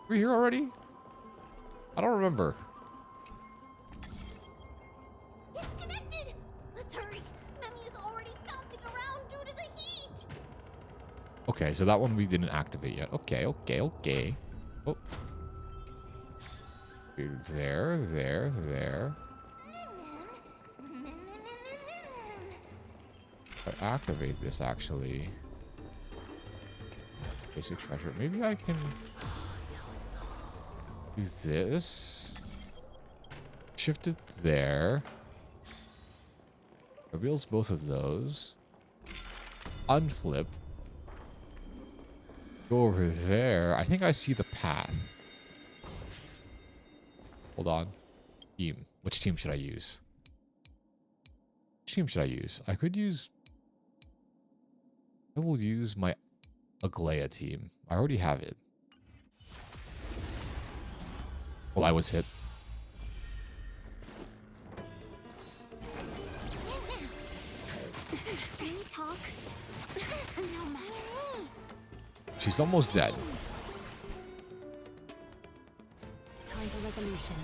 We're here already? I don't remember. It's connected! Let's hurry! Memmy is already bouncing around due to the heat! Okay, so that one we didn't activate yet. Okay. Oh. There. If I activate this, actually. Basic treasure. Maybe I can do this. Shift it there. Reveals both of those. Unflip. Go over there. I think I see the path. Hold on. Team. Which team should I use? Which team should I use? I could use... I will use my Aglaya team. I already have it. Well, I was hit. She's almost dead. Time for resolution.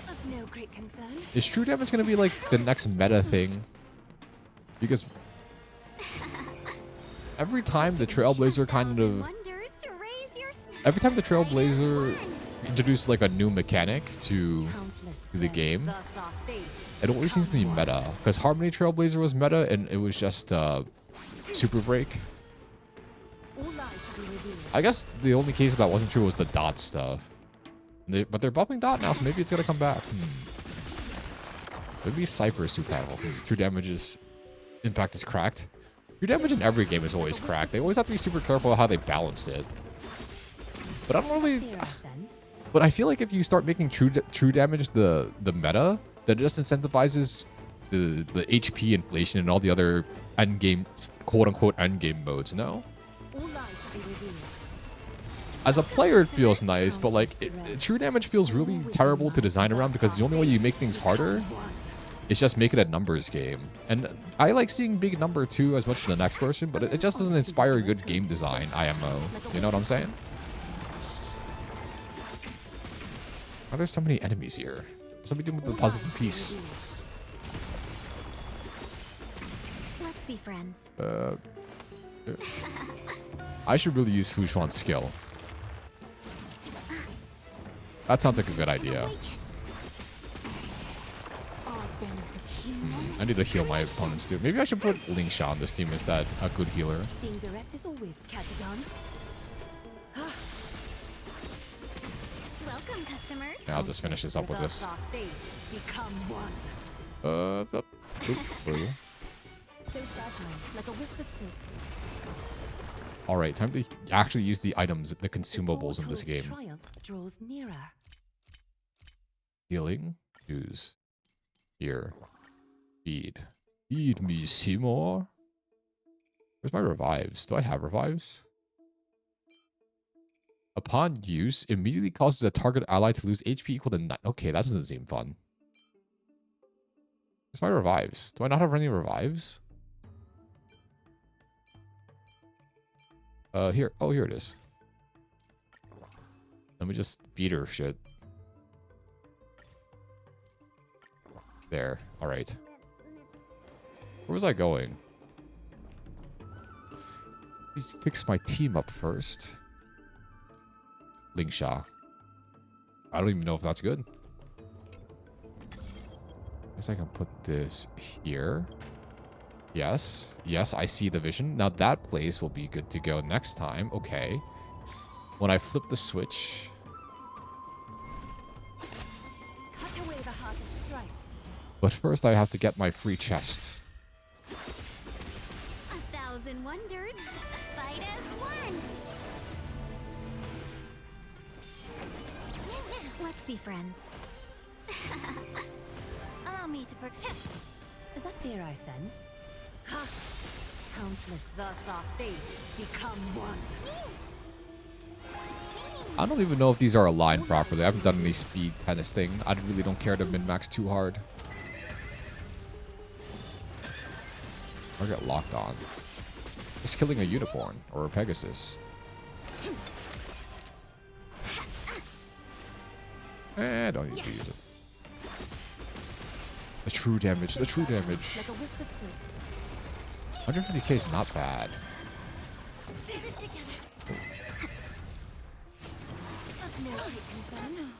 Of no great concern. Is true damage gonna be like the next meta thing? Because every time the Trailblazer every time the Trailblazer introduced like a new mechanic to the game, it always seems to be meta. Because Harmony Trailblazer was meta and it was just Super Break. I guess the only case that wasn't true was the dot stuff. But they're buffing dot now, so maybe it's gonna come back. Maybe Cypher is too powerful. True damage's impact is cracked. True damage in every game is always cracked. They always have to be super careful how they balance it. But I don't really. But I feel like if you start making true damage the meta, then it just incentivizes the HP inflation and all the other end game, quote unquote end game modes. No. As a player, it feels nice, but like true damage feels really terrible to design around because the only way you make things harder is just make it a numbers game. And I like seeing big number too as much as the next person, but it just doesn't inspire good game design, IMO. You know what I'm saying? Why are there so many enemies here? Something doing with the puzzles and peace. Let's be friends. I should really use Fu Shuan's skill. That sounds like a good idea. I need to heal my opponents too. Maybe I should put Ling Sha on this team instead. A good healer. Being direct is always catadons. Welcome, customers. Yeah, I'll just finish this up with this. Become one. Blue. So fragile, like a wisp of silk. Alright, time to actually use the items, the consumables in this game. Triumph draws nearer. Healing. Use. Here. Feed. Feed me, Seymour. Where's my revives? Do I have revives? Upon use, immediately causes a target ally to lose HP equal to 9. Okay, that doesn't seem fun. Where's my revives? Do I not have any revives? Here. Oh, here it is. Let me just feed her shit. There. Alright. Where was I going? Let me fix my team up first. Ling Sha. I don't even know if that's good. Guess I can put this here. Yes. Yes, I see the vision. Now that place will be good to go next time. Okay. When I flip the switch. Cut away the heart of strife. But first I have to get my free chest. 1,000 wonders. Fight as one. Let's be friends. Allow me to protect. Is that fear I sense? Ha! Countless thus our fates become one. I don't even know if these are aligned properly. I haven't done any speed tennis thing. I really don't care to min-max too hard. Or get locked on. Just killing a unicorn or a Pegasus. Don't need to use it. The true damage, the true damage. 150k is not bad.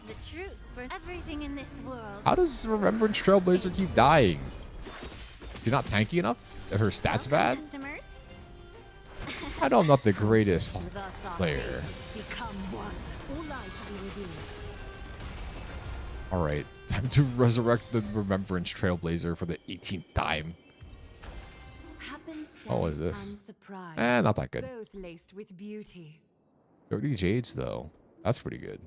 The truth for everything in this world. How does Remembrance Trailblazer keep dying? You're not tanky enough? Her stats bad? I know I'm not the greatest player. Alright, time to resurrect the Remembrance Trailblazer for the 18th time. Oh, what is this? Not that good. Both laced with beauty. 30 jades, though. That's pretty good.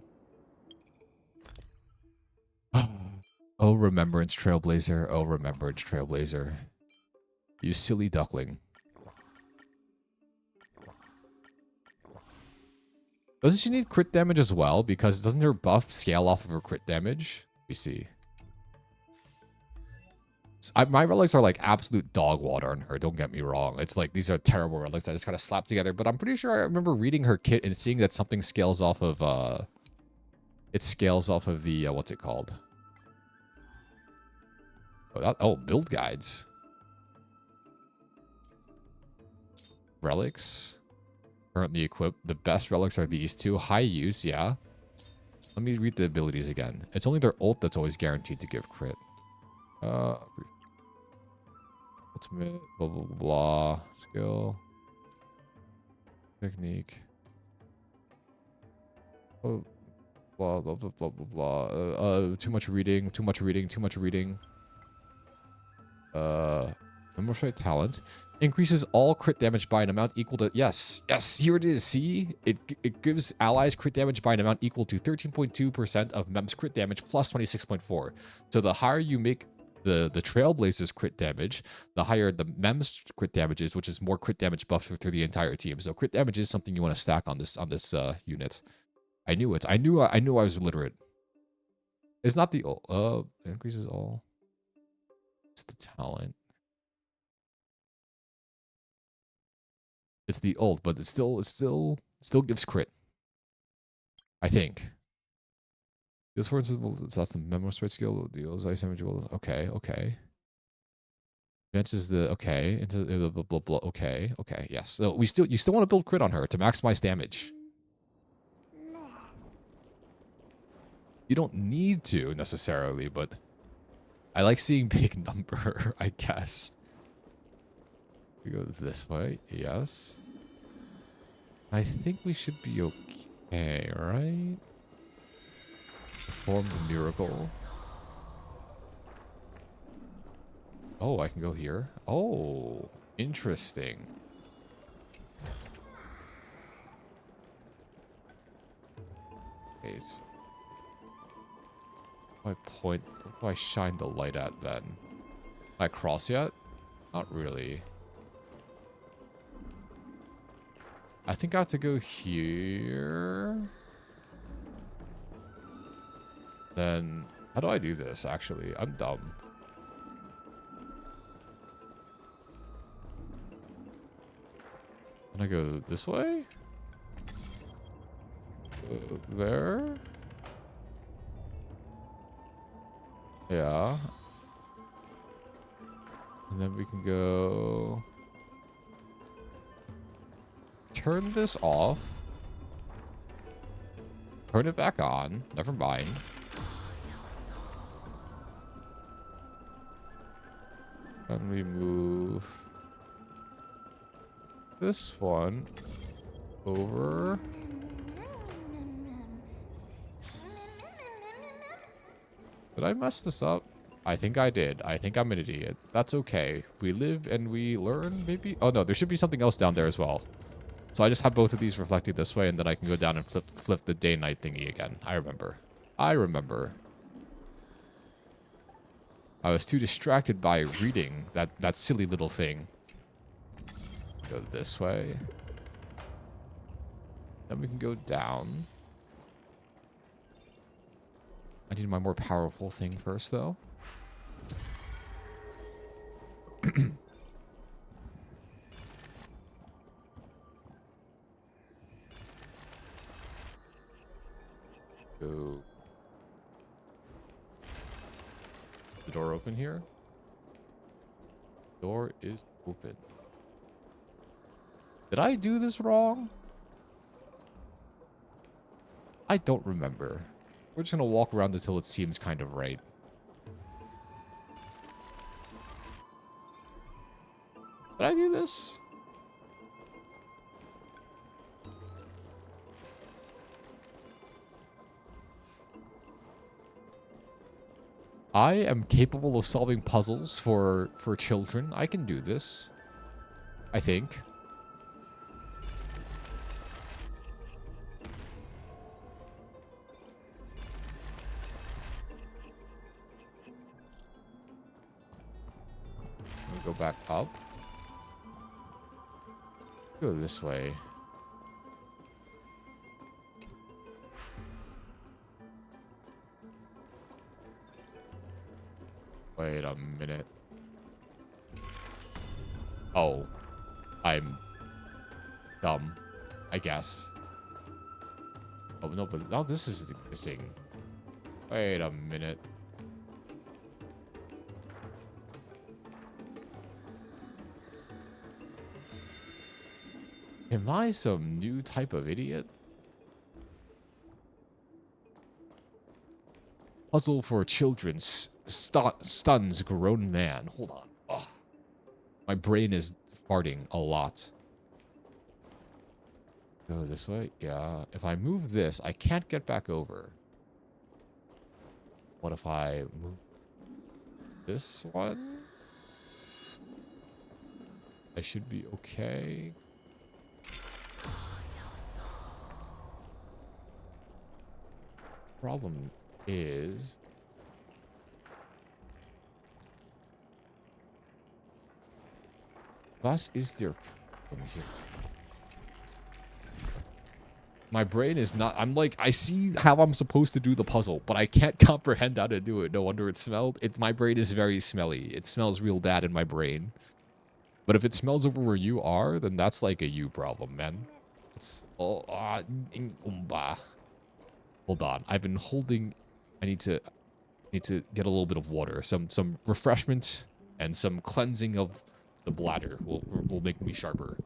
Oh, Remembrance Trailblazer. Oh, Remembrance Trailblazer. You silly duckling. Doesn't she need crit damage as well? Because doesn't her buff scale off of her crit damage? Let me see. My relics are like absolute dog water on her. Don't get me wrong. It's like these are terrible relics I just kind of slapped together. But I'm pretty sure I remember reading her kit and seeing that something scales off of it scales off of the what's it called? Oh, build guides. Relics. Currently equipped. The best relics are these two. High use, yeah. Let me read the abilities again. It's only their ult that's always guaranteed to give crit. Ultimate, blah, blah, blah, blah. Skill. Technique. Oh, blah, blah, blah, blah, blah, blah. Too much reading, too much reading, too much reading. Demonstrate talent. Increases all crit damage by an amount equal to... Yes, yes, here it is. See? It gives allies crit damage by an amount equal to 13.2% of MEM's crit damage plus 26.4. So the higher you make the Trailblazers crit damage, the higher the MEM's crit damage is, which is more crit damage buff through the entire team. So crit damage is something you want to stack on this unit. I knew it. I knew I was literate. It's not the... increases all... It's the talent. It's the ult, but it still gives crit. I think. This for instance, that's the memo spread skill. Deals ice damage. Okay, okay. Advances the into the blah blah blah. Okay, okay. Yes. So you still want to build crit on her to maximize damage. You don't need to necessarily, but I like seeing big number. I guess. We go this way. Yes. I think we should be okay, right? Perform the miracle. Oh, I can go here. Oh, interesting. Okay, it's... What point? What do I shine the light at then? Can I cross yet? Not really. I think I have to go here. Then, how do I do this, actually? I'm dumb. Can I go this way? There? Yeah. And then we can go... Turn this off. Turn it back on. Never mind. And we move this one over. Did I mess this up? I think I did. I think I'm an idiot. That's okay. We live and we learn, maybe? Oh, no. There should be something else down there as well. So I just have both of these reflected this way, and then I can go down and flip the day-night thingy again. I remember. I remember. I was too distracted by reading that silly little thing. Go this way. Then we can go down. I need my more powerful thing first, though. Go. The door open here? Door is open. Did I do this wrong? I don't remember. We're just gonna walk around until it seems kind of right. Did I do this? I am capable of solving puzzles for children. I can do this. I think. Go back up. Go this way. Wait a minute. Oh, I'm dumb, I guess. Oh, no, but now this is missing. Wait a minute. Am I some new type of idiot? Puzzle for children stuns grown man. Hold on. Ugh. My brain is farting a lot. Go this way? Yeah. If I move this, I can't get back over. What if I move this one? I should be okay. Problem is... What is there problem here? My brain is not... I'm like, I see how I'm supposed to do the puzzle, but I can't comprehend how to do it. No wonder it smelled. My brain is very smelly. It smells real bad in my brain. But if it smells over where you are, then that's like a you problem, man. It's... Hold on. I've been holding... I need to get a little bit of water. Some refreshment and some cleansing of the bladder will make me sharper.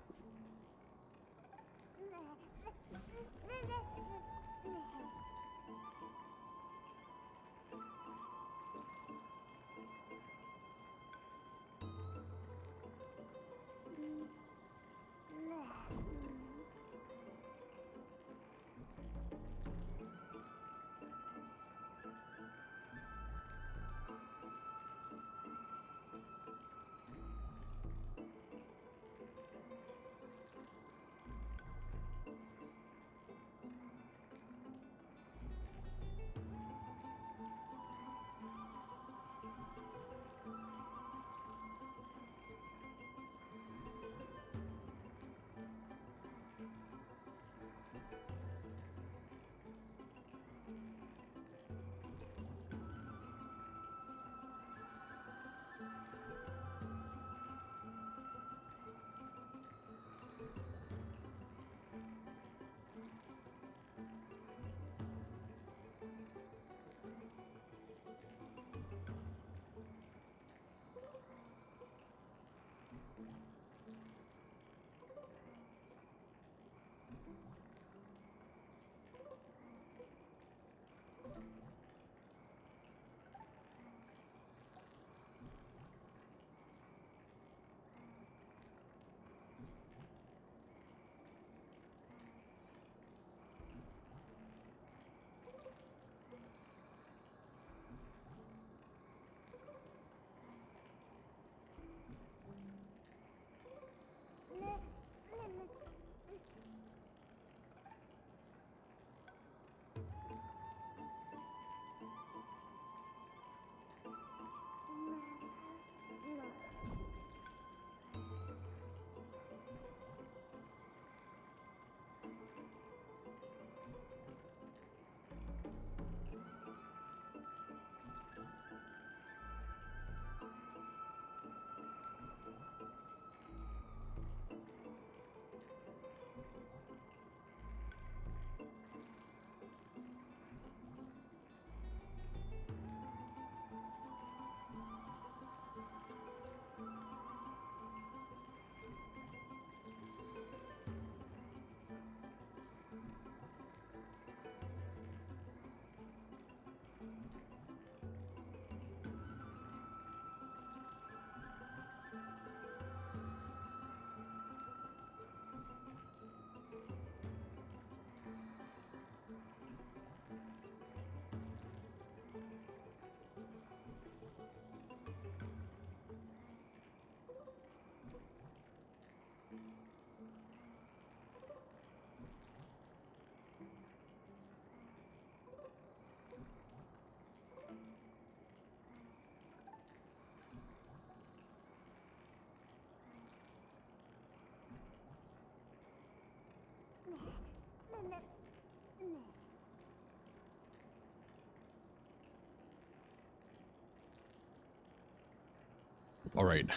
All right,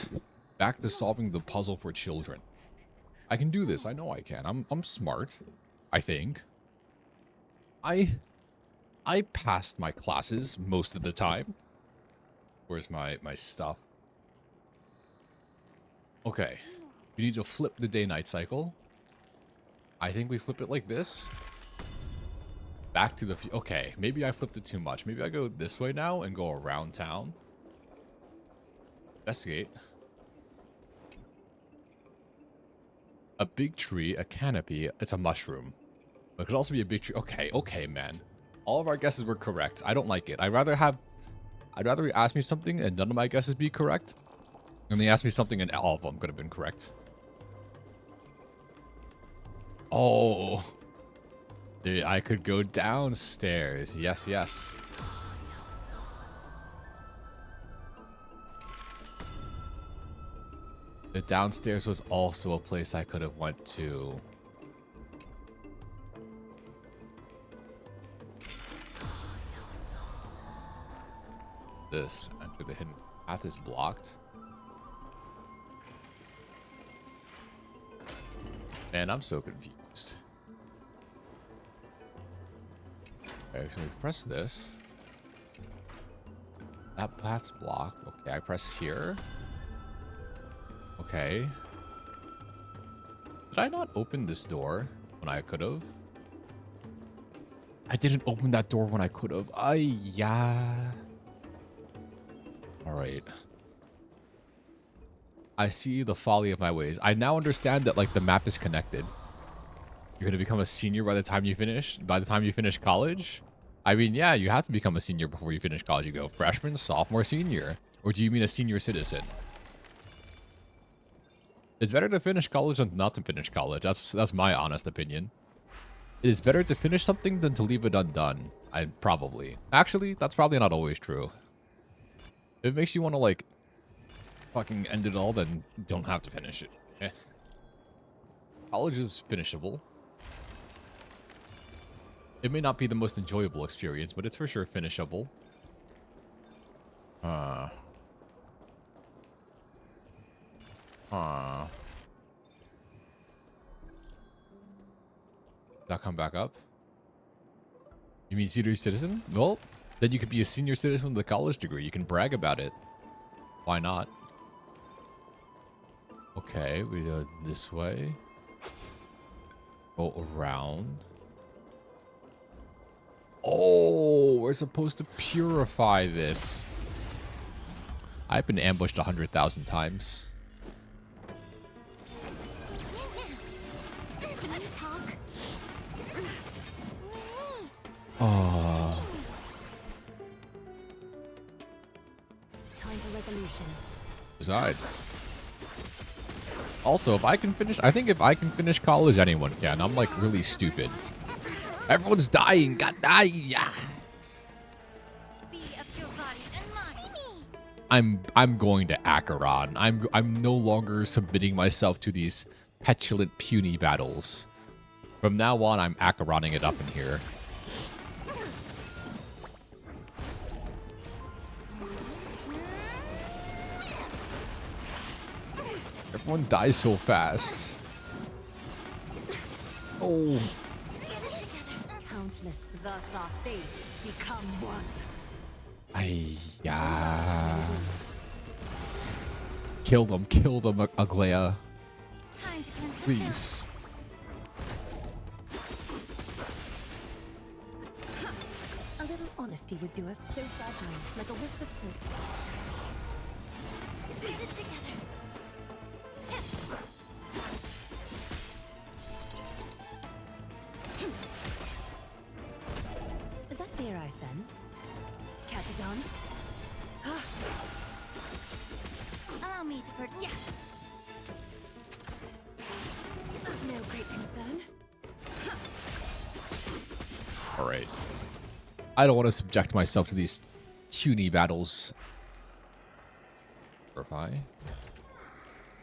Back to solving the puzzle for children. I can do this. I know I can. I'm smart. I think. I passed my classes most of the time. Where's my stuff? Okay. We need to flip the day-night cycle. I think we flip it like this. Back to the... Okay, maybe I flipped it too much. Maybe I go this way now and go around town. Investigate. A big tree, a canopy. It's a mushroom. But it could also be a big tree. Okay, okay, man. All of our guesses were correct. I don't like it. I'd rather you ask me something and none of my guesses be correct. And they ask me something and all of them could have been correct. Oh. Dude, I could go downstairs. Yes, yes. The downstairs was also a place I could have went to. This. Enter the hidden path is blocked. Man, I'm so confused. Okay, so we press this. That path's blocked. Okay, I press here. Okay. Did I not open this door when I could have? I didn't open that door when I could have. Yeah. Alright. I see the folly of my ways. I now understand that, like, the map is connected. You're gonna become a senior by the time you finish college? I mean, yeah, you have to become a senior before you finish college. You go freshman, sophomore, senior. Or do you mean a senior citizen? It's better to finish college than not to finish college. That's my honest opinion. It is better to finish something than to leave it undone. Probably. Actually, that's probably not always true. If it makes you want to, like, fucking end it all, then you don't have to finish it. Eh. College is finishable. It may not be the most enjoyable experience, but it's for sure finishable. Did that come back up? You mean senior citizen? Well, then you could be a senior citizen with a college degree. You can brag about it. Why not? Okay, we go this way. Go around. Oh, we're supposed to purify this. I've been ambushed 100,000 times. Oh. Time for resolution. Besides. Also, if I can finish... I think if I can finish college, anyone can. I'm, like, really stupid. Everyone's dying. God, yeah. I'm going to Acheron. I'm no longer submitting myself to these petulant, puny battles. From now on, I'm Acheroning it up in here. Everyone dies so fast. Oh. Countless, thus our fates become one. Yeah. Kill them, Aglaya. Please. A little honesty would do us so fragile, like a wisp of silk. Get it together. Is that fear I sense? Catadons? Allow me to yeah. No great concern. Alright. I don't want to subject myself to these puny battles. Purify.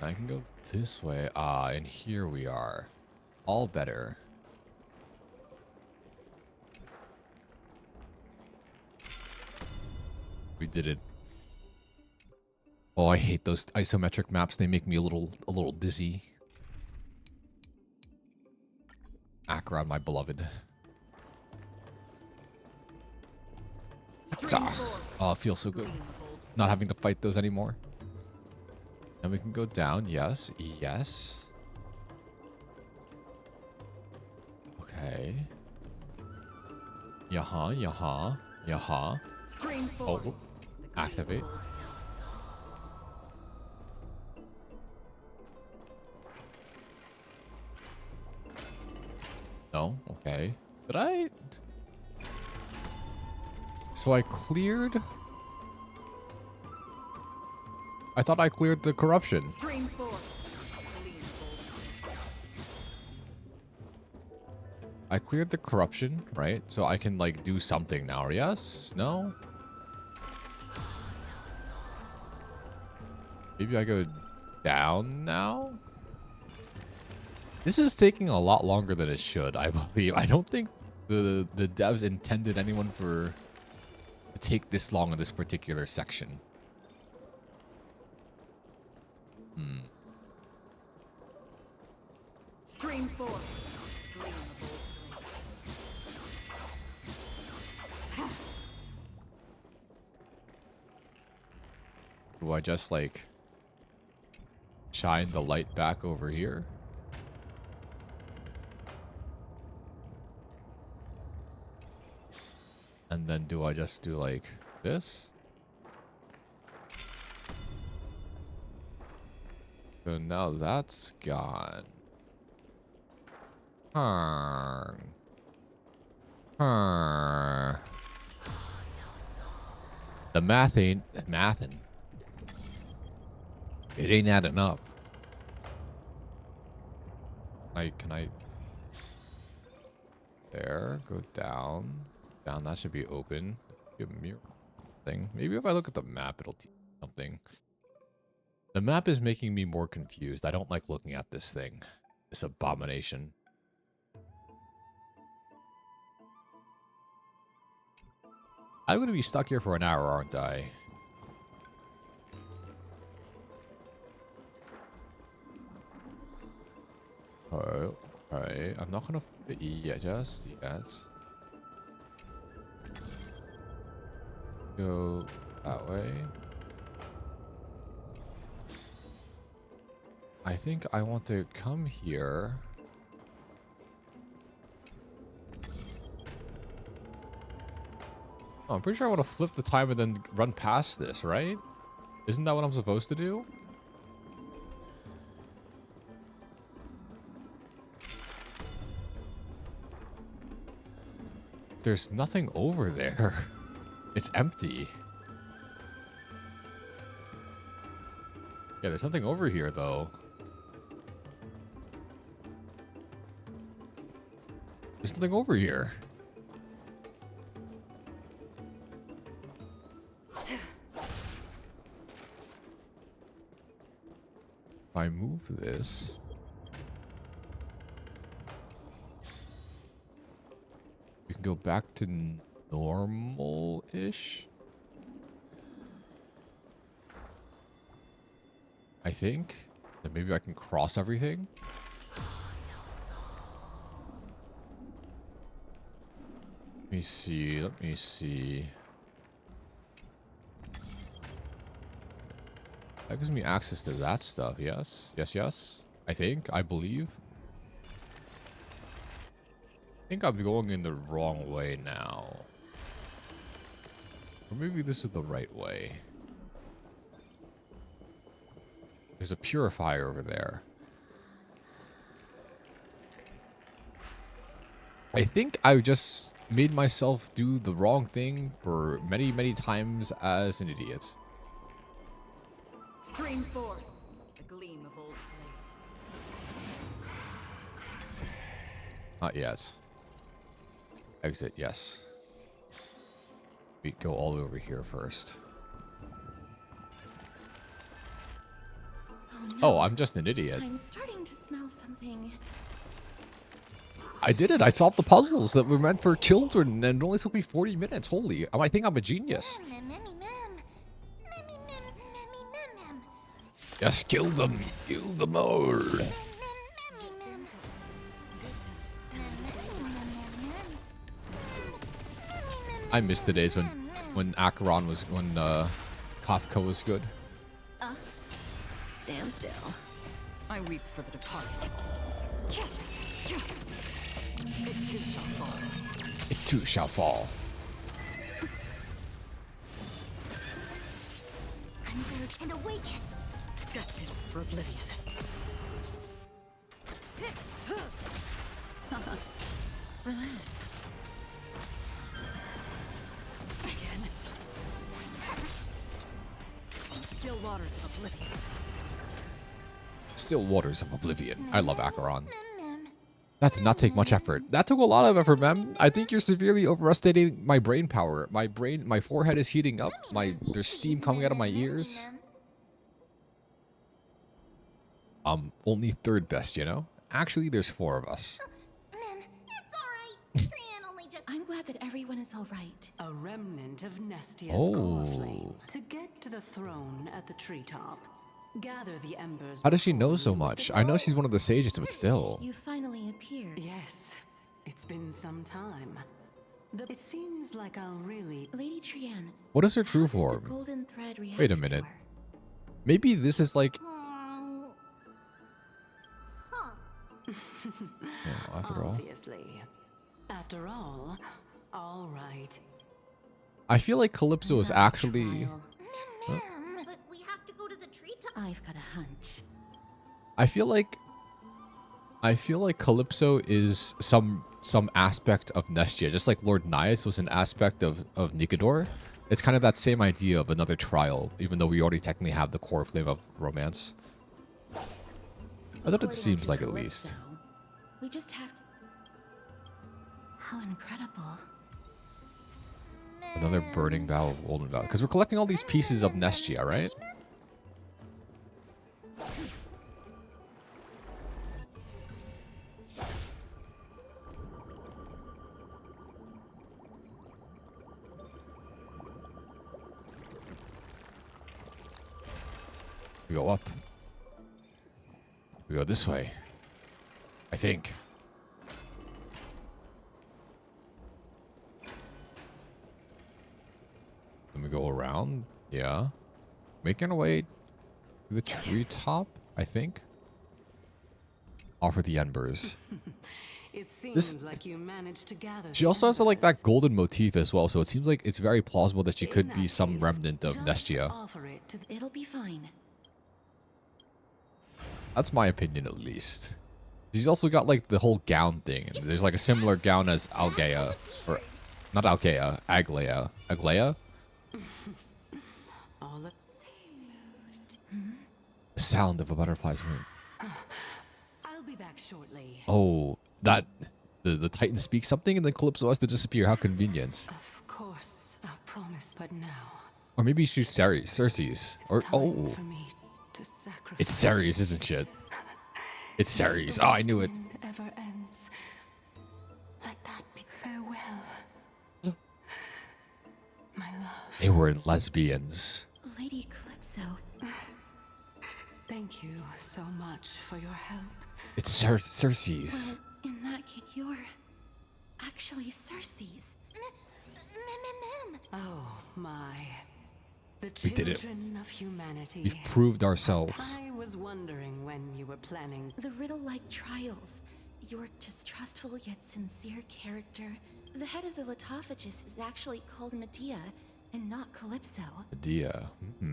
I can go this way. Ah, and here we are. All better. We did it. Oh, I hate those isometric maps. They make me a little dizzy. Akron, my beloved. Oh, it feels so good. Not having to fight those anymore. And we can go down. Yes. Yes. Okay. Yaha, yaha, yaha. Oh, activate. No? Okay. Did I? So I cleared... I thought I cleared the corruption. I cleared the corruption, right? So I can, like, do something now. Yes? No? Maybe I go down now? This is taking a lot longer than it should, I believe. I don't think the devs intended anyone to take this long in this particular section. Stream 4. Do I just, like, shine the light back over here? And then do I just do, like, this? So now that's gone. The math ain't mathin'. It ain't adding up. Can I... There, go down. Down, that should be open. Be a mirror thing. Maybe if I look at the map, it'll teach me something. The map is making me more confused. I don't like looking at this thing. This abomination. I'm going to be stuck here for an hour, aren't I? Oh, alright. I'm not going to flip the E yet, just yet. Go that way. I think I want to come here. Oh, I'm pretty sure I want to flip the time and then run past this, right? Isn't that what I'm supposed to do? There's nothing over there. It's empty. Yeah, there's nothing over here, though. There's nothing over here. If I move this... we can go back to normal-ish? I think. Then maybe I can cross everything? Let me see. Let me see. That gives me access to that stuff. Yes. Yes, yes. I think. I believe. I think I'm going in the wrong way now. Or maybe this is the right way. There's a purifier over there. I think I just made myself do the wrong thing for many, many times as an idiot. Stream 4. A gleam of old blades. Not yet. Exit, yes. We go all the way over here first. Oh, I'm just an idiot. I'm starting to smell something. I did it. I solved the puzzles that were meant for children, and it only took me 40 minutes. Holy, I think I'm a genius. Yes, kill them. Kill them all. I miss the days when Acheron was Kafka was good. Stand still. I weep for the departed. It too shall fall. It too shall fall. Converge and awaken. Destined for oblivion. Relax. Again. Still waters of oblivion. Still waters of oblivion. I love Acheron. That did not take much effort. That took a lot of effort, man. I think you're severely overestimating my brain power. My forehead is heating up. There's steam coming out of my ears. Only third best, you know? Actually, there's 4 of us. I'm glad that everyone is all right. A remnant of Nestia's Oh. core flame. To get to the throne at the treetop, gather the embers. How does she know so much? I know she's one of the sages, but still. You finally appeared. Yes, it's been some time. It seems like I'll really... Lady Trian. What is her true how does the form? golden thread react Wait a to minute. her? Maybe this is like... Oh, after all. Obviously. After all right. I feel like Calypso is actually... But we have to go to the treetop. I've got a hunch. I feel like Calypso is some aspect of Nestia, just like Lord Nias was an aspect of Nikador. It's kind of that same idea of another trial, even though we already technically have the core flame of romance. I thought it seems like at least. We just have to... How incredible. Another burning vow of golden vow. Because we're collecting all these pieces of Nestia, right? We go up. We go this way. I think. Then we go around. Yeah. Making our way to the treetop, I think. Offer the embers. It seems like you managed to gather. She also has like that golden motif as well, so it seems like it's very plausible that she could be some remnant of Nestia. It'll be fine. That's my opinion, at least. She's also got like the whole gown thing. And there's like a similar gown as Algea, or not Algea, Aglea. Aglea? The sound of a butterfly's wing. I'll be back shortly. Oh, that the Titan speaks something and then Calypso has to disappear. How convenient. Of course, I promise, but now. Or maybe she's Ceres. Or oh, it's Ceres, isn't it? It's Ceres. Oh, I knew it. Ever ends. Let that be farewell. My love. They were lesbians. Lady Calypso. Thank you so much for your help. It's Ceres. Well, in that case, you're actually Ceres. Oh my. The We did it. children of humanity. We've proved ourselves. I was wondering when you were planning. The riddle-like trials. Your distrustful yet sincere character. The head of the Litophagus is actually called Medea, and not Calypso. Medea.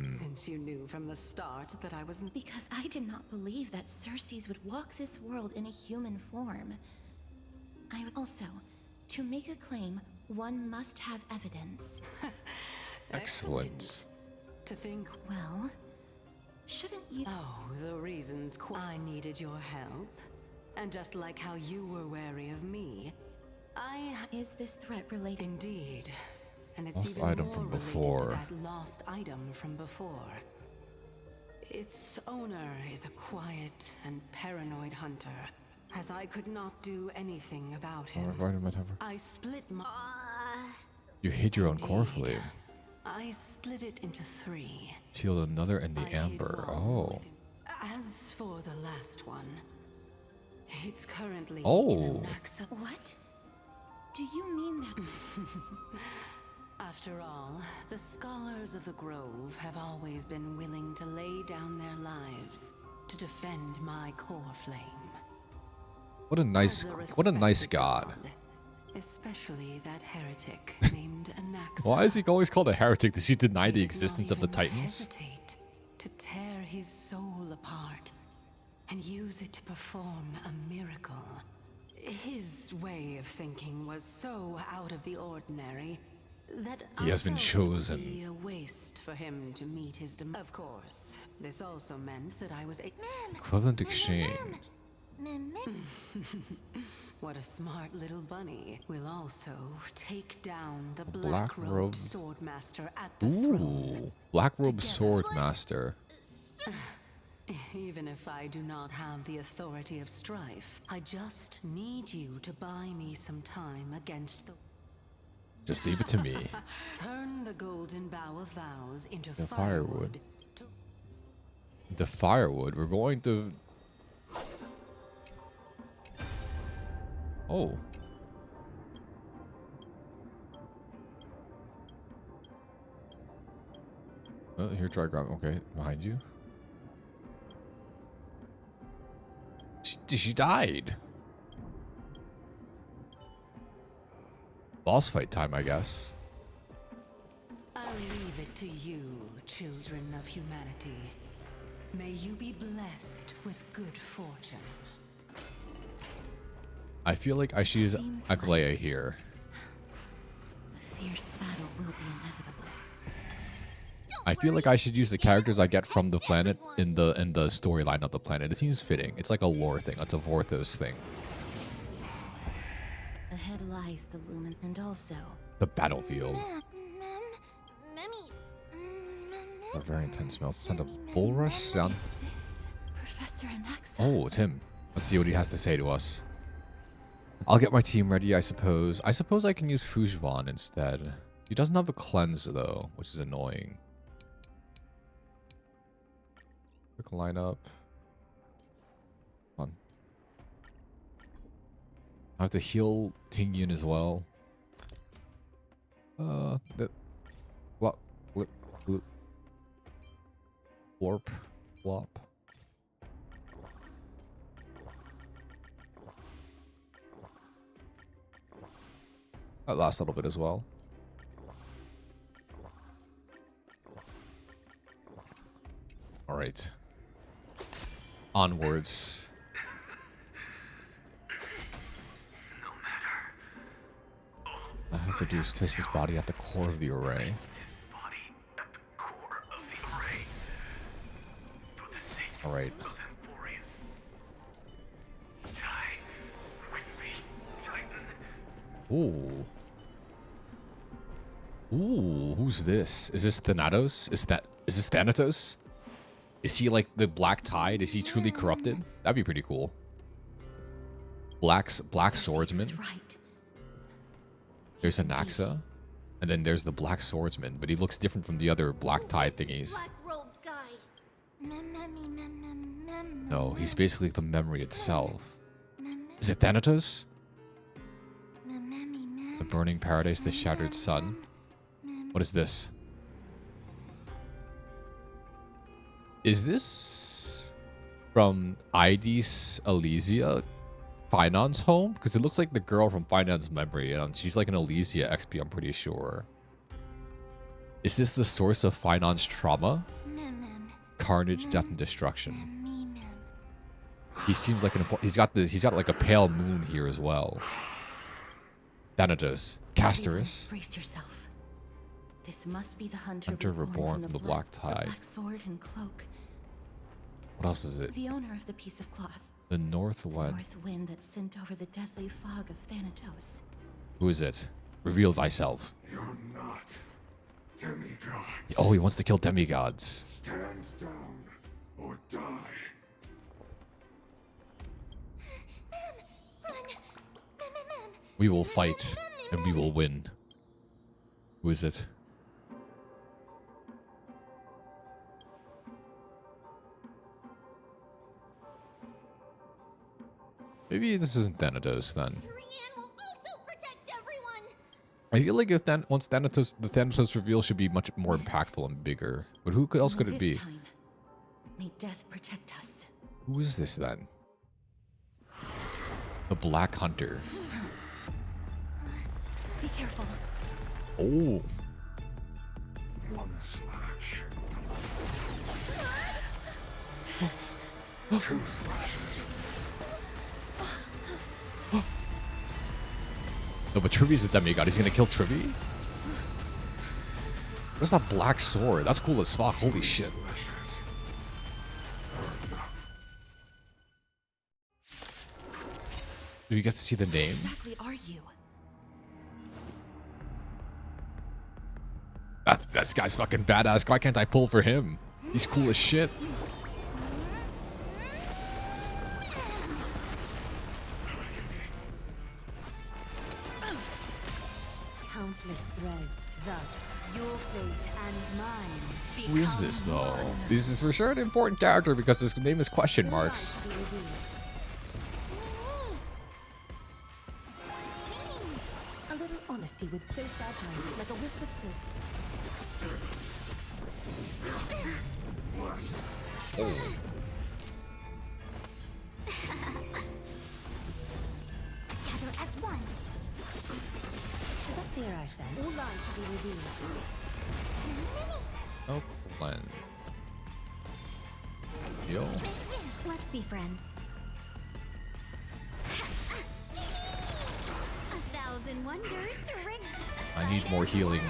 Since you knew from the start that I wasn't. Because I did not believe that Ceres would walk this world in a human form. Also, to make a claim, one must have evidence. Excellent. To think. Well, shouldn't you... Oh, the reasons I needed your help. And just like how you were wary of me, Is this threat related? Indeed. And it's Lost even item more from related before. to that lost item from before. Its owner is a quiet and paranoid hunter, as I could not do anything about him. I split my... You hid your own core flame. I split it into 3. Sealed another in the I hid amber. one Oh. within As for the last one, it's currently in Oh. Anaxa. What? Do you mean that? After all, the scholars of the Grove have always been willing to lay down their lives to defend my core flame. What a nice god. Especially that heretic named Anaxa. Why is he always called a heretic? Does he deny the existence of the Titans? Hesitate to tear his soul apart and use it to perform a miracle. His way of thinking was so out of the ordinary that He has been I felt chosen. it would be a waste for him to meet his Of course, this also meant that I was a Equivalent exchange. What a smart little bunny. Will also take down the Black black-robed robe. swordmaster at the throne. Ooh, Black Robe Swordmaster. Even if I do not have the authority of strife, I just need you to buy me some time against the... Just leave it to me. Turn the golden bough of vows into The firewood. firewood. The firewood. We're going to. Oh. Oh, here, try grab. Okay, behind you. She died. Boss fight time, I guess. I'll leave it to you, children of humanity. May you be blessed with good fortune. I feel like I should use Aglaya here. A fierce battle will be inevitable. I feel like I should use the characters I get from the planet in the storyline of the planet. It seems fitting. It's like a lore thing. It's a Vorthos thing. Ahead lies the lumen, and also The battlefield. Memmy. A very intense smell. Sound of bull rush sound. this Professor Anaxa. Oh, it's him. Let's see what he has to say to us. I'll get my team ready, I suppose. I suppose I can use Fujwan instead. He doesn't have a cleanse, though, which is annoying. Quick lineup. Come on. I have to heal Tingyun as well. That. What? Blip. Blip. Blorp. Flop. That last little bit as well. All right. Onwards. I have to do is place this body at the core of the array. All right. Ooh. Ooh, who's this? Is this Thanatos? Is this Thanatos? Is he like the Black Tide? Is he truly corrupted? That'd be pretty cool. Black Swordsman. There's Anaxa. And then there's the Black Swordsman, but he looks different from the other Black Tide thingies. Black-robed guy. No, he's basically the memory itself. Is it Thanatos? The Burning Paradise, the Shattered Sun. What is this? Is this from Idis Elysia Finance Home? Because it looks like the girl from Finance Memory, and she's like an Elysia XP, I'm pretty sure. Is this the source of Finance trauma? Carnage, death, and destruction. He seems like an he's got like a pale moon here as well. Thanatos, Castorus. Brace yourself. This must be the Hunter reborn from the Black Tide. The black sword and cloak. What else is it? The owner of the piece of cloth. The North Wind. North wind that sent over the deathly fog of Thanatos. Who is it? Reveal thyself. You're not demigods. Oh, he wants to kill demigods. Stand down or die. We will fight, and we will win. Who is it? Maybe this isn't Thanatos then. Trian will also protect everyone. I feel like if once Thanatos, the Thanatos reveal should be much more impactful and bigger. But who else could it be? This time, may death protect us. Who is this then? The Black Hunter. Be careful. Oh. One slash. Two slashes. No, but Trivi's a demigod. He's gonna kill Trivi? What's that black sword? That's cool as fuck. Holy shit. Do you get to see the name? Exactly are you? That guy's fucking badass. Why can't I pull for him? He's cool as shit. Countless threads, thus your fate and mine. Who is this though? This is for sure an important character because his name is question marks. A little honesty would so fragile, like a wisp of silk. Oh. Together as one. Is that clear, I said? All lines should be revealed. Oh, cleanse. Yo. Let's be friends. 1,000 wonders to ring. I need more healing.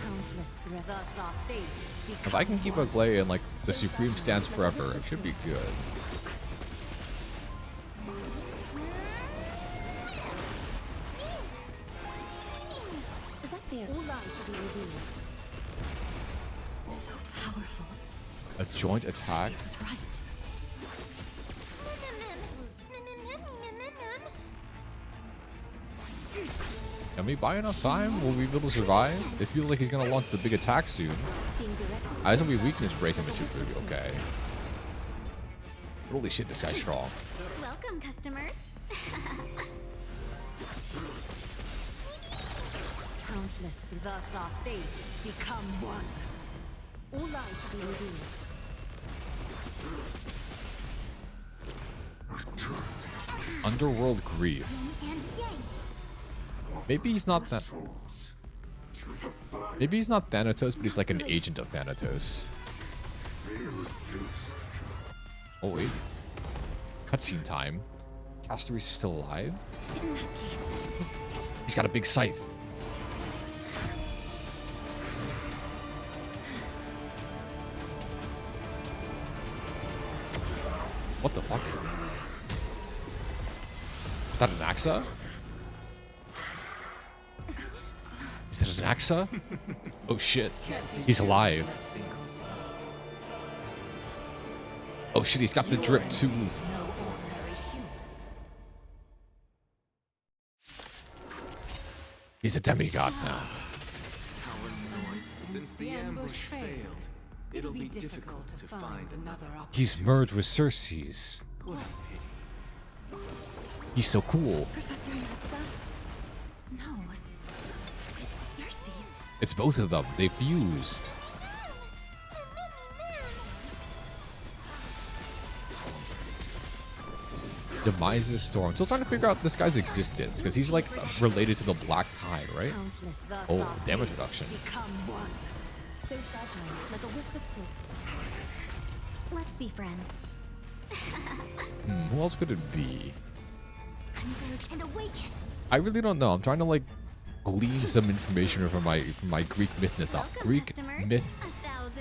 Countless threads, thus our fates. If I can keep a Glay and like the Supreme stance forever, it should be good. Is that clear? All lines should be revealed. So powerful. A joint attack. This was right. Can we buy enough time? Will we be able to survive? It feels like he's gonna launch the big attack soon. As if we weakness break him, it should be okay. Holy shit, this guy's strong. Welcome, customers. Countless, thus our fates become one. All lines should be revealed. Underworld Grief. Maybe he's not that. Maybe he's not Thanatos, but he's like an agent of Thanatos. Oh wait. Cutscene time. Castary's still alive? In that case. He's got a big scythe. What the fuck? Is that an Axa? Is that an Axa? Oh shit. He's alive. Oh shit, he's got the drip too. He's a demigod now. Since the ambush failed, it'll be difficult to find another option. He's merged with Cersei's. What a pity. He's so cool. Professor Nexa? No. It's Cersei's. It's both of them. They fused. Demise's Storm. Still trying to figure out this guy's existence because he's like related to the Black Tide, right? Oh, damage reduction. So fragile, like a wisp of silk. Let's be friends. Who else could it be? Converge and awaken. I really don't know. I'm trying to like glean some information from my Greek myth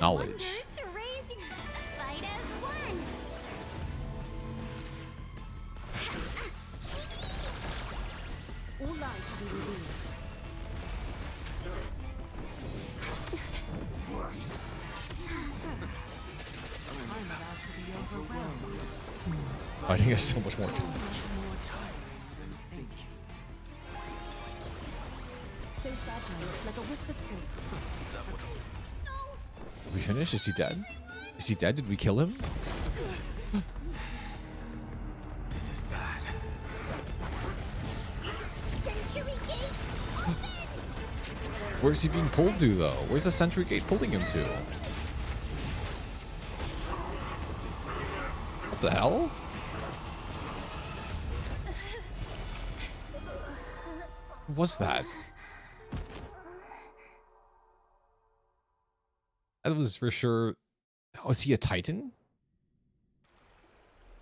knowledge. To raise you. Fight as one. All lines should be revealed. I'm about to be overwhelmed. Fighting has so much more time. So fragile, like a wisp of silk. Did we finish? Is he dead? Is he dead? Did we kill him? Where's he being pulled to, though? Where's the sentry gate pulling him to? What the hell? What's that? That was for sure. Oh, is he a Titan?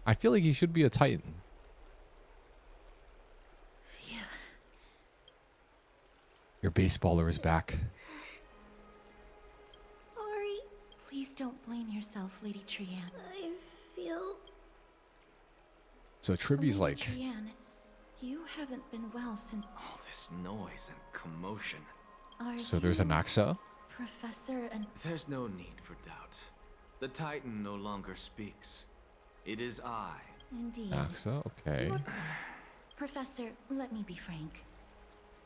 I feel like he should be a Titan. Phew. Your baseballer is back. Sorry. Please don't blame yourself, Lady Trian. I feel... So Tribby's Lady like... Trian, you haven't been well since... All this noise and commotion. Are So there's an you Axa? Professor and... There's no need for doubt. The Titan no longer speaks. It is I. Indeed. Axa, okay. Professor, let me be frank.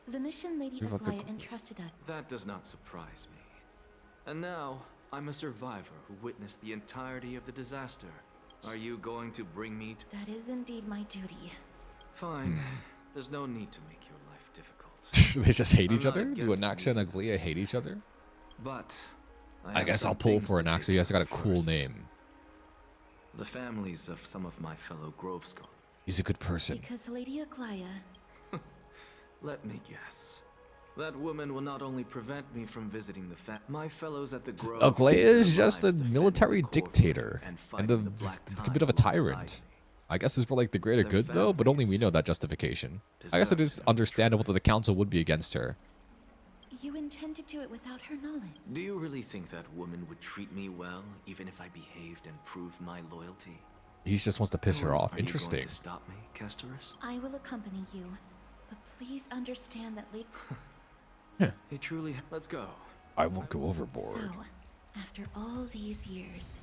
The mission Lady What about the- Aglaya entrusted us... That does not surprise me. And now, I'm a survivor who witnessed the entirety of the disaster. Are you going to bring me to... That is indeed my duty. Fine. There's no need to make your life difficult. They just hate I'm each not other? Do against Anaxa and Aglia hate each other? But I have guess some I'll pull things for to Anaxa. take He has got a care of cool first. name. The families of some of my fellow Grove Scholars. He's a good person. Because Lady Aglaya... Let me guess. That woman will not only prevent me from visiting my fellows at the Grove. Aglaya gave their is just a lives defending military the core dictator and and fighting the Black a Tide bit of a alongside tyrant. me. I guess it's for like the greater Their good though, but only we families know that justification. I guess it deserve is to know the understandable that the council would be against her. You intend to do it without her knowledge. Do you really think that woman would treat me well, even if I behaved and proved my loyalty? He just wants to piss her off. Are you Interesting. going to stop me, Kesterus? I will accompany you. But please understand that Lady... He truly... Let's go. I won't go overboard. So, after all these years,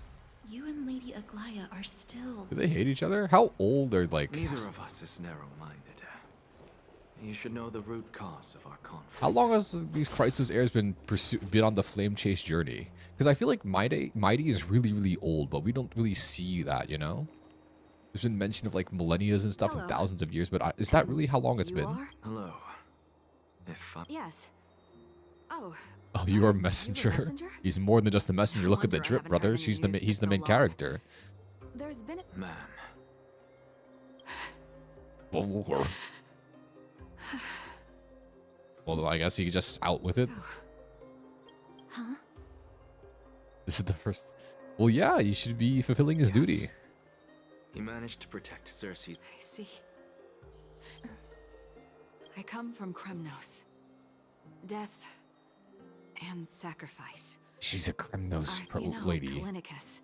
you and Lady Aglaya are still... Do they hate each other? How old are like... Neither of us is narrow-minded. You should know the root cause of our conflict. How long has these Chrysos heirs been on the flame chase journey? Because I feel like Mighty is really, really old, but we don't really see that, you know? There's been mention of like millennias and stuff and thousands of years, but is that really how long it's been? Hello. If Yes. Oh. Oh, you are a messenger. He's more than just a messenger. Look at the drip, brother. He's the main character. There's been a... Ma'am. Well, I guess he just out with it. Huh? This is the first... Well, yeah, he should be fulfilling his duty. He managed to protect Cersei's... I see. I come from Kremnos. Death and sacrifice. She's a Kremnos You know, lady. Kalinicus.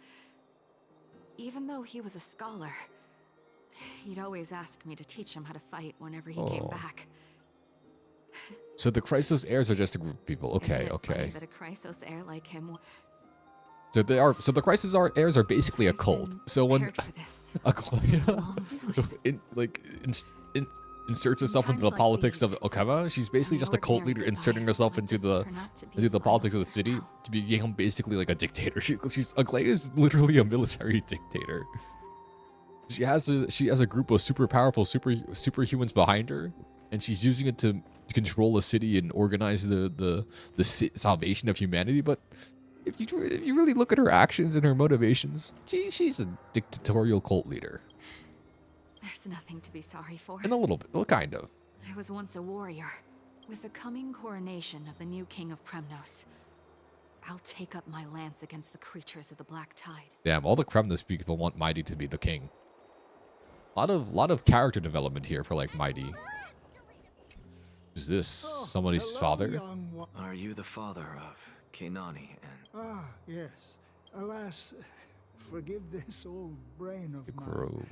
Even though he was a scholar, he'd always ask me to teach him how to fight whenever he came Oh. back. So the Chrysos heirs are just a group of people. Okay, Isn't it okay. funny that a Chrysos heir like him So they are. So the Chrysos heirs are basically a cult. So when Aglaya inserts herself into the politics of Okama, she's basically just a cult leader inserting herself into the politics of the city to become basically like a dictator. Aglaya is literally a military dictator. She has a group of super powerful superhumans behind her, and she's using it to control a city and organize the salvation of humanity. But if you really look at her actions and her motivations, she's a dictatorial cult leader. There's nothing to be sorry for. In a little bit, well, kind of. I was once a warrior. With the coming coronation of the new king of Kremnos, I'll take up my lance against the creatures of the Black Tide. Damn, all the Kremnos people want Mighty to be the king. Lot of character development here for like Mighty. Who's this? Somebody's father? Are you the father of Kenani and... Ah, yes. Alas, forgive this old brain of mine. Grove.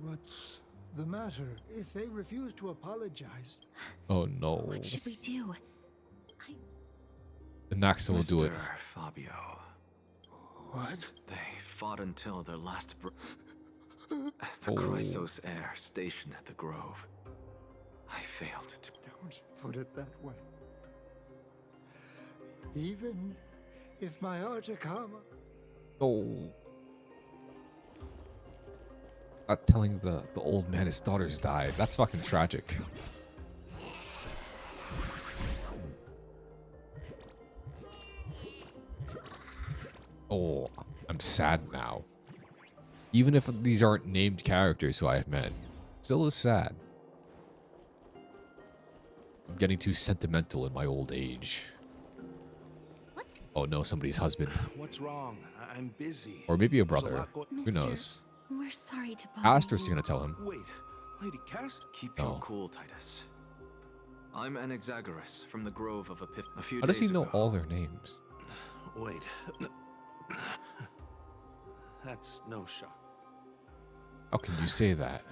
What's the matter? If they refuse to apologize... Oh no. What should we do? Naxa will do it. Mr. Fabio. What? They fought until their last breath. As the Oh. Chrysos heir stationed at the Grove, I failed to... Don't put it that way. Even if my Atacama... Oh. Not telling the old man his daughter's died. That's fucking tragic. Oh, I'm sad now. Even if these aren't named characters who I have met, still is sad. I'm getting too sentimental in my old age. Oh no, somebody's husband. What's wrong? I'm busy. Or maybe a There's brother. lot Who Mister, knows? We're sorry to bother Aster's you. gonna tell him. Wait, Lady Cast? Keep your cool, Titus. I'm Anaxagoras from the Grove of Epiph. A few How does days he know ago. all their names? Wait. That's no shot. How can you say that?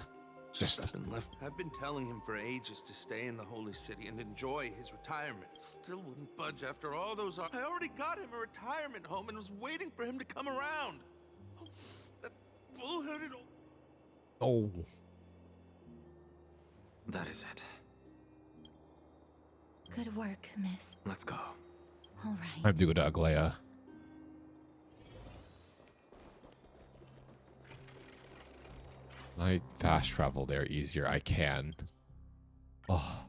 Just I've been telling him for ages to stay in the Holy City and enjoy his retirement. Still wouldn't budge after all those. I already got him a retirement home and was waiting for him to come around. That bull-headed old... Oh. That is it. Good work, miss. Let's go. All right. I have to go to Aglaya. I fast travel there easier. I can. Oh.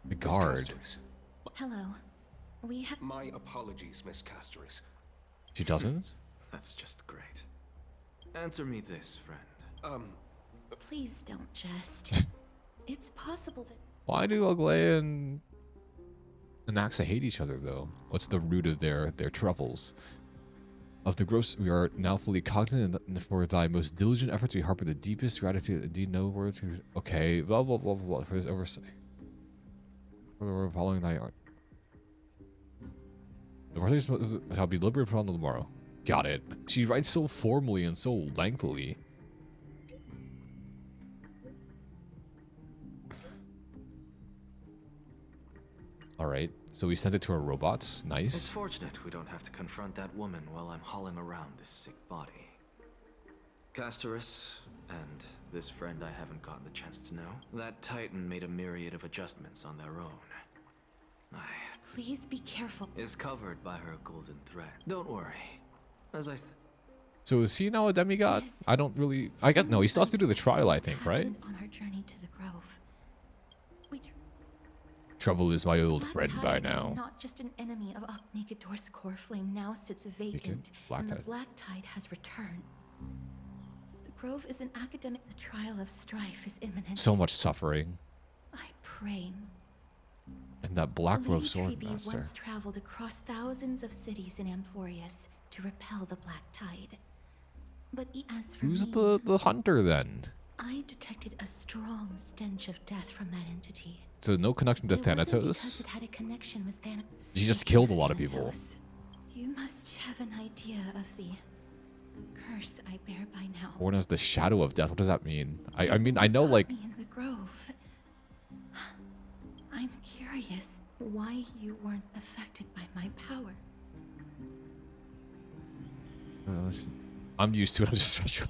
The guard. Hello. We have. My apologies, Miss Castoris. She doesn't? That's just great. Answer me this, friend. Please don't jest. It's possible that. Why do Aglaya and Anaxa hate each other, though? What's the root of their troubles? Of the gross, we are now fully cognizant, and for thy most diligent efforts, we harbor the deepest gratitude. Indeed, no words. Okay, blah blah blah blah. For his oversight, for the word following thy art. The worthies shall be liberated from tomorrow. Got it. She writes so formally and so lengthily. All right. So we sent it to our robots. Nice. It's fortunate we don't have to confront that woman while I'm hauling around this sick body. Castoris, and this friend I haven't gotten the chance to know, that Titan made a myriad of adjustments on their own. Please be careful. Is covered by her golden thread. Don't worry. As I So is he now a demigod? I don't really... I guess... No, he still has to do the trial, I think, right? On our journey to the grove. Trouble is my old Black friend Tide by is now. not just an enemy of Naked core flame now sits vacant, Black and the Tide. Black Tide has returned. The grove is an academic. The trial of strife is imminent. So much suffering. I pray. And that black robe Lady sword Trebe master. once traveled across thousands of cities in Amphorius to repel the Black Tide. But as for Who's me, the hunter then? I detected a strong stench of death from that entity. So no connection to It wasn't because Thanatos? it had a connection with Thanatos. She just killed a lot of people. You must have an idea of the curse I bear by now. Born as the shadow of death. What does that mean? I mean, I know like... Me in the grove. I'm curious why you weren't affected by my power. I'm used to it. I'm just special.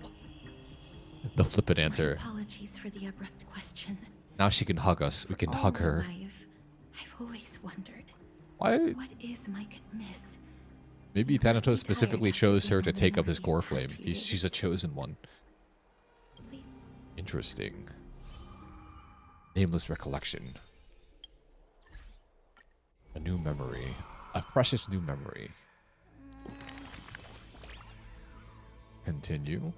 The flippant answer. Apologies for the abrupt question. Now she can hug us. We can All hug my her. life, I've always wondered. Why? What is my miss? Maybe Thanatos specifically chose her to take up his core flame. She's a chosen one. Interesting. Nameless recollection. A new memory. A precious new memory. Continue.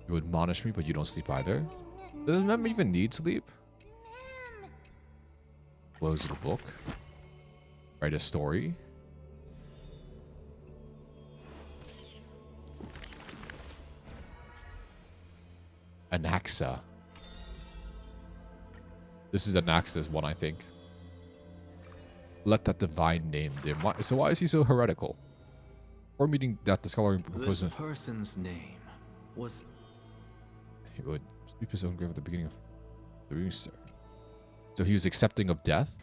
You admonish me, but you don't sleep either. Doesn't Mem even need sleep? Close the book. Write a story. Anaxa. This is Anaxa's one, I think. Let that divine name dim. So why is he so heretical? Or meeting that the scholar This proposed person's name was... he would sweep his own grave at the beginning of the restart. So he was accepting of death?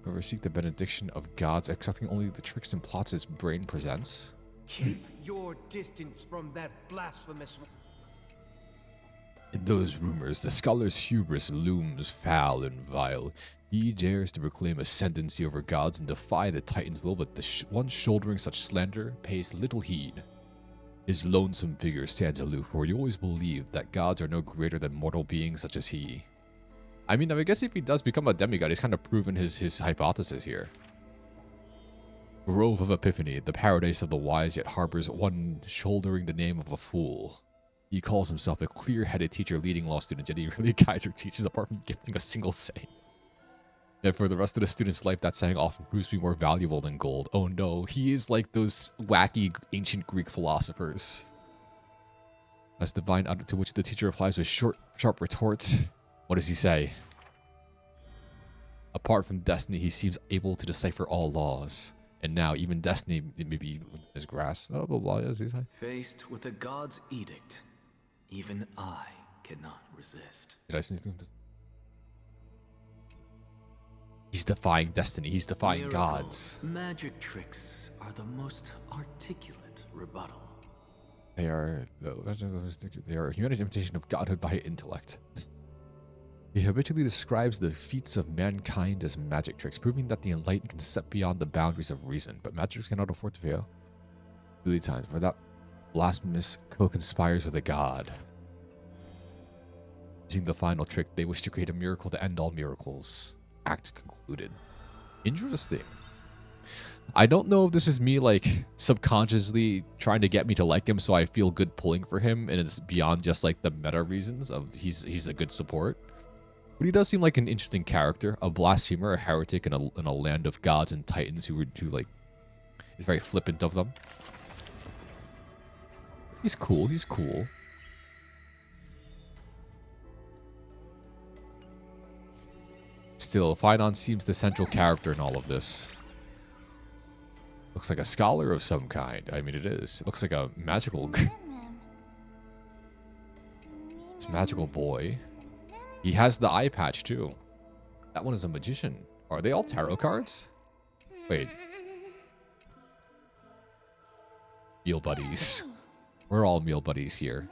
Whoever seek the benediction of gods, accepting only the tricks and plots his brain presents? Keep your distance from that blasphemous... In those rumors, the scholar's hubris looms foul and vile. He dares to proclaim ascendancy over gods and defy the Titan's will, but the one shouldering such slander pays little heed. His lonesome figure stands aloof, for he always believed that gods are no greater than mortal beings such as he. I mean, I guess if he does become a demigod, he's kind of proven his hypothesis here. Grove of Epiphany, the paradise of the wise, yet harbors one shouldering the name of a fool. He calls himself a clear-headed teacher leading law students, yet he really guides or teaches apart from gifting a single saying. And for the rest of the student's life, that saying often proves to be more valuable than gold. Oh no, he is like those wacky ancient Greek philosophers. As divine uttered, to which the teacher replies with short, sharp retort. What does he say? Apart from destiny, he seems able to decipher all laws. And now, even destiny may be in his grasp. Oh, the law is. Faced with a god's edict, even I cannot resist. Did I say something? He's defying destiny. He's defying gods. Magic tricks are the most articulate rebuttal. They are humanity's imitation of godhood by intellect. He habitually describes the feats of mankind as magic tricks, proving that the enlightened can step beyond the boundaries of reason, but magic cannot afford to fail. Really times where that blasphemous co-conspires with a god. Using the final trick, they wish to create a miracle to end all miracles. Act concluded. Interesting. I don't know if this is me like subconsciously trying to get me to like him so I feel good pulling for him and it's beyond just like the meta reasons of he's a good support. But he does seem like an interesting character, a blasphemer, a heretic in a land of gods and titans who like is very flippant of them. He's cool, he's cool. Still, Phynon seems the central character in all of this. Looks like a scholar of some kind. I mean, it is. It looks like a magical... It's a magical boy. He has the eye patch, too. That one is a magician. Are they all tarot cards? Wait. Meal buddies. We're all meal buddies here.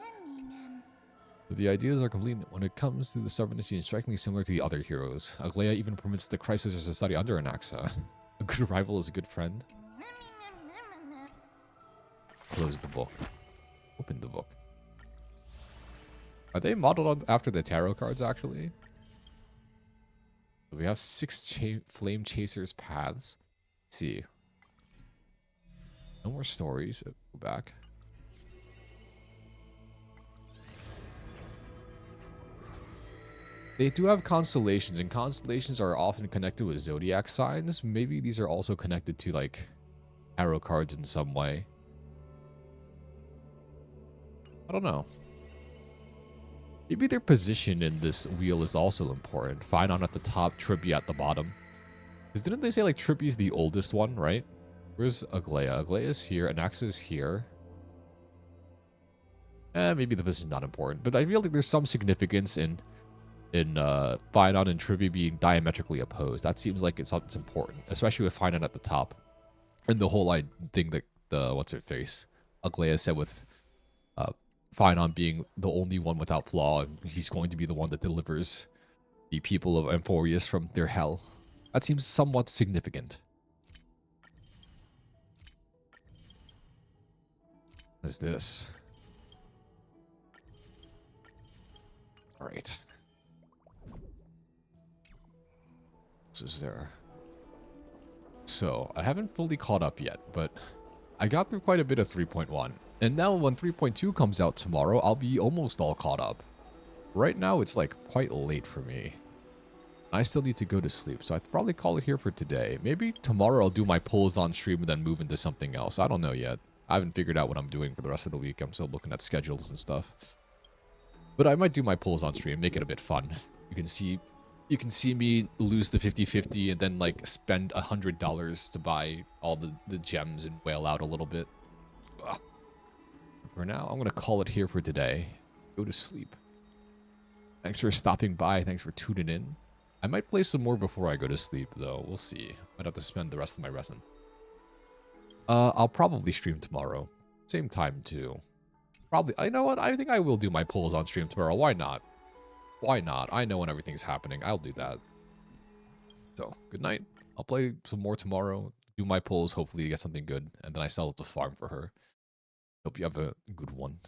But the ideas are complete when it comes to the sovereignty and strikingly similar to the other heroes. Aglaia even permits the crisis of society under Anaxa. A good rival is a good friend. Close the book. Open the book. Are they modeled after the tarot cards, actually? We have 6 Flame Chasers paths. Let's see. No more stories. Go back. They do have constellations, and constellations are often connected with zodiac signs. Maybe these are also connected to, like, tarot cards in some way. I don't know. Maybe their position in this wheel is also important. Phynon at the top, Tribby at the bottom. Because didn't they say, like, Tribby's the oldest one, right? Where's Aglaia? Aglaia's here. Anaxa's here. Maybe the position's not important. But I feel like there's some significance in Phynon and Tribby being diametrically opposed. That seems like it's important, especially with Phynon at the top. And the whole thing that what's-her-face Aglaia said with Phynon being the only one without flaw, and he's going to be the one that delivers the people of Amphorius from their hell. That seems somewhat significant. What is this? Alright. Is there? So, I haven't fully caught up yet, but I got through quite a bit of 3.1. And now when 3.2 comes out tomorrow, I'll be almost all caught up. Right now, it's like quite late for me. I still need to go to sleep, so I'd probably call it here for today. Maybe tomorrow I'll do my polls on stream and then move into something else. I don't know yet. I haven't figured out what I'm doing for the rest of the week. I'm still looking at schedules and stuff. But I might do my polls on stream, make it a bit fun. You can see me lose the 50-50 and then like spend $100 to buy all the gems and wail out a little bit. Ugh. For now, I'm going to call it here for today. Go to sleep. Thanks for stopping by. Thanks for tuning in. I might play some more before I go to sleep, though. We'll see. Might have to spend the rest of my resin. I'll probably stream tomorrow. Same time, too. Probably. You know what? I think I will do my polls on stream tomorrow. Why not? Why not? I know when everything's happening. I'll do that. So, good night. I'll play some more tomorrow. Do my polls. Hopefully get something good. And then I still have to farm for her. Hope you have a good one.